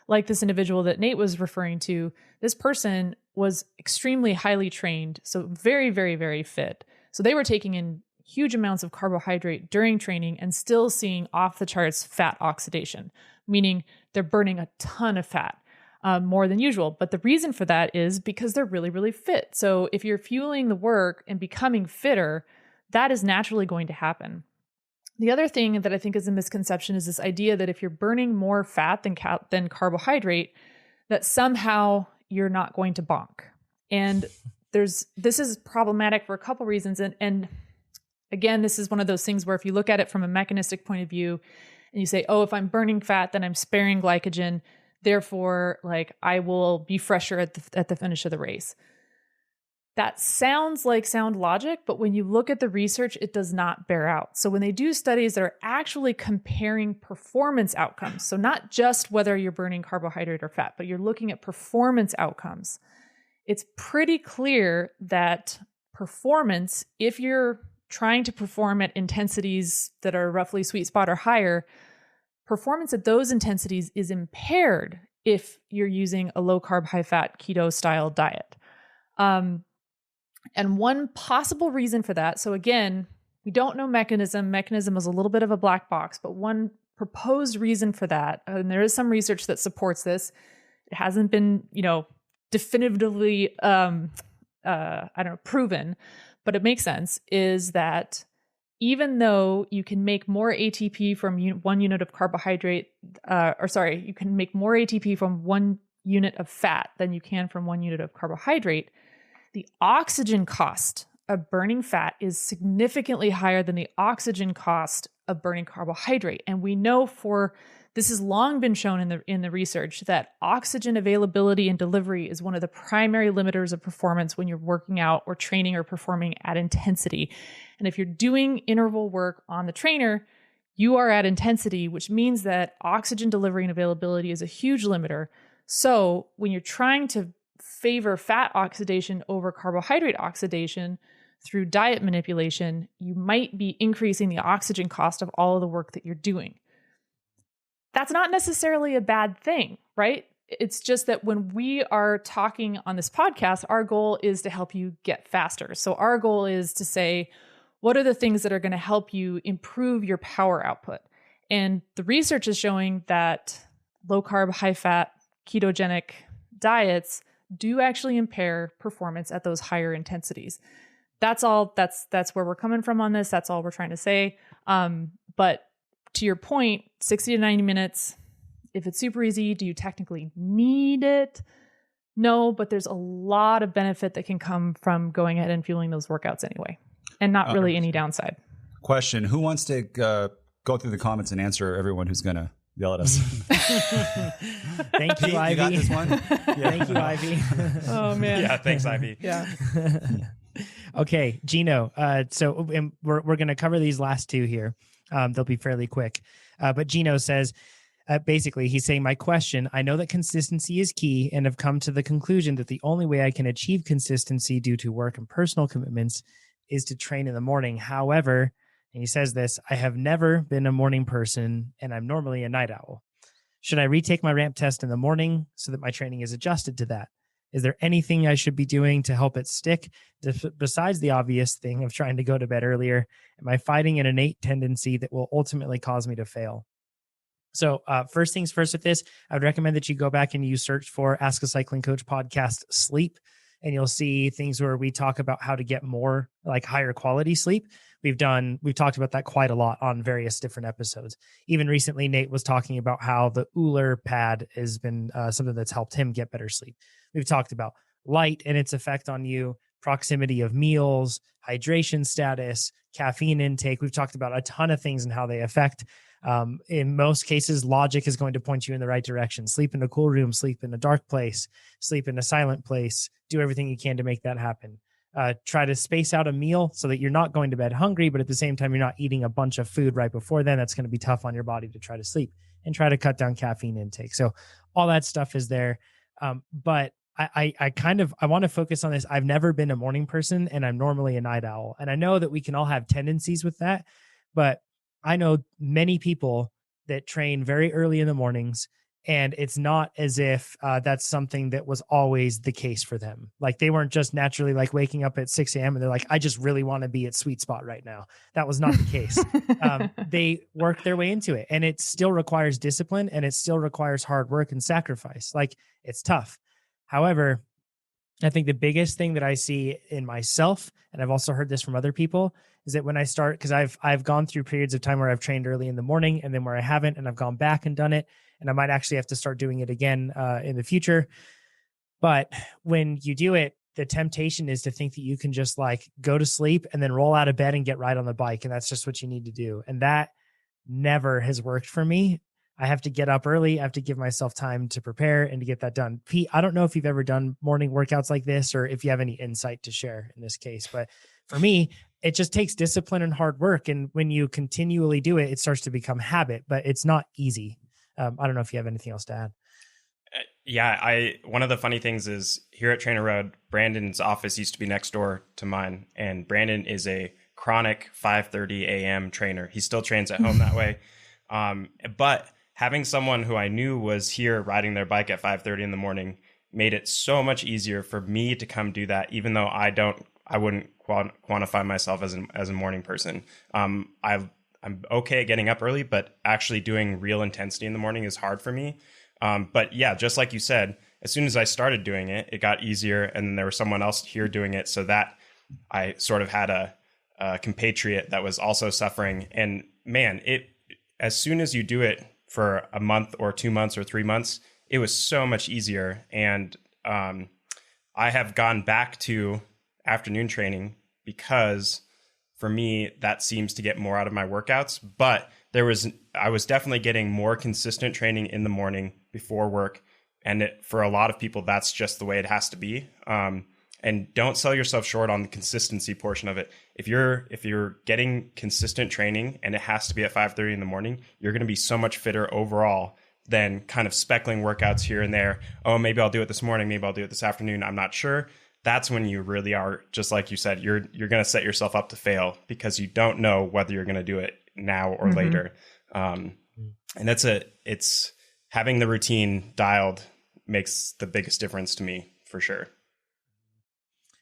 like this individual that Nate was referring to, this person was extremely highly trained, so very, very, very fit. So they were taking in huge amounts of carbohydrate during training and still seeing off the charts fat oxidation, meaning they're burning a ton of fat, more than usual. But the reason for that is because they're really, really fit. So if you're fueling the work and becoming fitter, that is naturally going to happen. The other thing that I think is a misconception is this idea that if you're burning more fat than carbohydrate, that somehow you're not going to bonk. And this is problematic for a couple reasons. And again, this is one of those things where if you look at it from a mechanistic point of view and you say, oh, if I'm burning fat, then I'm sparing glycogen. Therefore, like I will be fresher at the finish of the race. That sounds like sound logic, but when you look at the research, it does not bear out. So when they do studies that are actually comparing performance outcomes, so not just whether you're burning carbohydrate or fat, but you're looking at performance outcomes, it's pretty clear that performance, if you're trying to perform at intensities that are roughly sweet spot or higher, performance at those intensities is impaired if you're using a low carb, high fat keto style diet. And one possible reason for that, so again, we don't know mechanism. Mechanism is a little bit of a black box, but one proposed reason for that, and there is some research that supports this. It hasn't been, definitively, proven, but it makes sense, is that even though you can make more ATP from 1 unit of carbohydrate, you can make more ATP from 1 unit of fat than you can from 1 unit of carbohydrate, the oxygen cost of burning fat is significantly higher than the oxygen cost of burning carbohydrate. And we know this has long been shown in the research that oxygen availability and delivery is one of the primary limiters of performance when you're working out or training or performing at intensity. And if you're doing interval work on the trainer, you are at intensity, which means that oxygen delivery and availability is a huge limiter. So when you're trying to favor fat oxidation over carbohydrate oxidation through diet manipulation, you might be increasing the oxygen cost of all of the work that you're doing. That's not necessarily a bad thing, right? It's just that when we are talking on this podcast, our goal is to help you get faster. So our goal is to say, what are the things that are going to help you improve your power output? And the research is showing that low carb, high fat, ketogenic diets do actually impair performance at those higher intensities. That's all. That's where we're coming from on this. That's all we're trying to say. But to your point, 60 to 90 minutes, if it's super easy, do you technically need it? No, but there's a lot of benefit that can come from going ahead and fueling those workouts anyway, and not really any downside. Question: who wants to go through the comments and answer everyone who's going to yell at us? Thank you, Ivy. You got this one? Yeah. Thank you, Ivy. Oh man. Yeah, thanks, Ivy. Yeah. Okay, Gino. So we're going to cover these last two here. They'll be fairly quick. But Gino says, basically, he's saying, my question, I know that consistency is key and have come to the conclusion that the only way I can achieve consistency due to work and personal commitments is to train in the morning. However, and he says this, I have never been a morning person and I'm normally a night owl. Should I retake my ramp test in the morning so that my training is adjusted to that? Is there anything I should be doing to help it stick besides the obvious thing of trying to go to bed earlier? Am I fighting an innate tendency that will ultimately cause me to fail? So first things first with this, I would recommend that you go back and you search for Ask a Cycling Coach podcast sleep, and you'll see things where we talk about how to get more like higher quality sleep. We've talked about that quite a lot on various different episodes. Even recently, Nate was talking about how the Euler pad has been something that's helped him get better sleep. We've talked about light and its effect on you, proximity of meals, hydration status, caffeine intake. We've talked about a ton of things and how they affect. In most cases, logic is going to point you in the right direction. Sleep in a cool room, sleep in a dark place, sleep in a silent place, do everything you can to make that happen. Try to space out a meal so that you're not going to bed hungry, but at the same time, you're not eating a bunch of food right before then. That's going to be tough on your body to try to sleep, and try to cut down caffeine intake. So all that stuff is there. But I want to focus on this. I've never been a morning person and I'm normally a night owl. And I know that we can all have tendencies with that, but I know many people that train very early in the mornings, and it's not as if that's something that was always the case for them. Like they weren't just naturally like waking up at 6 a.m. and they're like, I just really want to be at sweet spot right now. That was not the case. They work their way into it, and it still requires discipline, and it still requires hard work and sacrifice. Like it's tough. However, I think the biggest thing that I see in myself, and I've also heard this from other people, is that when I start, because I've gone through periods of time where I've trained early in the morning and then where I haven't, and I've gone back and done it, and I might actually have to start doing it again in the future. But when you do it, the temptation is to think that you can just like go to sleep and then roll out of bed and get right on the bike. And that's just what you need to do. And that never has worked for me. I have to get up early. I have to give myself time to prepare and to get that done. Pete, I don't know if you've ever done morning workouts like this or if you have any insight to share in this case, but for me, it just takes discipline and hard work. And when you continually do it, it starts to become habit, but it's not easy. I don't know if you have anything else to add. Yeah, one of the funny things is here at TrainerRoad, Brandon's office used to be next door to mine, and Brandon is a chronic 5:30 a.m. trainer. He still trains at home that way. But having someone who I knew was here riding their bike at 5:30 in the morning made it so much easier for me to come do that, even though I wouldn't quantify myself as a morning person. I'm okay at getting up early, but actually doing real intensity in the morning is hard for me. But yeah, just like you said, as soon as I started doing it, it got easier. And then there was someone else here doing it. So that I sort of had a compatriot that was also suffering. And man, as soon as you do it for a month or 2 months or 3 months, it was so much easier. And I have gone back to afternoon training because for me, that seems to get more out of my workouts. But I was definitely getting more consistent training in the morning before work. And for a lot of people, that's just the way it has to be. And don't sell yourself short on the consistency portion of it. If you're getting consistent training and it has to be at 5:30 in the morning, you're going to be so much fitter overall than kind of speckling workouts here and there. Oh, maybe I'll do it this morning. Maybe I'll do it this afternoon. I'm not sure. That's when you really are, just like you said, you're going to set yourself up to fail because you don't know whether you're going to do it now or later. And it's having the routine dialed makes the biggest difference to me for sure.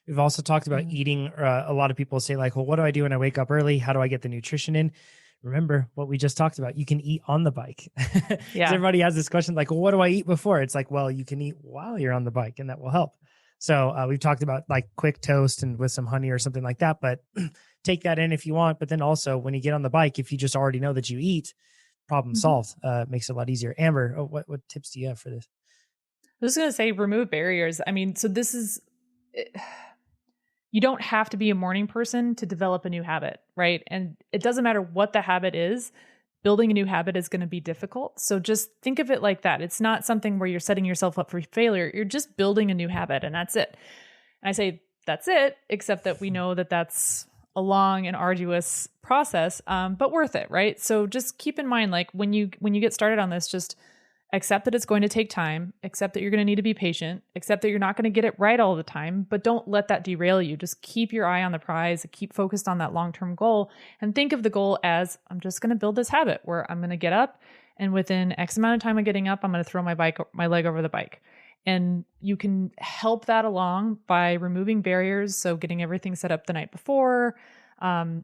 We've also talked about eating. A lot of people say like, well, what do I do when I wake up early? How do I get the nutrition in? Remember what we just talked about. You can eat on the bike. Yeah. Everybody has this question like, well, what do I eat before? It's like, well, you can eat while you're on the bike and that will help. So we've talked about like quick toast and with some honey or something like that, but take that in if you want. But then also when you get on the bike, if you just already know that you eat, problem solved. Makes it a lot easier. Amber, what tips do you have for this? I was going to say remove barriers. I mean, so this is, you don't have to be a morning person to develop a new habit, right? And it doesn't matter what the habit is. Building a new habit is going to be difficult. So just think of it like that. It's not something where you're setting yourself up for failure. You're just building a new habit and that's it. And I say that's it, except that we know that that's a long and arduous process, but worth it, right? So just keep in mind, like when you get started on this, just accept that it's going to take time, accept that you're going to need to be patient, accept that you're not going to get it right all the time, but don't let that derail you. Just keep your eye on the prize, keep focused on that long-term goal, and think of the goal as I'm just going to build this habit where I'm going to get up and within X amount of time of getting up, I'm going to throw my leg over the bike. And you can help that along by removing barriers. So getting everything set up the night before,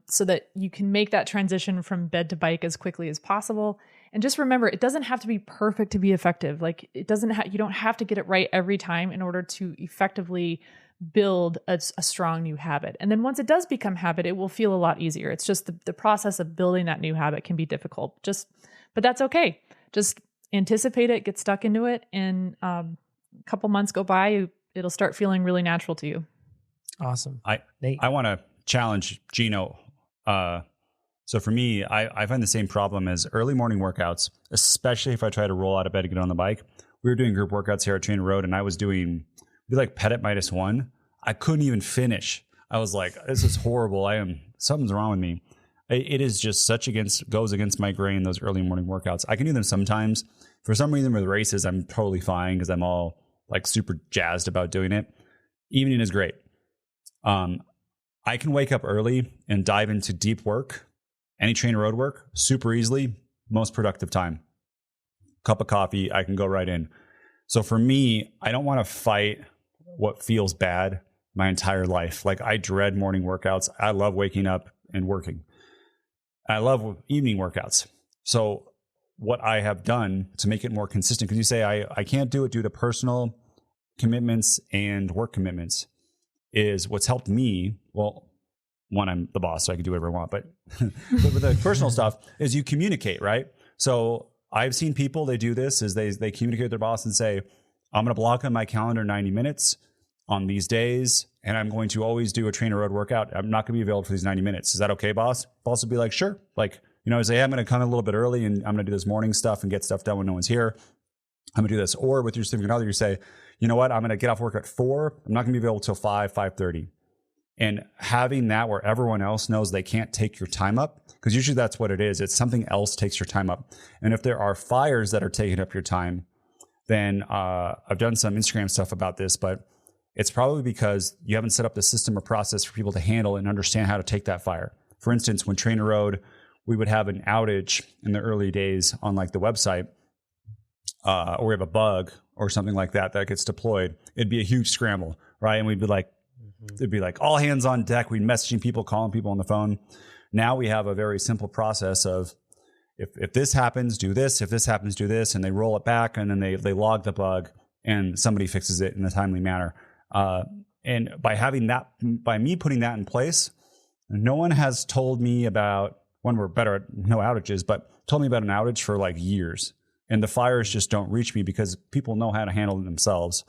so that you can make that transition from bed to bike as quickly as possible. And just remember, it doesn't have to be perfect to be effective. Like you don't have to get it right every time in order to effectively build a strong new habit. And then once it does become habit, it will feel a lot easier. It's just the process of building that new habit can be difficult. But that's okay. Just anticipate it, get stuck into it, and a couple months go by, it'll start feeling really natural to you. Awesome. I want to challenge Gino. So for me, I find the same problem as early morning workouts, especially if I try to roll out of bed and get on the bike. We were doing group workouts here at TrainerRoad, and I was doing like pet at -1. I couldn't even finish. I was like, this is horrible. Something's wrong with me. It is just goes against my grain, those early morning workouts. I can do them sometimes. For some reason with races, I'm totally fine because I'm all like super jazzed about doing it. Evening is great. I can wake up early and dive into deep work. Any TrainerRoad work, super easily, most productive time. Cup of coffee, I can go right in. So for me, I don't want to fight what feels bad my entire life. Like I dread morning workouts. I love waking up and working. I love evening workouts. So what I have done to make it more consistent, because you say I can't do it due to personal commitments and work commitments is what's helped me. Well, one, I'm the boss, so I can do whatever I want, but with the personal stuff is you communicate, right? So I've seen people, they do this is they communicate with their boss and say, I'm going to block on my calendar 90 minutes on these days, and I'm going to always do a TrainerRoad workout. I'm not going to be available for these 90 minutes. Is that okay, boss? Boss would be like, sure. Like, say, hey, I'm going to come a little bit early and I'm going to do this morning stuff and get stuff done when no one's here. I'm going to do this. Or with your significant other, you say, you know what? I'm going to get off work at 4. I'm not going to be available till 5:30. And having that where everyone else knows they can't take your time up, because usually that's what it is. It's something else takes your time up. And if there are fires that are taking up your time, then I've done some Instagram stuff about this, but it's probably because you haven't set up the system or process for people to handle and understand how to take that fire. For instance, when TrainerRoad, we would have an outage in the early days on like the website, or we have a bug or something like that gets deployed. It'd be a huge scramble, right? And we'd be like, it'd be like all hands on deck. We'd messaging people, calling people on the phone. Now we have a very simple process of if this happens, do this. If this happens, do this. And they roll it back and then they log the bug and somebody fixes it in a timely manner. And by having that, by me putting that in place, no one has told me about, when we're better at no outages, but told me about an outage for like years. And the fires just don't reach me because people know how to handle it themselves.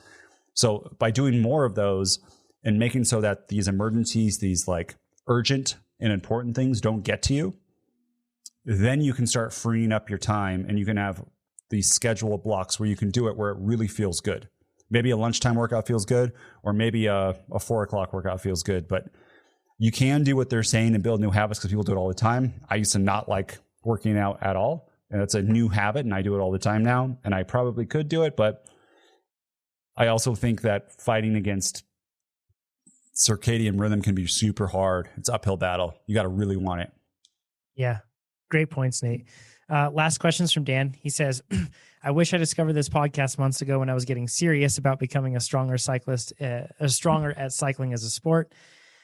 So by doing more of those and making so that these emergencies, these like urgent and important things don't get to you, then you can start freeing up your time and you can have these schedule blocks where you can do it where it really feels good. Maybe a lunchtime workout feels good, or maybe a 4 o'clock workout feels good, but you can do what they're saying and build new habits because people do it all the time. I used to not like working out at all, and it's a new habit, and I do it all the time now, and I probably could do it, but I also think that fighting against circadian rhythm can be super hard. It's an uphill battle. You got to really want it. Yeah. Great points, Nate. Last questions from Dan. He says, I wish I discovered this podcast months ago when I was getting serious about becoming a stronger cyclist, stronger at cycling as a sport.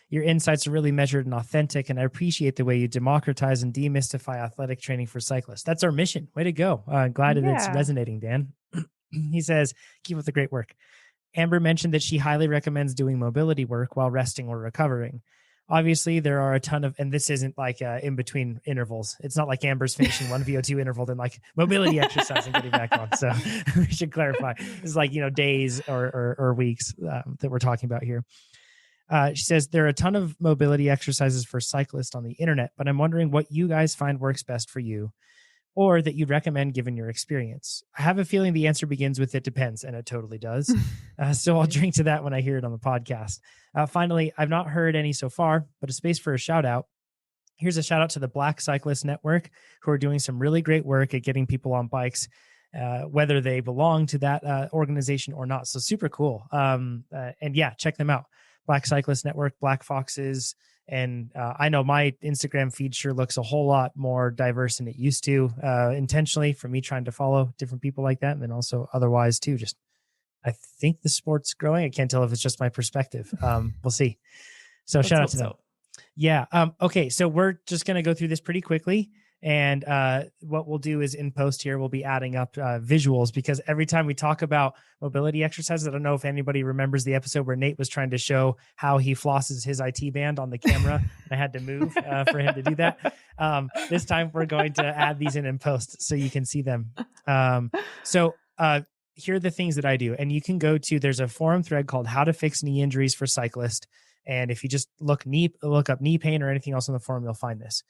Your insights are really measured and authentic, and I appreciate the way you democratize and demystify athletic training for cyclists. That's our mission. Way to go. Glad that it's resonating, Dan. He says, keep up the great work. Amber mentioned that she highly recommends doing mobility work while resting or recovering. Obviously, there are a ton of, and this isn't like in between intervals. It's not like Amber's finishing one VO2 interval, then like mobility exercise and getting back on. So we should clarify. It's like, days or weeks that we're talking about here. She says there are a ton of mobility exercises for cyclists on the internet, but I'm wondering what you guys find works best for you, or that you'd recommend given your experience. I have a feeling the answer begins with it depends, and it totally does. So I'll drink to that when I hear it on the podcast. Finally, I've not heard any so far, but a space for a shout out. Here's a shout out to the Black Cyclist Network, who are doing some really great work at getting people on bikes, whether they belong to that organization or not. So super cool. And yeah, check them out. Black Cyclist Network, Black Foxes. And I know my Instagram feed sure looks a whole lot more diverse than it used to, intentionally, for me trying to follow different people like that. And then also otherwise too, just, I think the sport's growing. I can't tell if it's just my perspective. We'll see. So shout out to them. Yeah. Okay. So we're just going to go through this pretty quickly. And what we'll do is in post here, we'll be adding up visuals, because every time we talk about mobility exercises, I don't know if anybody remembers the episode where Nate was trying to show how he flosses his IT band on the camera. And I had to move for him to do that. This time we're going to add these in post so you can see them. So here are the things that I do. And you can go to, there's a forum thread called How to Fix Knee Injuries for Cyclists. And if you just look up knee pain or anything else on the forum, you'll find this.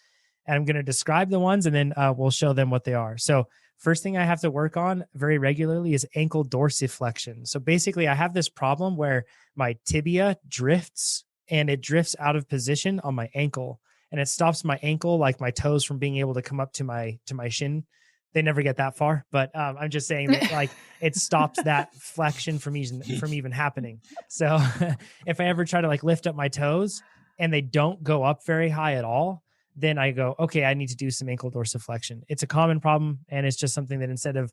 And I'm going to describe the ones, and then we'll show them what they are. So first thing I have to work on very regularly is ankle dorsiflexion. So basically I have this problem where my tibia drifts, and it drifts out of position on my ankle, and it stops my ankle, like my toes, from being able to come up to my shin. They never get that far, but I'm just saying that like it stops that flexion from even happening. So if I ever try to like lift up my toes and they don't go up very high at all, then I go, okay, I need to do some ankle dorsiflexion. It's a common problem, and it's just something that instead of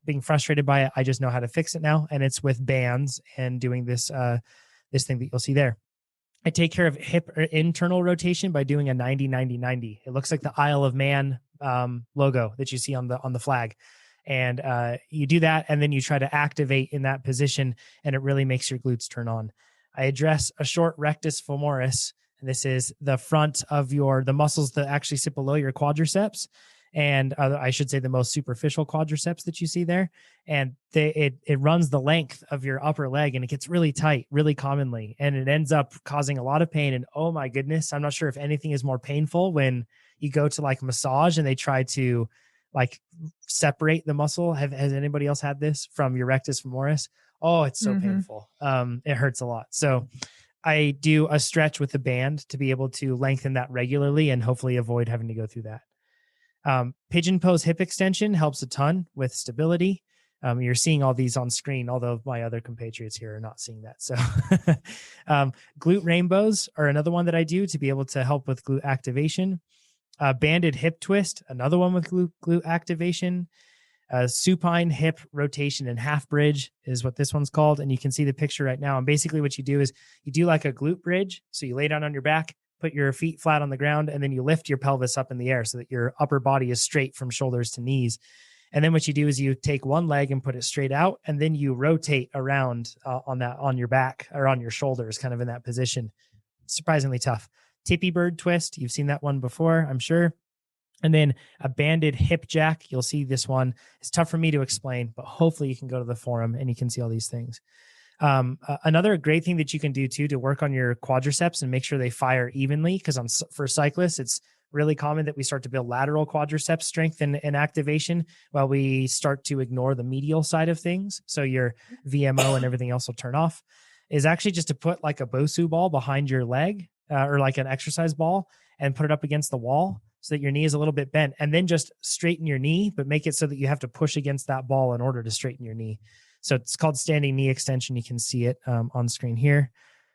being frustrated by it, I just know how to fix it now. And it's with bands and doing this thing that you'll see there. I take care of hip internal rotation by doing a 90-90-90. It looks like the Isle of Man logo that you see on the flag. And you do that, and then you try to activate in that position, and it really makes your glutes turn on. I address a short rectus femoris, and this is the front of the muscles that actually sit below your quadriceps, and I should say the most superficial quadriceps that you see there. And it runs the length of your upper leg, and it gets really tight really commonly, and it ends up causing a lot of pain. And oh my goodness, I'm not sure if anything is more painful when you go to like massage and they try to like separate the muscle. Has anybody else had this from your rectus femoris? Oh, it's so painful. It hurts a lot. So I do a stretch with the band to be able to lengthen that regularly and hopefully avoid having to go through that. Pigeon pose hip extension helps a ton with stability. You're seeing all these on screen, although my other compatriots here are not seeing that. So glute rainbows are another one that I do to be able to help with glute activation. Banded hip twist, another one with glute activation. Supine hip rotation and half bridge is what this one's called. And you can see the picture right now. And basically what you do is you do like a glute bridge. So you lay down on your back, put your feet flat on the ground, and then you lift your pelvis up in the air so that your upper body is straight from shoulders to knees. And then what you do is you take one leg and put it straight out, and then you rotate around on your back or on your shoulders, kind of in that position. Surprisingly tough. Tippy bird twist. You've seen that one before, I'm sure. And then a banded hip jack. You'll see this one. It's tough for me to explain, but hopefully you can go to the forum and you can see all these things. Another great thing that you can do too to work on your quadriceps and make sure they fire evenly, because for cyclists, it's really common that we start to build lateral quadriceps strength and activation while we start to ignore the medial side of things. So your VMO and everything else will turn off. Is actually just to put like a Bosu ball behind your leg or like an exercise ball and put it up against the wall so that your knee is a little bit bent, and then just straighten your knee, but make it so that you have to push against that ball in order to straighten your knee. So it's called standing knee extension. You can see it on screen here.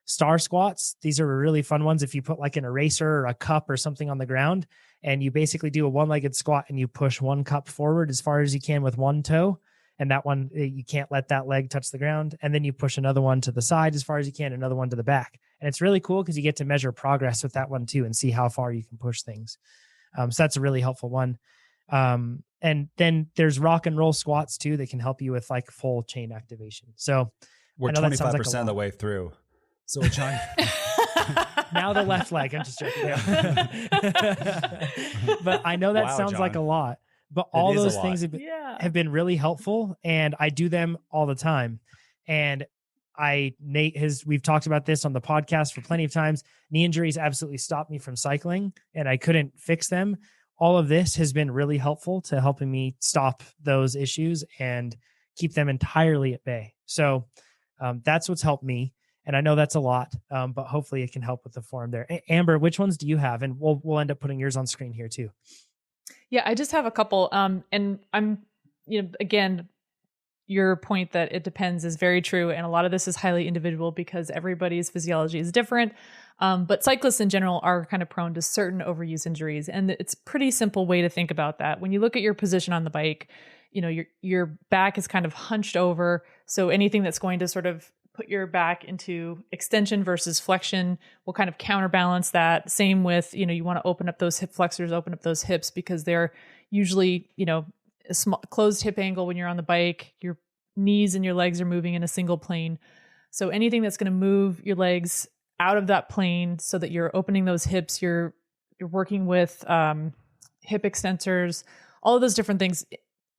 Star squats. These are really fun ones. If you put like an eraser or a cup or something on the ground and you basically do a one-legged squat and you push one cup forward as far as you can with one toe, and that one, you can't let that leg touch the ground. And then you push another one to the side as far as you can, another one to the back. And it's really cool because you get to measure progress with that one too and see how far you can push things. So that's a really helpful one. And then there's rock and roll squats too that can help you with like full chain activation. So we're 25% of the way through. So we're trying. Now the left leg. I'm just joking. But I know that sounds like a lot, but all those things have been really helpful, and I do them all the time. And we've talked about this on the podcast for plenty of times. Knee injuries absolutely stopped me from cycling, and I couldn't fix them. All of this has been really helpful to helping me stop those issues and keep them entirely at bay. So that's what's helped me. And I know that's a lot, but hopefully it can help with the forum there. Amber, which ones do you have? And we'll end up putting yours on screen here too. Yeah, I just have a couple. And I'm, again, your point that it depends is very true. And a lot of this is highly individual because everybody's physiology is different. But cyclists in general are kind of prone to certain overuse injuries. And it's a pretty simple way to think about that. When you look at your position on the bike, your back is kind of hunched over. So anything that's going to sort of put your back into extension versus flexion will kind of counterbalance that. Same with, you want to open up those hip flexors, open up those hips, because they're usually, a small closed hip angle when you're on the bike. Your knees and your legs are moving in a single plane. So anything that's going to move your legs out of that plane so that you're opening those hips, you're working with hip extensors, all of those different things.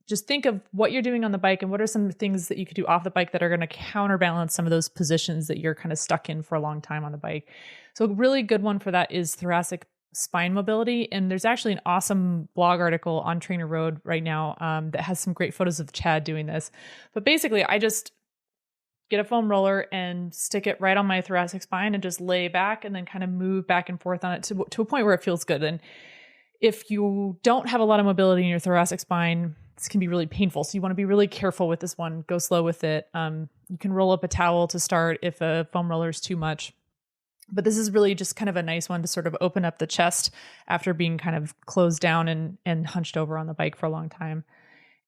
Just think of what you're doing on the bike and what are some things that you could do off the bike that are going to counterbalance some of those positions that you're kind of stuck in for a long time on the bike. So a really good one for that is thoracic spine mobility. And there's actually an awesome blog article on TrainerRoad right now that has some great photos of Chad doing this. But basically, I just get a foam roller and stick it right on my thoracic spine and just lay back and then kind of move back and forth on it to a point where it feels good. And if you don't have a lot of mobility in your thoracic spine, this can be really painful. So you want to be really careful with this one. Go slow with it. You can roll up a towel to start if a foam roller is too much. But this is really just kind of a nice one to sort of open up the chest after being kind of closed down and hunched over on the bike for a long time.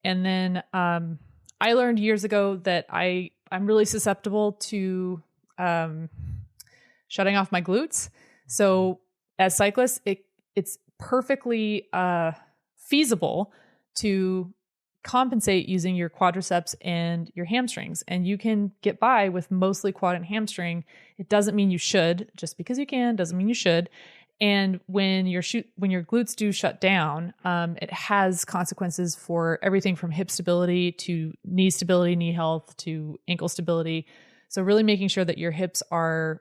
And then I learned years ago that I'm really susceptible to shutting off my glutes. So as cyclists, it's perfectly feasible to compensate using your quadriceps and your hamstrings. And you can get by with mostly quad and hamstring. It doesn't mean you should. Just because you can doesn't mean you should. And when your glutes do shut down, it has consequences for everything from hip stability to knee stability, knee health to ankle stability. So really making sure that your hips are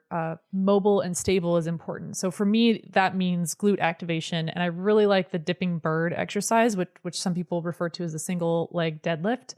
mobile and stable is important. So for me, that means glute activation. And I really like the dipping bird exercise, which some people refer to as a single leg deadlift.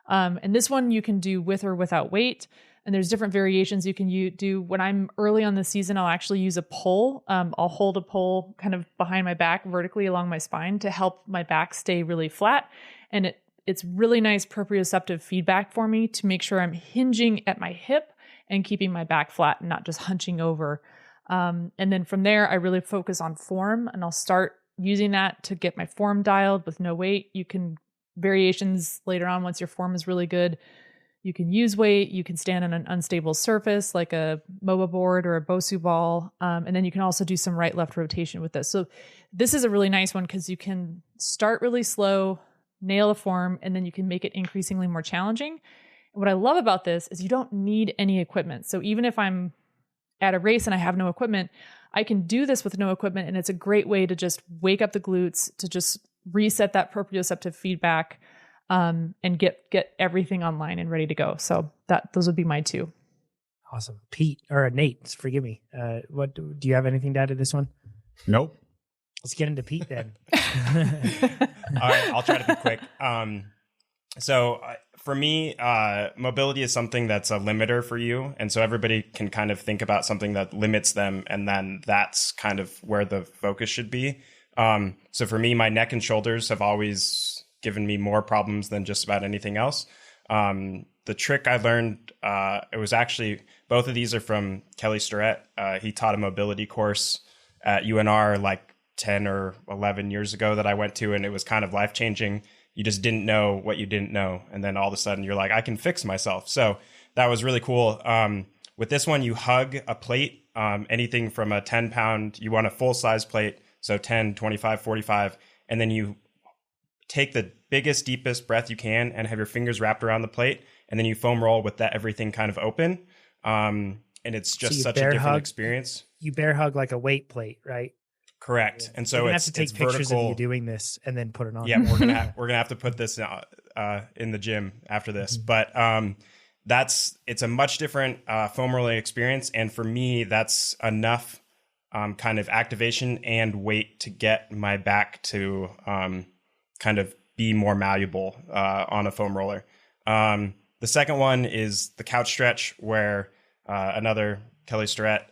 And this one you can do with or without weight. And there's different variations you can do. When I'm early on the season, I'll actually use a pole. I'll hold a pole kind of behind my back vertically along my spine to help my back stay really flat. And it's really nice proprioceptive feedback for me to make sure I'm hinging at my hip and keeping my back flat and not just hunching over. And then from there, I really focus on form, and I'll start using that to get my form dialed with no weight. You can variations later on once your form is really good. You can use weight. You can stand on an unstable surface like a MOBA board or a Bosu ball. And then you can also do some right-left rotation with this. So this is a really nice one because you can start really slow, nail the form, and then you can make it increasingly more challenging. And what I love about this is you don't need any equipment. So even if I'm at a race and I have no equipment, I can do this with no equipment. And it's a great way to just wake up the glutes, to just reset that proprioceptive feedback, and get everything online and ready to go. So those would be my two. Awesome. Pete or Nate, forgive me. What do you have anything to add to this one? Nope. Let's get into Pete then. All right, I'll try to be quick. So for me, mobility is something that's a limiter for you. And so everybody can kind of think about something that limits them. And then that's kind of where the focus should be. So for me, my neck and shoulders have always given me more problems than just about anything else. The trick I learned, it was actually, both of these are from Kelly Starrett. He taught a mobility course at UNR like 10 or 11 years ago that I went to, and it was kind of life-changing. You just didn't know what you didn't know. And then all of a sudden you're like, I can fix myself. So that was really cool. With this one, you hug a plate, anything from a 10-pound, you want a full-size plate, so 10, 25, 45, and then you take the biggest, deepest breath you can and have your fingers wrapped around the plate, and then you foam roll with that everything kind of open. And it's just such a different experience. You bear hug like a weight plate, right? Correct. And so have to take pictures vertical. of you doing this and then put it on. Yeah, we're gonna have to put this in the gym after this. Mm-hmm. But it's a much different foam rolling experience, and for me, that's enough kind of activation and weight to get my back to kind of be more malleable on a foam roller. The second one is the couch stretch, where another Kelly Starrett.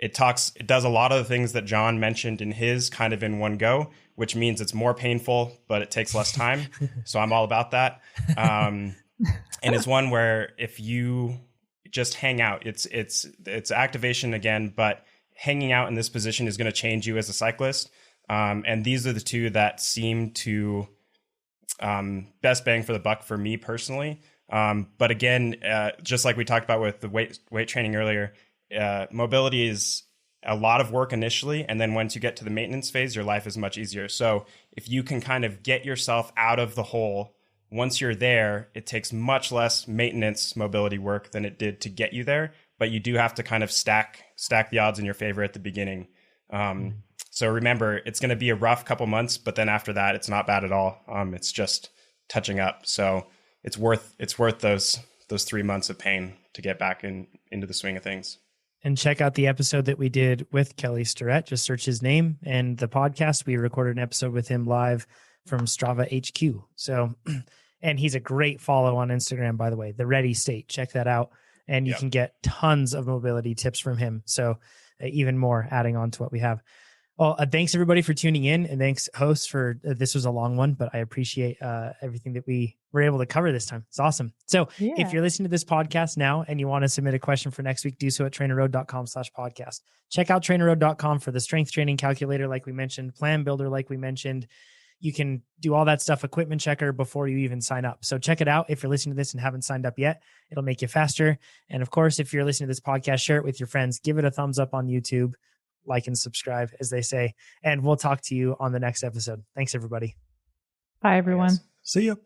It does a lot of the things that John mentioned in his kind of in one go, which means it's more painful, but it takes less time. So I'm all about that. And it's one where if you just hang out, it's activation again, but hanging out in this position is going to change you as a cyclist. And these are the two that seem to best bang for the buck for me personally. But again, just like we talked about with the weight training earlier, mobility is a lot of work initially, and then once you get to the maintenance phase, your life is much easier. So if you can kind of get yourself out of the hole, once you're there, it takes much less maintenance mobility work than it did to get you there, but you do have to kind of stack the odds in your favor at the beginning. So remember, it's going to be a rough couple months, but then after that, it's not bad at all. It's just touching up. So it's worth those 3 months of pain to get back into the swing of things. And check out the episode that we did with Kelly Starrett. Just search his name and the podcast. We recorded an episode with him live from Strava HQ. So, and he's a great follow on Instagram, by the way, The Ready State. Check that out. And you can get tons of mobility tips from him. So even more adding on to what we have. Well, thanks everybody for tuning in, and thanks hosts for this was a long one, but I appreciate everything that we were able to cover this time. It's awesome. So if you're listening to this podcast now and you want to submit a question for next week, do so at trainerroad.com/podcast. Check out trainerroad.com for the strength training calculator, like we mentioned, plan builder, like we mentioned. You can do all that stuff, equipment checker, before you even sign up. So check it out. If you're listening to this and haven't signed up yet, it'll make you faster. And of course, if you're listening to this podcast, share it with your friends, give it a thumbs up on YouTube. Like and subscribe, as they say, and we'll talk to you on the next episode. Thanks, everybody. Bye, everyone. See ya.